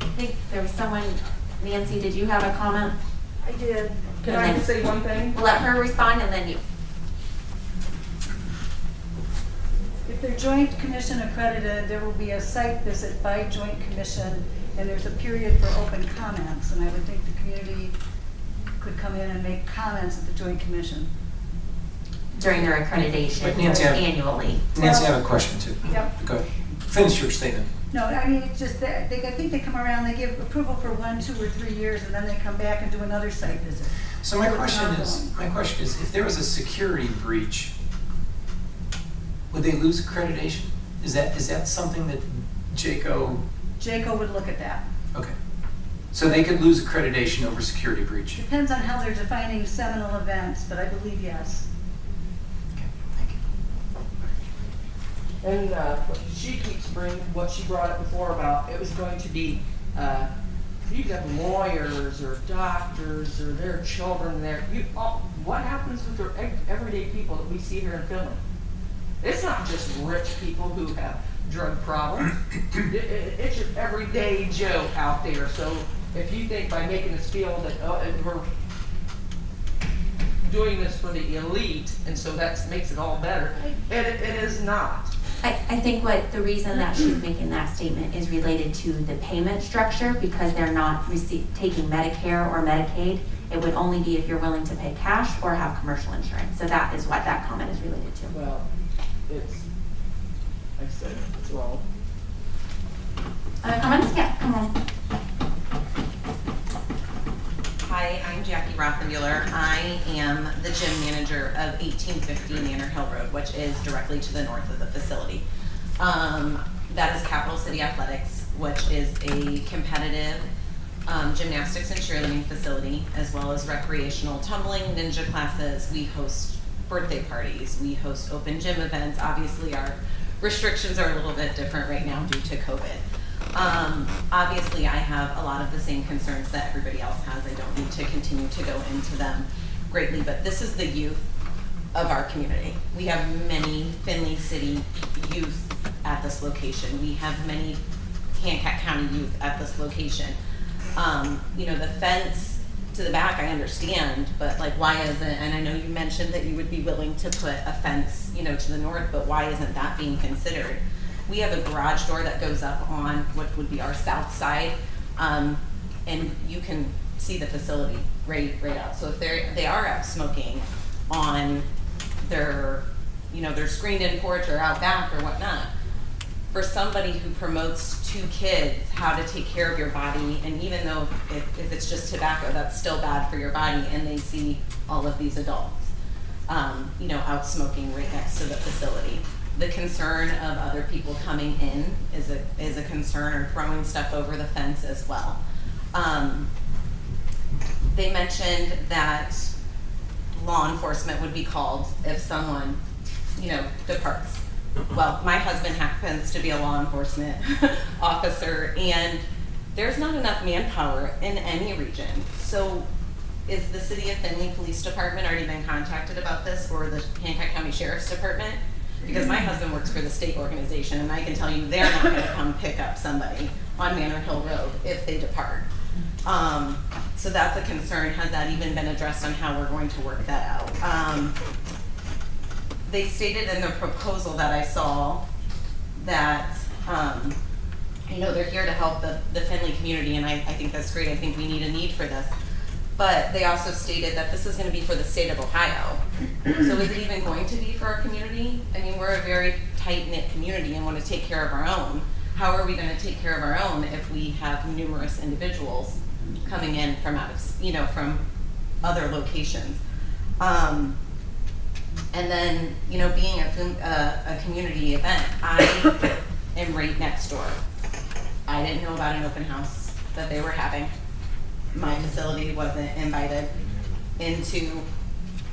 I think there was someone, Nancy, did you have a comment? I did. Can And I then just say one thing? We'll let her respond and then you. If they're joint commission accredited, there will be a site visit by joint commission, and there's a period for open comments, and I would think the community could come in and make comments at the joint commission. During their accreditation Wait, Nancy, annually. Nancy, I have a question too. Yep. Go ahead. Finish your statement. No, I mean, it's just that, I think they come around, they give approval for 1, 2, or 3 years, and then they come back and do another site visit. So my question is, if there was a security breach, would they lose accreditation? Is that something that JACO would look at that. Okay. So they could lose accreditation over security breach. Depends on how they're defining seminal events, but I believe yes. And she keeps bringing what she brought up before about it was going to be, you got lawyers or doctors or their children there. What happens with the everyday people that we see here in Findlay? It's not just rich people who have drug problems. It's your everyday Joe out there. So if you think by making us feel that we're doing this for the elite, and so that makes it all better, it is not. I think what the reason that she's making that statement is related to the payment structure, because they're not taking Medicare or Medicaid. It would only be if you're willing to pay cash or have commercial insurance. So that is what that comment is related to. Well, I said it's wrong. Other comments? Yeah, come on. Hi, I'm Jackie Rothenbuehler. I am the gym manager of 1850 Manor Hill Road, which is directly to the north of the facility. That is Capital City Athletics, which is a competitive gymnastics and cheerleading facility, as well as recreational tumbling, ninja classes. We host birthday parties. We host open gym events. Obviously, our restrictions are a little bit different right now due to COVID. Obviously, I have a lot of the same concerns that everybody else has. I don't need to continue to go into them greatly, but this is the youth of our community. We have many Findlay City youth at this location. We have many Hancock County youth at this location. You know, the fence to the back, I understand, but like, why isn't, and I know you mentioned that you would be willing to put a fence, you know, to the north, but why isn't that being considered? We have a garage door that goes up on what would be our south side, and you can see the facility right out. So if they are out smoking on their, you know, their screened-in porch or out back or whatnot, for somebody who promotes to kids how to take care of your body, and even though if it's just tobacco, that's still bad for your body, and they see all of these adults, you know, out smoking right next to the facility. The concern of other people coming in is a concern, or throwing stuff over the fence as well. They mentioned that law enforcement would be called if someone, you know, departs. Well, my husband happens to be a law enforcement officer, and there's not enough manpower in any region. So is the City of Findlay Police Department already been contacted about this, or the Hancock County Sheriff's Department? Because my husband works for the state organization, and I can tell you they're not going to come pick up somebody on Manor Hill Road if they depart. So that's a concern. Has that even been addressed on how we're going to work that out? They stated in the proposal that I saw that, you know, they're here to help the Findlay community, and I think that's great. I think we need a need for this. But they also stated that this is going to be for the state of Ohio. So is it even going to be for our community? I mean, we're a very tight-knit community and want to take care of our own. How are we going to take care of our own if we have numerous individuals coming in from out of, you know, from other locations? And then, you know, being a community event, I am right next door. I didn't know about an open house that they were having. My facility wasn't invited in to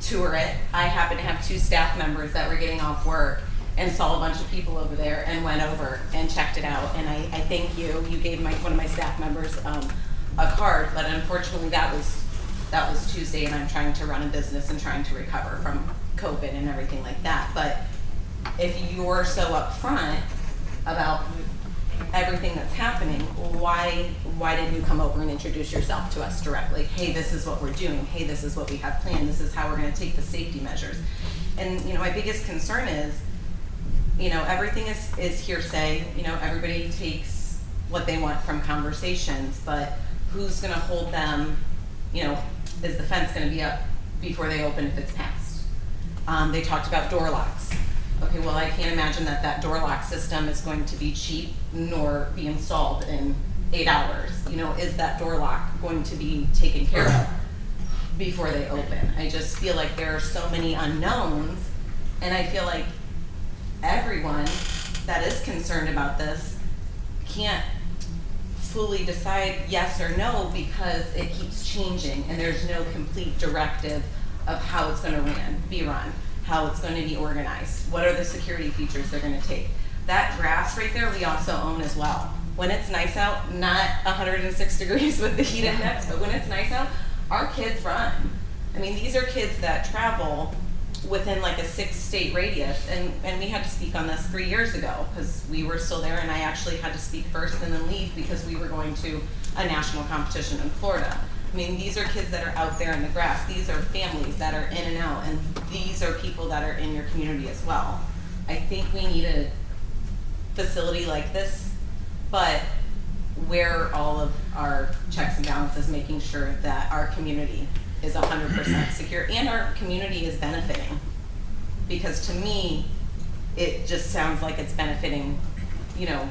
tour it. I happened to have 2 staff members that were getting off work and saw a bunch of people over there and went over and checked it out. And I thank you. You gave one of my staff members a card, but unfortunately that was Tuesday, and I'm trying to run a business and trying to recover from COVID and everything like that. But if you're so upfront about everything that's happening, why didn't you come over and introduce yourself to us directly? Hey, this is what we're doing. Hey, this is what we have planned. This is how we're going to take the safety measures. And, you know, my biggest concern is, You know, everything is hearsay, you know, everybody takes what they want from conversations, but who's gonna hold them, you know, is the fence gonna be up before they open if it's passed? They talked about door locks. Okay, well, I can't imagine that door lock system is going to be cheap nor be installed in 8 hours. You know, is that door lock going to be taken care of before they open? I just feel like there are so many unknowns, and I feel like everyone that is concerned about this can't fully decide yes or no because it keeps changing and there's no complete directive of how it's going to be run, how it's going to be organized, what are the security features they're going to take. That grass right there we also own as well. When it's nice out, not 106 degrees with the heat index, but when it's nice out, our kids run. I mean, these are kids that travel within like a 6-state radius, and we had to speak on this 3 years ago because we were still there, and I actually had to speak first and then leave because we were going to a national competition in Florida. I mean, these are kids that are out there in the grass. These are families that are in and out, and these are people that are in your community as well. I think we need a facility like this, but where all of our checks and balances, making sure that our community is 100% secure and our community is benefiting. Because to me, it just sounds like it's benefiting, you know,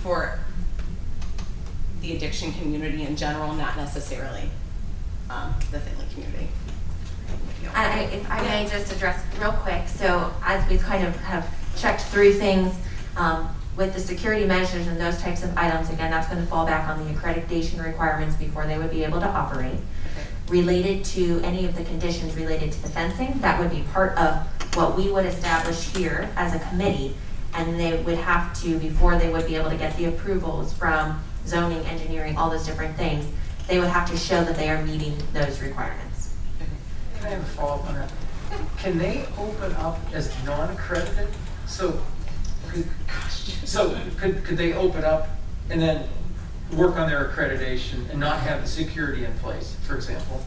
for the addiction community in general, not necessarily the Findlay community. If I may just address real quick, so as we kind of have checked through things with the security measures and those types of items, again, that's going to fall back on the accreditation requirements before they would be able to operate. Related to any of the conditions related to the fencing, that would be part of what we would establish here as a committee, and they would have to, before they would be able to get the approvals from zoning, engineering, all those different things, they would have to show that they are meeting those requirements. Can I have a follow-up on that? Can they open up as non-accredited? So could they open up and then work on their accreditation and not have the security in place, for example?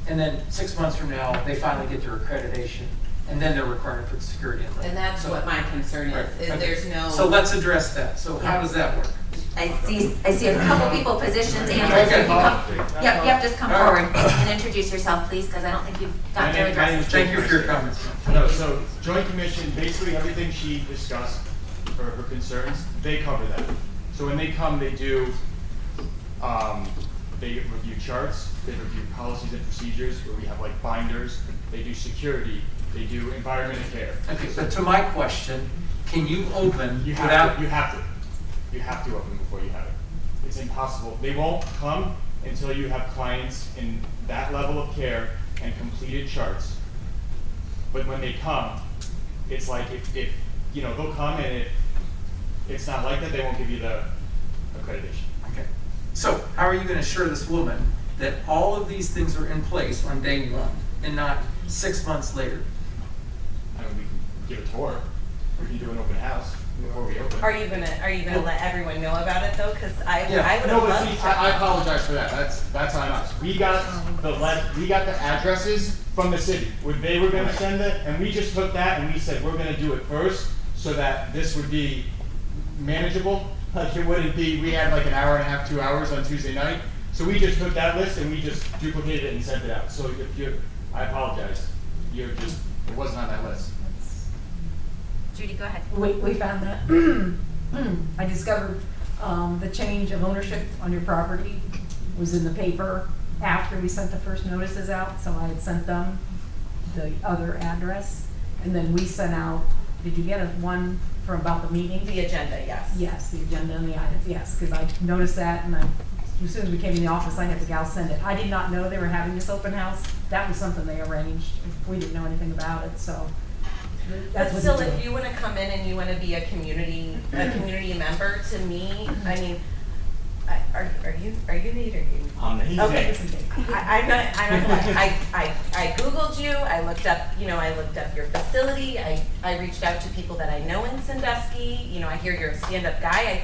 And then 6 months from now, they finally get their accreditation, and then they're required to put security in place. And that's what my concern is there's no... So let's address that. So how does that work? I see a couple people positioned. Yep, just come forward and introduce yourself, please, because I don't think you've gotten to address. Thank you for your comments. No, so Joint Commission, basically everything she discussed, for her concerns, they cover that. So when they come, they do, they review charts, they review policies and procedures, where we have like binders, they do security, they do environment and care. Okay, but to my question, can you open You without... You have to open before you have it. It's impossible. They won't come until you have clients in that level of care and completed charts. But when they come, it's like if you know, they'll come, and if it's not like that, they won't give you the accreditation. Okay. So how are you going to assure this woman that all of these things are in place on day one and not 6 months later? I mean, we can give a tour. We can do an open house before we open. Are you gonna let everyone know about it though? Because I would No, have but loved see, to. I apologize for that. That's on us. We got the addresses from the city where they were going to send it, and we just took that and we said we're going to do it first so that this would be manageable. Like it wouldn't be. We had like an hour and a half, 2 hours on Tuesday night, so we just took that list and we just duplicated it and sent it out. So I apologize. It wasn't on that list. Judy, go ahead. We found that. I discovered the change of ownership on your property was in the paper after we sent the first notices out, so I had sent them the other address, and then we sent out, did you get one for about the meeting? The agenda, yes. Yes, the agenda and the items, yes, because I noticed that, and as soon as we came in the office, I had the gal send it. I did not know they were having this open house. That was something they arranged. We didn't know anything about it, so. But still, if you want to come in and you want to be a community member, to me, I mean, are you Nate or you? I'm Nate. Okay. I'm not I Googled you. I looked up your facility. I reached out to people that I know in Sandusky. You know, I hear you're a stand-up guy.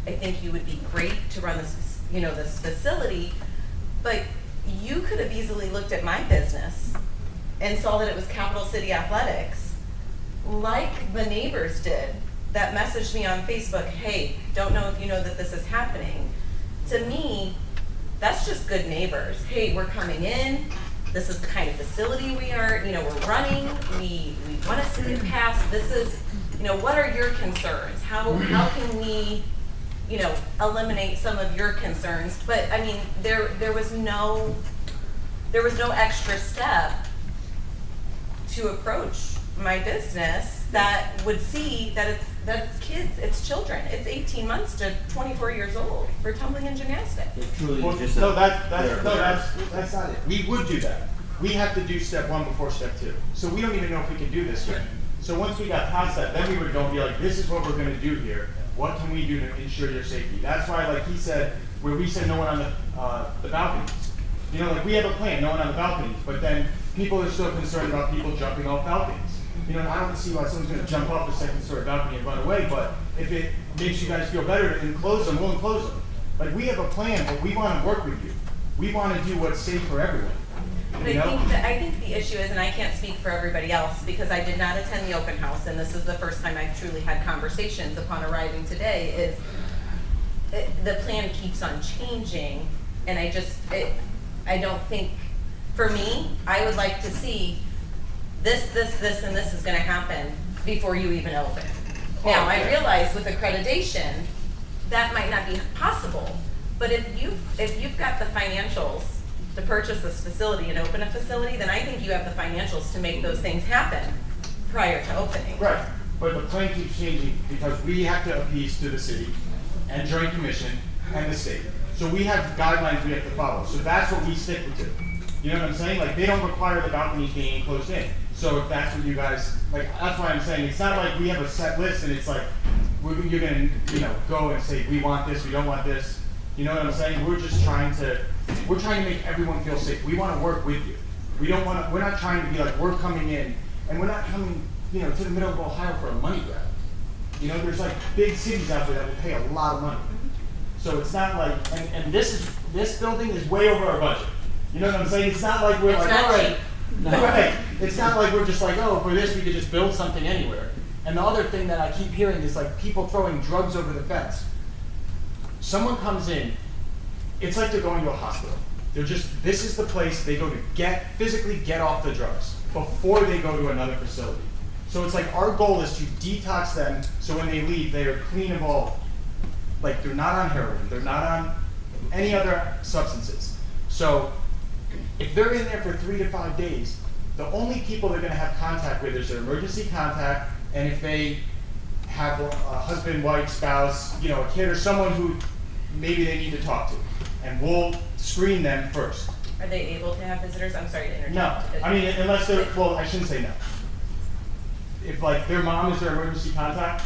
I think you would be great to run this facility. But you could have easily looked at my business and saw that it was Capital City Athletics, like the neighbors did that messaged me on Facebook, hey, don't know if you know that this is happening. To me, that's just good neighbors. Hey, we're coming in. This is the kind of facility we are, we're running. We want to see it pass. This is, what are your concerns? How can we, eliminate some of your concerns? But I mean, there was no extra step to approach my business that would see that it's kids, it's children. It's 18 months to 24 years old for tumbling and gymnastics. That's not it. We would do that. We have to do step 1 before step 2. So we don't even know if we can do this yet. So once we got past that, then we would go and be like, this is what we're going to do here. What can we do to ensure your safety? That's why, like he said, where we said no one on the balconies. Like we have a plan, no one on the balconies, but then people are still concerned about people jumping off balconies. I don't see why someone's going to jump off a second-story balcony and run away, but if it makes you guys feel better to enclose them, we'll enclose them. Like, we have a plan, but we want to work with you. We want to do what's safe for everyone. But I think the issue is, and I can't speak for everybody else because I did not attend the open house, and this is the first time I've truly had conversations upon arriving today, is the plan keeps on changing, and I don't think, for me, I would like to see this, and this is gonna happen before you even open. Now, I realize with accreditation, that might not be possible, but if you've got the financials to purchase this facility and open a facility, then I think you have the financials to make those things happen prior to opening. Right, but the plan keeps changing because we have to appease to the city and Joint Commission and the state. So we have guidelines we have to follow. So that's what we stick to. You know what I'm saying? Like, they don't require the balconies being enclosed in. So if that's what you guys, that's why I'm saying, it's not like we have a set list and it's like, you're gonna, go and say, we want this, we don't want this. You know what I'm saying? We're just trying to make everyone feel safe. We want to work with you. We're not trying to be like, we're coming in, and we're not coming, to the middle of Ohio for a money grab. There's like big cities out there that will pay a lot of money. So it's not like, and this building is way over our budget. You know what I'm saying? It's not like we're like, all right. Right. It's not like we're just like, oh, for this we could just build something anywhere. And the other thing that I keep hearing is like people throwing drugs over the fence. Someone comes in, it's like they're going to a hospital. This is the place they go to physically get off the drugs before they go to another facility. So it's like our goal is to detox them so when they leave, they are clean of all, like they're not on heroin, they're not on any other substances. So if they're in there for 3 to 5 days, the only people they're going to have contact with is their emergency contact, and if they have a husband, wife, spouse, a kid, or someone who maybe they need to talk to, and we'll screen them first. Are they able to have visitors? I'm sorry to interrupt. No, I mean, unless they're, I shouldn't say no. If like their mom is their emergency contact,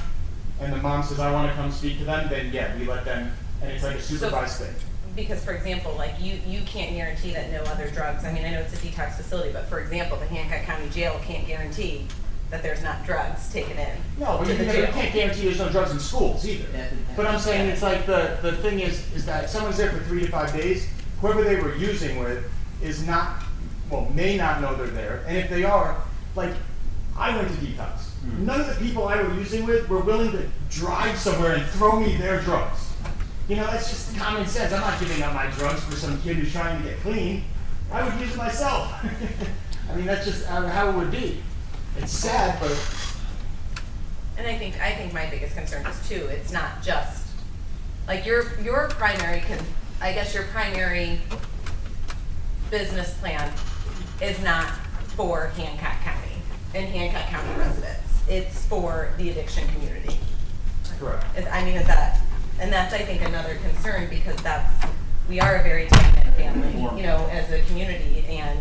and the mom says, I want to come speak to them, then yeah, we let them, and it's like a supervised thing. Because, for example, like you can't guarantee that no other drugs, I mean, I know it's a detox facility, but for example, the Hancock County Jail can't guarantee that there's not drugs taken in. No, but you can't guarantee there's no drugs in schools either. But I'm saying it's like the thing is that someone's there for 3 to 5 days, whoever they were using with may not know they're there, and if they are, like, I went to detox. None of the people I were using with were willing to drive somewhere and throw me their drugs. That's just common sense. I'm not giving up my drugs for some kid who's trying to get clean. I would use it myself. I mean, that's just how it would be. It's sad, but. And I think my biggest concern is too, it's not just, like your primary, your primary business plan is not for Hancock County and Hancock County residents. It's for the addiction community. Correct. And that's, I think, another concern because we are a very tight-knit family, as a community, and,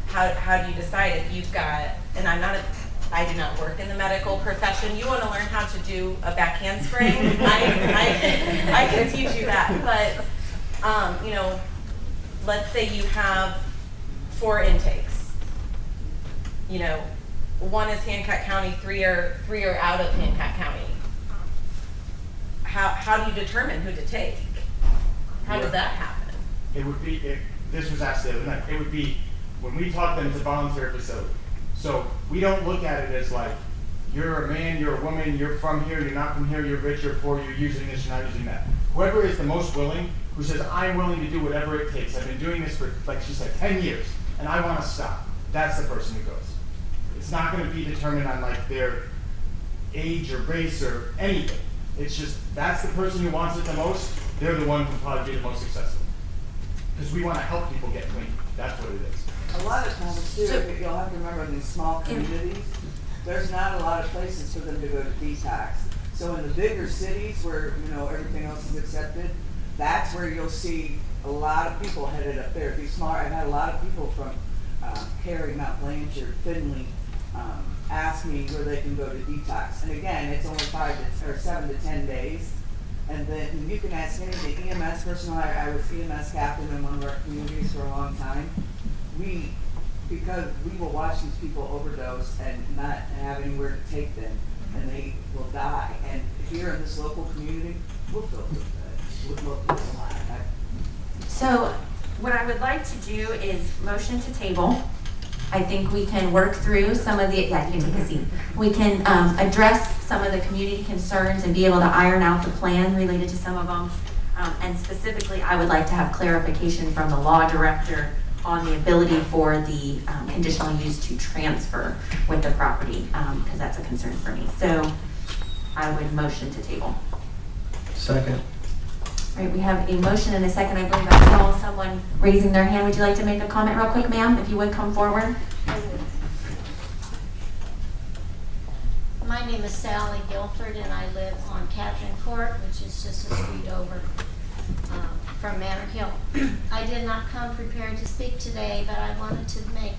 how do you decide if you've got, and I do not work in the medical profession. You want to learn how to do a back handspring? I can teach you that, but, let's say you have 4 intakes, one is Hancock County, 3 are out of Hancock County. How do you determine who to take? How does that happen? It would be, this was asked the other night, it would be, when we talk them, it's a voluntary facility. So we don't look at it as like, you're a man, you're a woman, you're from here, you're not from here, you're rich, you're poor, you're using this, you're not using that. Whoever is the most willing, who says, I'm willing to do whatever it takes, I've been doing this for, like she said, 10 years, and I want to stop, that's the person who goes. It's not going to be determined on like their age or race or anything. It's just, that's the person who wants it the most, they're the one who will probably be the most successful. Because we want to help people get clean, that's what it is. A lot of times too, you'll have to remember in these small communities, there's not a lot of places for them to go to detox. So in the bigger cities where, you know, everything else is accepted, that's where you'll see a lot of people headed up there. Be smart. I've had a lot of people from Cary, Mount Blanchard, Findlay, ask me where they can go to detox. And again, it's only 7 to 10 days. And then you can ask any of the EMS personnel. I was EMS captain in one of our communities for a long time. Because we will watch these people overdose and not have anywhere to take them, and they will die. And here in this local community, we'll feel good. We'll feel alive. So what I would like to do is motion to table. I think we can work through some of the, yeah, you can take a seat. We can address some of the community concerns and be able to iron out the plan related to some of them. And specifically, I would like to have clarification from the law director on the ability for the conditional use to transfer with the property, because that's a concern for me. So I would motion to table. Second. All right, we have a motion and a second. I believe I saw someone raising their hand. Would you like to make a comment real quick, ma'am, if you would come forward? My name is Sally Guilford, and I live on Catherine Court, which is just a street over from Manor Hill. I did not come prepared to speak today, but I wanted to make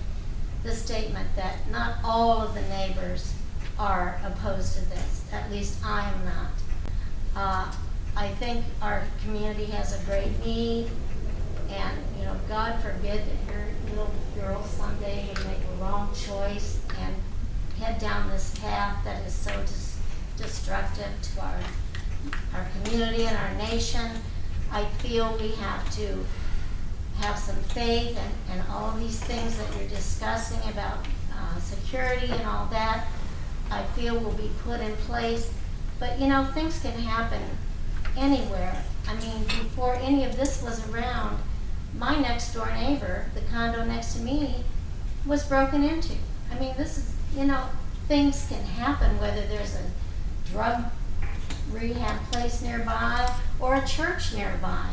the statement that not all of the neighbors are opposed to this. At least I am not. I think our community has a great need, and you know, God forbid that your little girl someday would make a wrong choice and head down this path that is so destructive to our community and our nation. I feel we have to have some faith and all these things that you're discussing about security and all that, I feel will be put in place. But you know, things can happen anywhere. I mean, before any of this was around, my next door neighbor, the condo next to me, was broken into. I mean, this is, you know, things can happen, whether there's a drug rehab place nearby or a church nearby.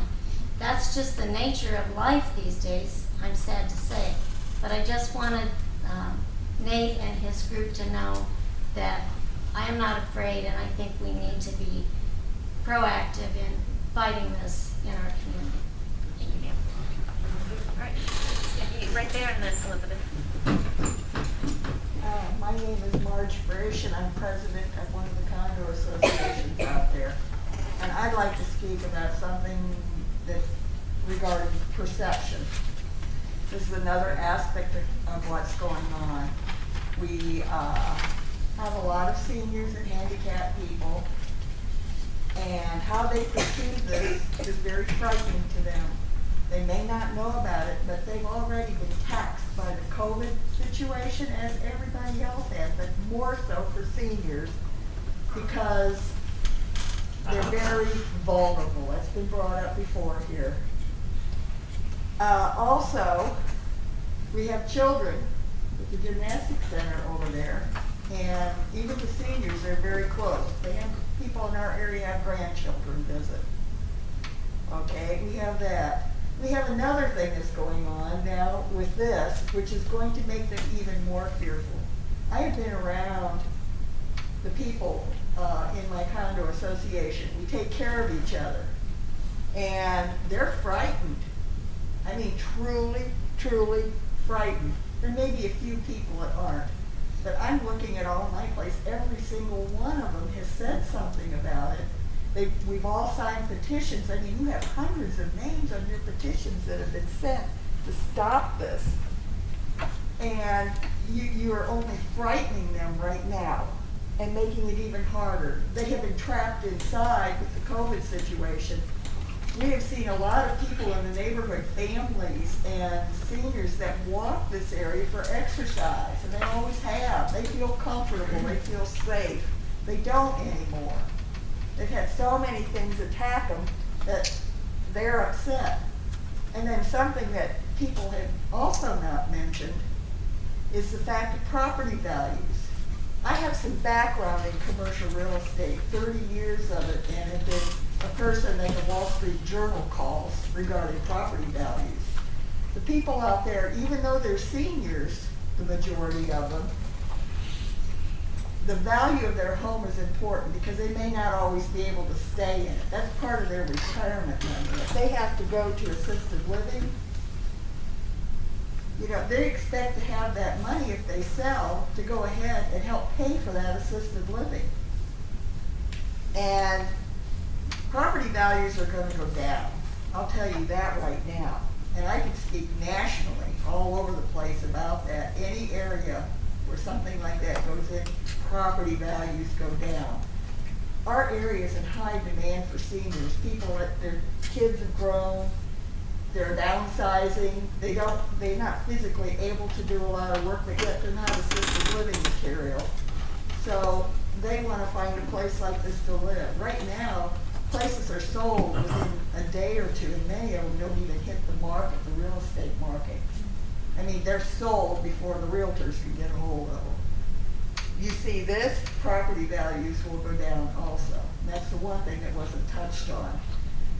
That's just the nature of life these days, I'm sad to say. But I just wanted Nate and his group to know that I am not afraid, and I think we need to be proactive in fighting this in our community. Thank you, ma'am. All right, right there, and then Elizabeth. My name is Marge Frisch, and I'm president of one of the condo associations out there. And I'd like to speak about something that regarding perception. This is another aspect of what's going on. We have a lot of seniors and handicapped people, and how they perceive this is very frightening to them. They may not know about it, but they've already been taxed by the COVID situation, as everybody else has, but more so for seniors, because they're very vulnerable. It's been brought up before here. Also, we have children at the gymnastics center over there, and even the seniors are very close. They have people in our area have grandchildren visit. Okay, we have that. We have another thing that's going on now with this, which is going to make them even more fearful. I have been around the people in my condo association. We take care of each other, and they're frightened. I mean, truly, truly frightened. There may be a few people that aren't, but I'm looking at all my place. Every single one of them has said something about it. We've all signed petitions. I mean, you have hundreds of names on your petitions that have been sent to stop this. And you are only frightening them right now and making it even harder. They have been trapped inside with the COVID situation. we have seen a lot of people in the neighborhood, families and seniors that walk this area for exercise, and they always have. They feel comfortable, they feel safe. They don't anymore. They've had so many things attack them that they're upset. And then something that people have also not mentioned is the fact of property values. I have some background in commercial real estate, 30 years of it, and have been a person that the Wall Street Journal calls regarding property values. The people out there, even though they're seniors, the majority of them, the value of their home is important because they may not always be able to stay in it. That's part of their retirement money. If they have to go to assisted living, you know, they expect to have that money if they sell to go ahead and help pay for that assisted living. And property values are going to go down. I'll tell you that right now. And I can speak nationally all over the place about that. Any area where something like that goes in, property values go down. Our area is in high demand for seniors. People, their kids have grown, they're downsizing, they're not physically able to do a lot of work, but yet they're not assisted living material. So they want to find a place like this to live. Right now, places are sold within a day or two, and many of them don't even hit the market, the real estate market. I mean, they're sold before the realtors can get a hold of them. You see this, property values will go down also. And that's the one thing that wasn't touched on.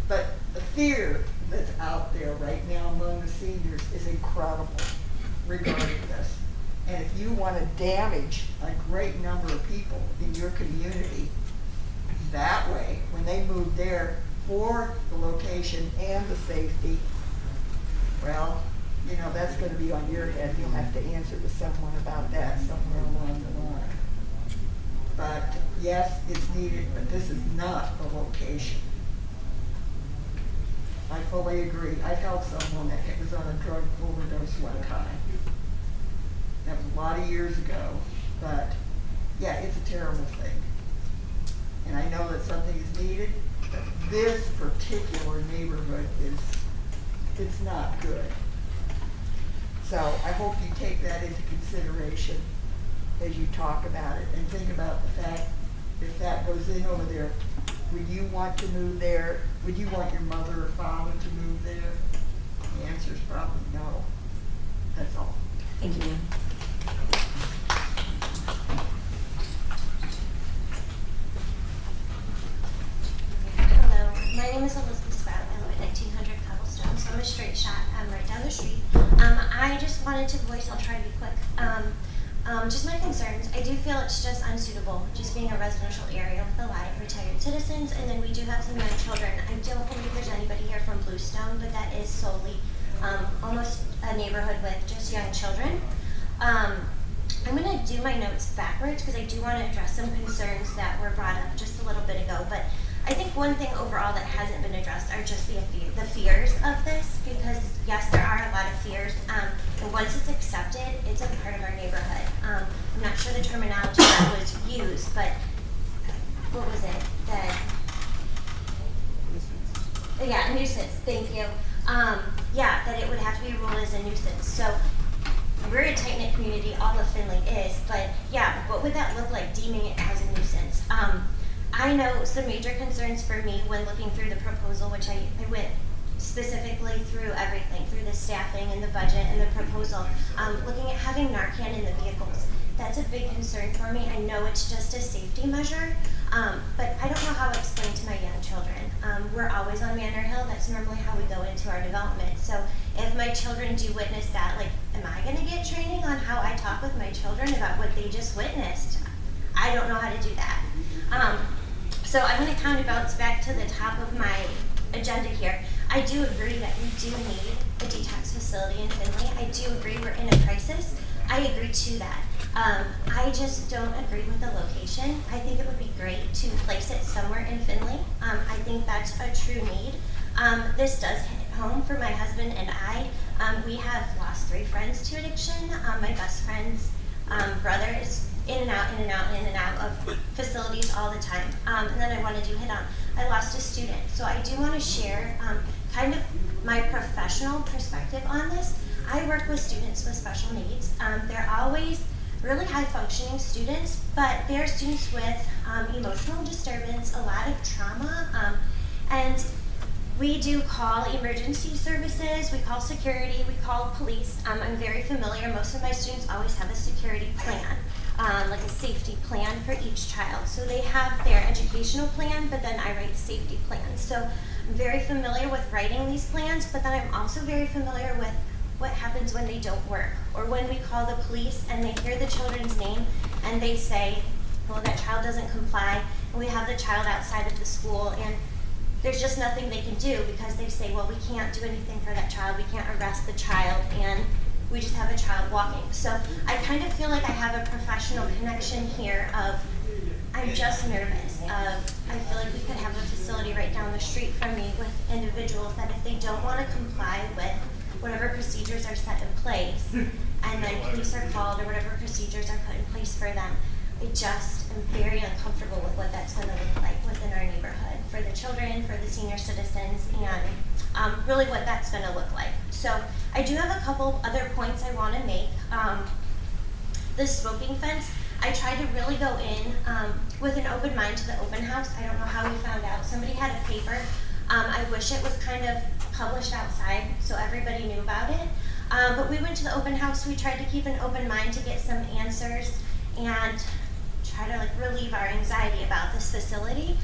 But the fear that's out there right now among the seniors is incredible regarding this. And if you want to damage a great number of people in your community that way, when they move there for the location and the safety, well, you know, that's going to be on your head. You'll have to answer to someone about that somewhere along the line. But yes, it's needed, but this is not the location. I fully agree. I helped someone that was on a drug overdose one time. That was a lot of years ago, but yeah, it's a terrible thing. And I know that something is needed, but this particular neighborhood it's not good. So I hope you take that into consideration as you talk about it and think about the fact if that goes in over there, would you want to move there? Would you want your mother or father to move there? The answer is probably no. That's all. Thank you, ma'am. Hello, my name is Elizabeth Sprout. I live at 1900 Cobblestone, so I'm a straight shot. I'm right down the street. I just wanted to voice, I'll try to be quick, just my concerns. I do feel it's just unsuitable, just being a residential area with a lot of retired citizens, and then we do have some young children. I don't believe there's anybody here from Bluestone, but that is solely almost a neighborhood with just young children. I'm going to do my notes backwards because I do want to address some concerns that were brought up just a little bit ago, but I think one thing overall that hasn't been addressed are just the fears of this, because yes, there are a lot of fears, and once it's accepted, it's a part of our neighborhood. I'm not sure the terminology that was used, but what was it? Yeah, nuisance, thank you. Yeah, that it would have to be ruled as a nuisance. So we're a tight-knit community, all of Findlay is, but yeah, what would that look like, deeming it as a nuisance? I know some major concerns for me when looking through the proposal, which I went specifically through everything, through the staffing and the budget and the proposal, looking at having Narcan in the vehicles. That's a big concern for me. I know it's just a safety measure, but I don't know how to explain to my young children. We're always on Manor Hill. That's normally how we go into our development. So if my children do witness that, like, am I going to get training on how I talk with my children about what they just witnessed? I don't know how to do that. So I'm going to kind of bounce back to the top of my agenda here. I do agree that we do need a detox facility in Findlay. I do agree we're in a crisis. I agree to that. I just don't agree with the location. I think it would be great to place it somewhere in Findlay. I think that's a true need. This does hit home for my husband and I. We have lost 3 friends to addiction. My best friend's brother is in and out of facilities all the time. And then I wanted to hit on, I lost a student. So I do want to share kind of my professional perspective on this. I work with students with special needs. They're always really high functioning students, but they're students with emotional disturbance, a lot of trauma, and we do call emergency services, we call security, we call police. I'm very familiar, most of my students always have a security plan, like a safety plan for each child. So they have their educational plan, but then I write safety plans. So I'm very familiar with writing these plans, but then I'm also very familiar with what happens when they don't work, or when we call the police and they hear the children's name and they say, well, that child doesn't comply, and we have the child outside of the school, and there's just nothing they can do because they say, well, we can't do anything for that child, we can't arrest the child, and we just have a child walking. So I kind of feel like I have a professional connection here of, I'm just nervous of, I feel like we could have a facility right down the street from me with individuals that if they don't want to comply with whatever procedures are set in place, and then police are called or whatever procedures are put in place for them, I just am very uncomfortable with what that's going to look like within our neighborhood for the children, for the senior citizens, and really what that's going to look like. So I do have a couple other points I want to make. The smoking fence, I tried to really go in with an open mind to the open house. I don't know how we found out. Somebody had a paper. I wish it was kind of published outside so everybody knew about it. But we went to the open house. We tried to keep an open mind to get some answers and try to relieve our anxiety about this facility.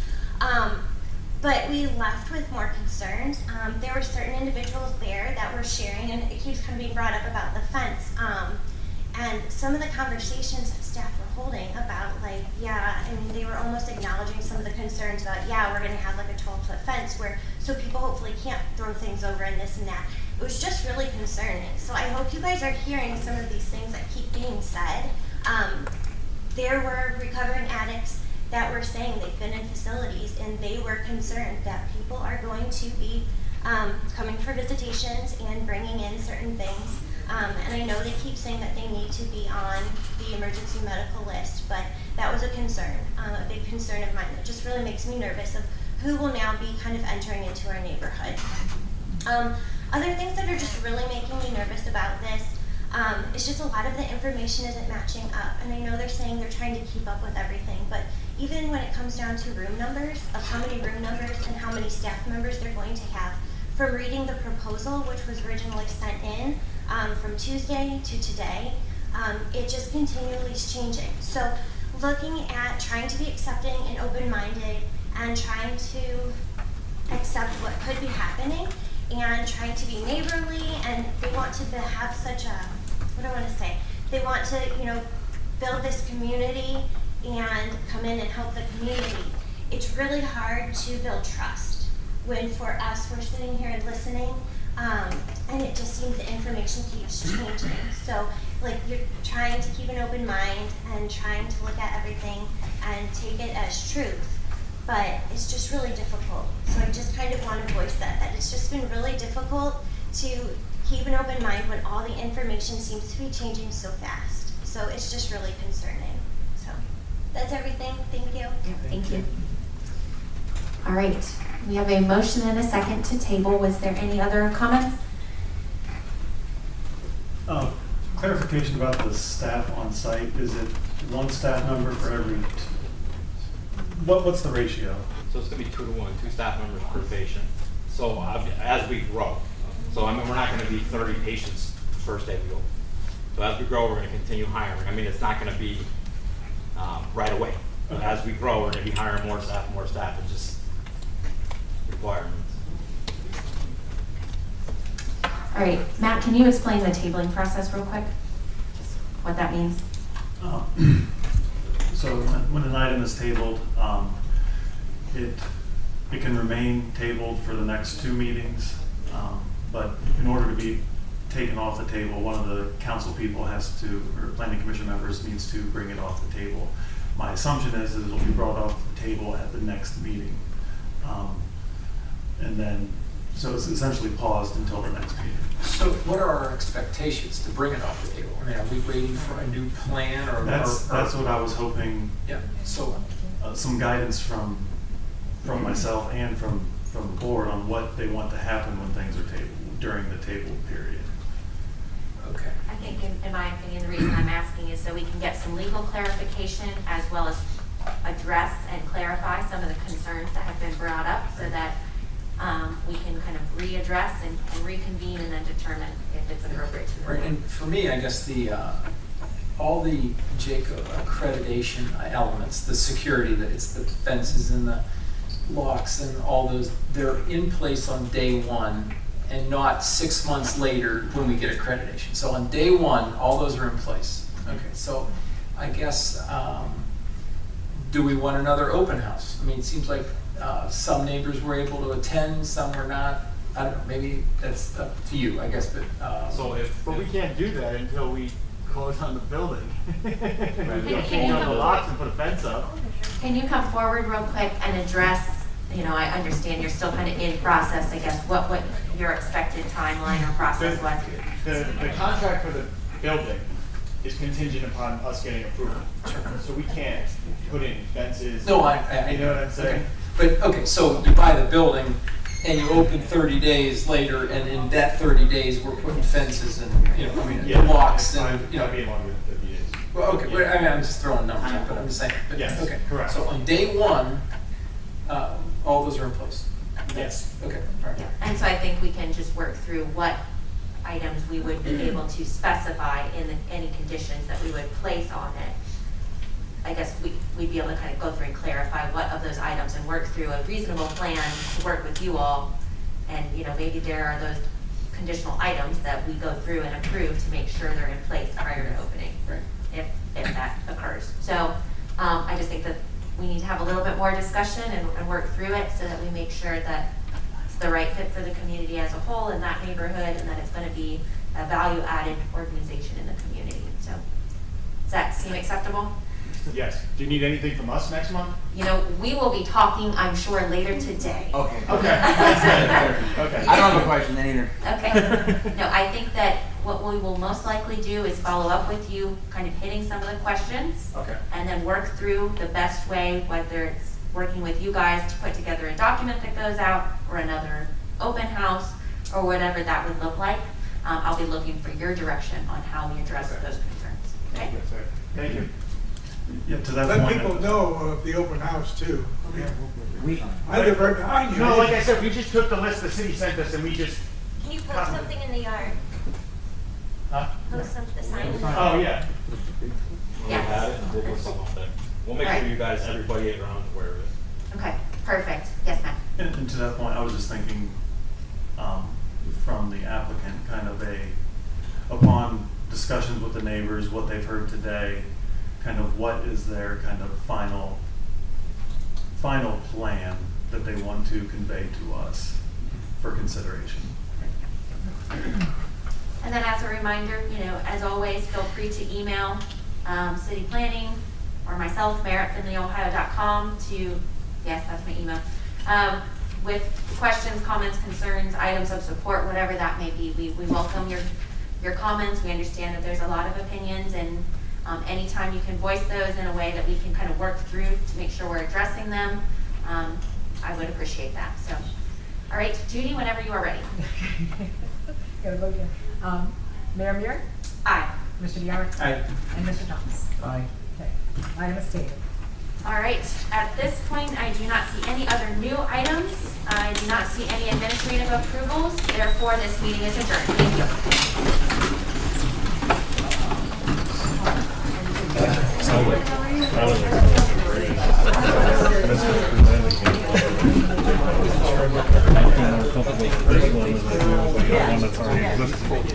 But we left with more concerns. There were certain individuals there that were sharing, and it keeps kind of being brought up about the fence. And some of the conversations that staff were holding about they were almost acknowledging some of the concerns about, we're gonna have a 12-foot fence so people hopefully can't throw things over and this and that. It was just really concerning. So I hope you guys are hearing some of these things that keep being said. There were recovering addicts that were saying they've been in facilities and they were concerned that people are going to be coming for visitations and bringing in certain things. And I know they keep saying that they need to be on the emergency medical list, but that was a concern, a big concern of mine. It just really makes me nervous of who will now be kind of entering into our neighborhood. Other things that are just really making me nervous about this is just a lot of the information isn't matching up. And I know they're saying they're trying to keep up with everything, but even when it comes down to room numbers, of how many room numbers and how many staff members they're going to have, from reading the proposal, which was originally sent in from Tuesday to today, it just continually is changing. So looking at trying to be accepting and open-minded and trying to accept what could be happening and trying to be neighborly, and they want to have such a, what do I want to say? They want to, build this community and come in and help the community. It's really hard to build trust when for us, we're sitting here and listening, and it just seems the information keeps changing. So you're trying to keep an open mind and trying to look at everything and take it as truth, but it's just really difficult. So I just kind of want to voice that it's just been really difficult to keep an open mind when all the information seems to be changing so fast. So it's just really concerning. So that's everything. Thank you. Thank you. All right, we have a motion and a second to table. Was there any other comments? Clarification about the staff on site. Is it one staff member for every, what's the ratio? So it's gonna be 2 to 1, 2 staff members per patient. So as we grow, so we're not gonna be 30 patients the first day we go. So as we grow, we're gonna continue hiring. It's not gonna be right away. But as we grow, we're gonna be hiring more staff. It's just requirements. All right, Matt, can you explain the tabling process real quick? Just what that means? So when an item is tabled, it can remain tabled for the next 2 meetings, but in order to be taken off the table, one of the council people has to, or planning commission members needs to bring it off the table. My assumption is that it'll be brought off the table at the next meeting. And then, so it's essentially paused until the next meeting. So what are our expectations to bring it off the table? Are we waiting for a new plan or? That's what I was hoping. Yeah, so. Some guidance from from myself and from the board on what they want to happen when things are during the table period. Okay. I think, in my opinion, the reason I'm asking is so we can get some legal clarification as well as address and clarify some of the concerns that have been brought up so that we can kind of readdress and reconvene and then determine if it's appropriate to move Right, on. and for me, I guess all the JACO accreditation elements, the security, that it's the fences and the locks and all those, they're in place on day one and not 6 months later when we get accreditation. So on day one, all those are in place. Okay, so I guess, do we want another open house? I mean, it seems like some neighbors were able to attend, some were not. I don't know, maybe that's up to you, I guess, but. But we can't do that until we close on the building. We Can you change on the come- locks and put a fence up. Can you come forward real quick and address, I understand you're still kind of in process, I guess, what your expected timeline or process was? The contract for the building is contingent upon us getting approval. So we can't put in fences. No, You know what I'm saying? Okay. But, okay, so you buy the building and you open 30 days later, and in that 30 days, we're putting fences and, the locks and, That'd be longer than 30 days. Well, okay, but, I mean, I'm just throwing numbers out, but I'm just saying. But, Yes, okay. correct. So on day one, all those are in place? Yes. Okay, all right. Yeah, and so I think we can just work through what items we would be able to specify in any conditions that we would place on it. I guess we'd be able to kind of go through and clarify what of those items and work through a reasonable plan to work with you all. And, maybe there are those conditional items that we go through and approve to make sure they're in place prior to opening. Right. If that occurs. So, I just think that we need to have a little bit more discussion and work through it so that we make sure that it's the right fit for the community as a whole in that neighborhood and that it's going to be a value-added organization in the community. So, does that seem acceptable? Yes. Do you need anything from us next month? We will be talking, I'm sure, later today. Okay. Okay. That's good. Okay. I don't have a question then either. Okay. No, I think that what we will most likely do is follow up with you, kind of hitting some of the questions. Okay. And then work through the best way, whether it's working with you guys to put together a document that goes out or another open house or whatever that would look like. I'll be looking for your direction on how we address those concerns. Okay? Yes, sir. Thank you. Yeah, to that Let point. people know of the open house too. We, I live right behind you. No, like I said, we just took the list the city sent us and we just. Can you post something in the yard? Huh? Post the sign in the yard? Oh, yeah. Yes. We'll make sure you guys, everybody around is aware of it. Okay, perfect. Yes, ma'am. And to that point, I was just thinking, from the applicant, kind of upon discussions with the neighbors, what they've heard today, kind of what is their kind of final plan that they want to convey to us for consideration. And then as a reminder, as always, feel free to email city planning or myself, mayor@findlayohio.com yes, that's my email, with questions, comments, concerns, items of support, whatever that may be. We welcome your comments. We understand that there's a lot of opinions, and anytime you can voice those in a way that we can kind of work through to make sure we're addressing them, I would appreciate that. So, all right, Judy, whenever you are ready. Got a vote, yeah. Mayor Muir, Aye. Mr. DeYark, Aye. and Mr. Thomas. Aye. Okay, item is tabled. All right, at this point, I do not see any other new items. I do not see any administrative approvals. Therefore, this meeting is adjourned. Thank you.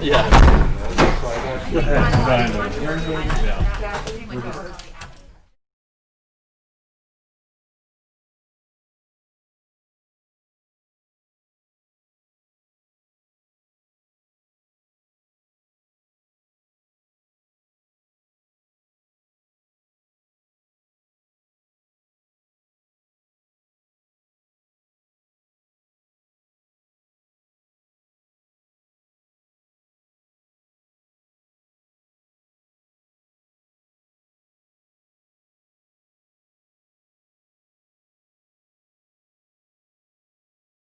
Yeah.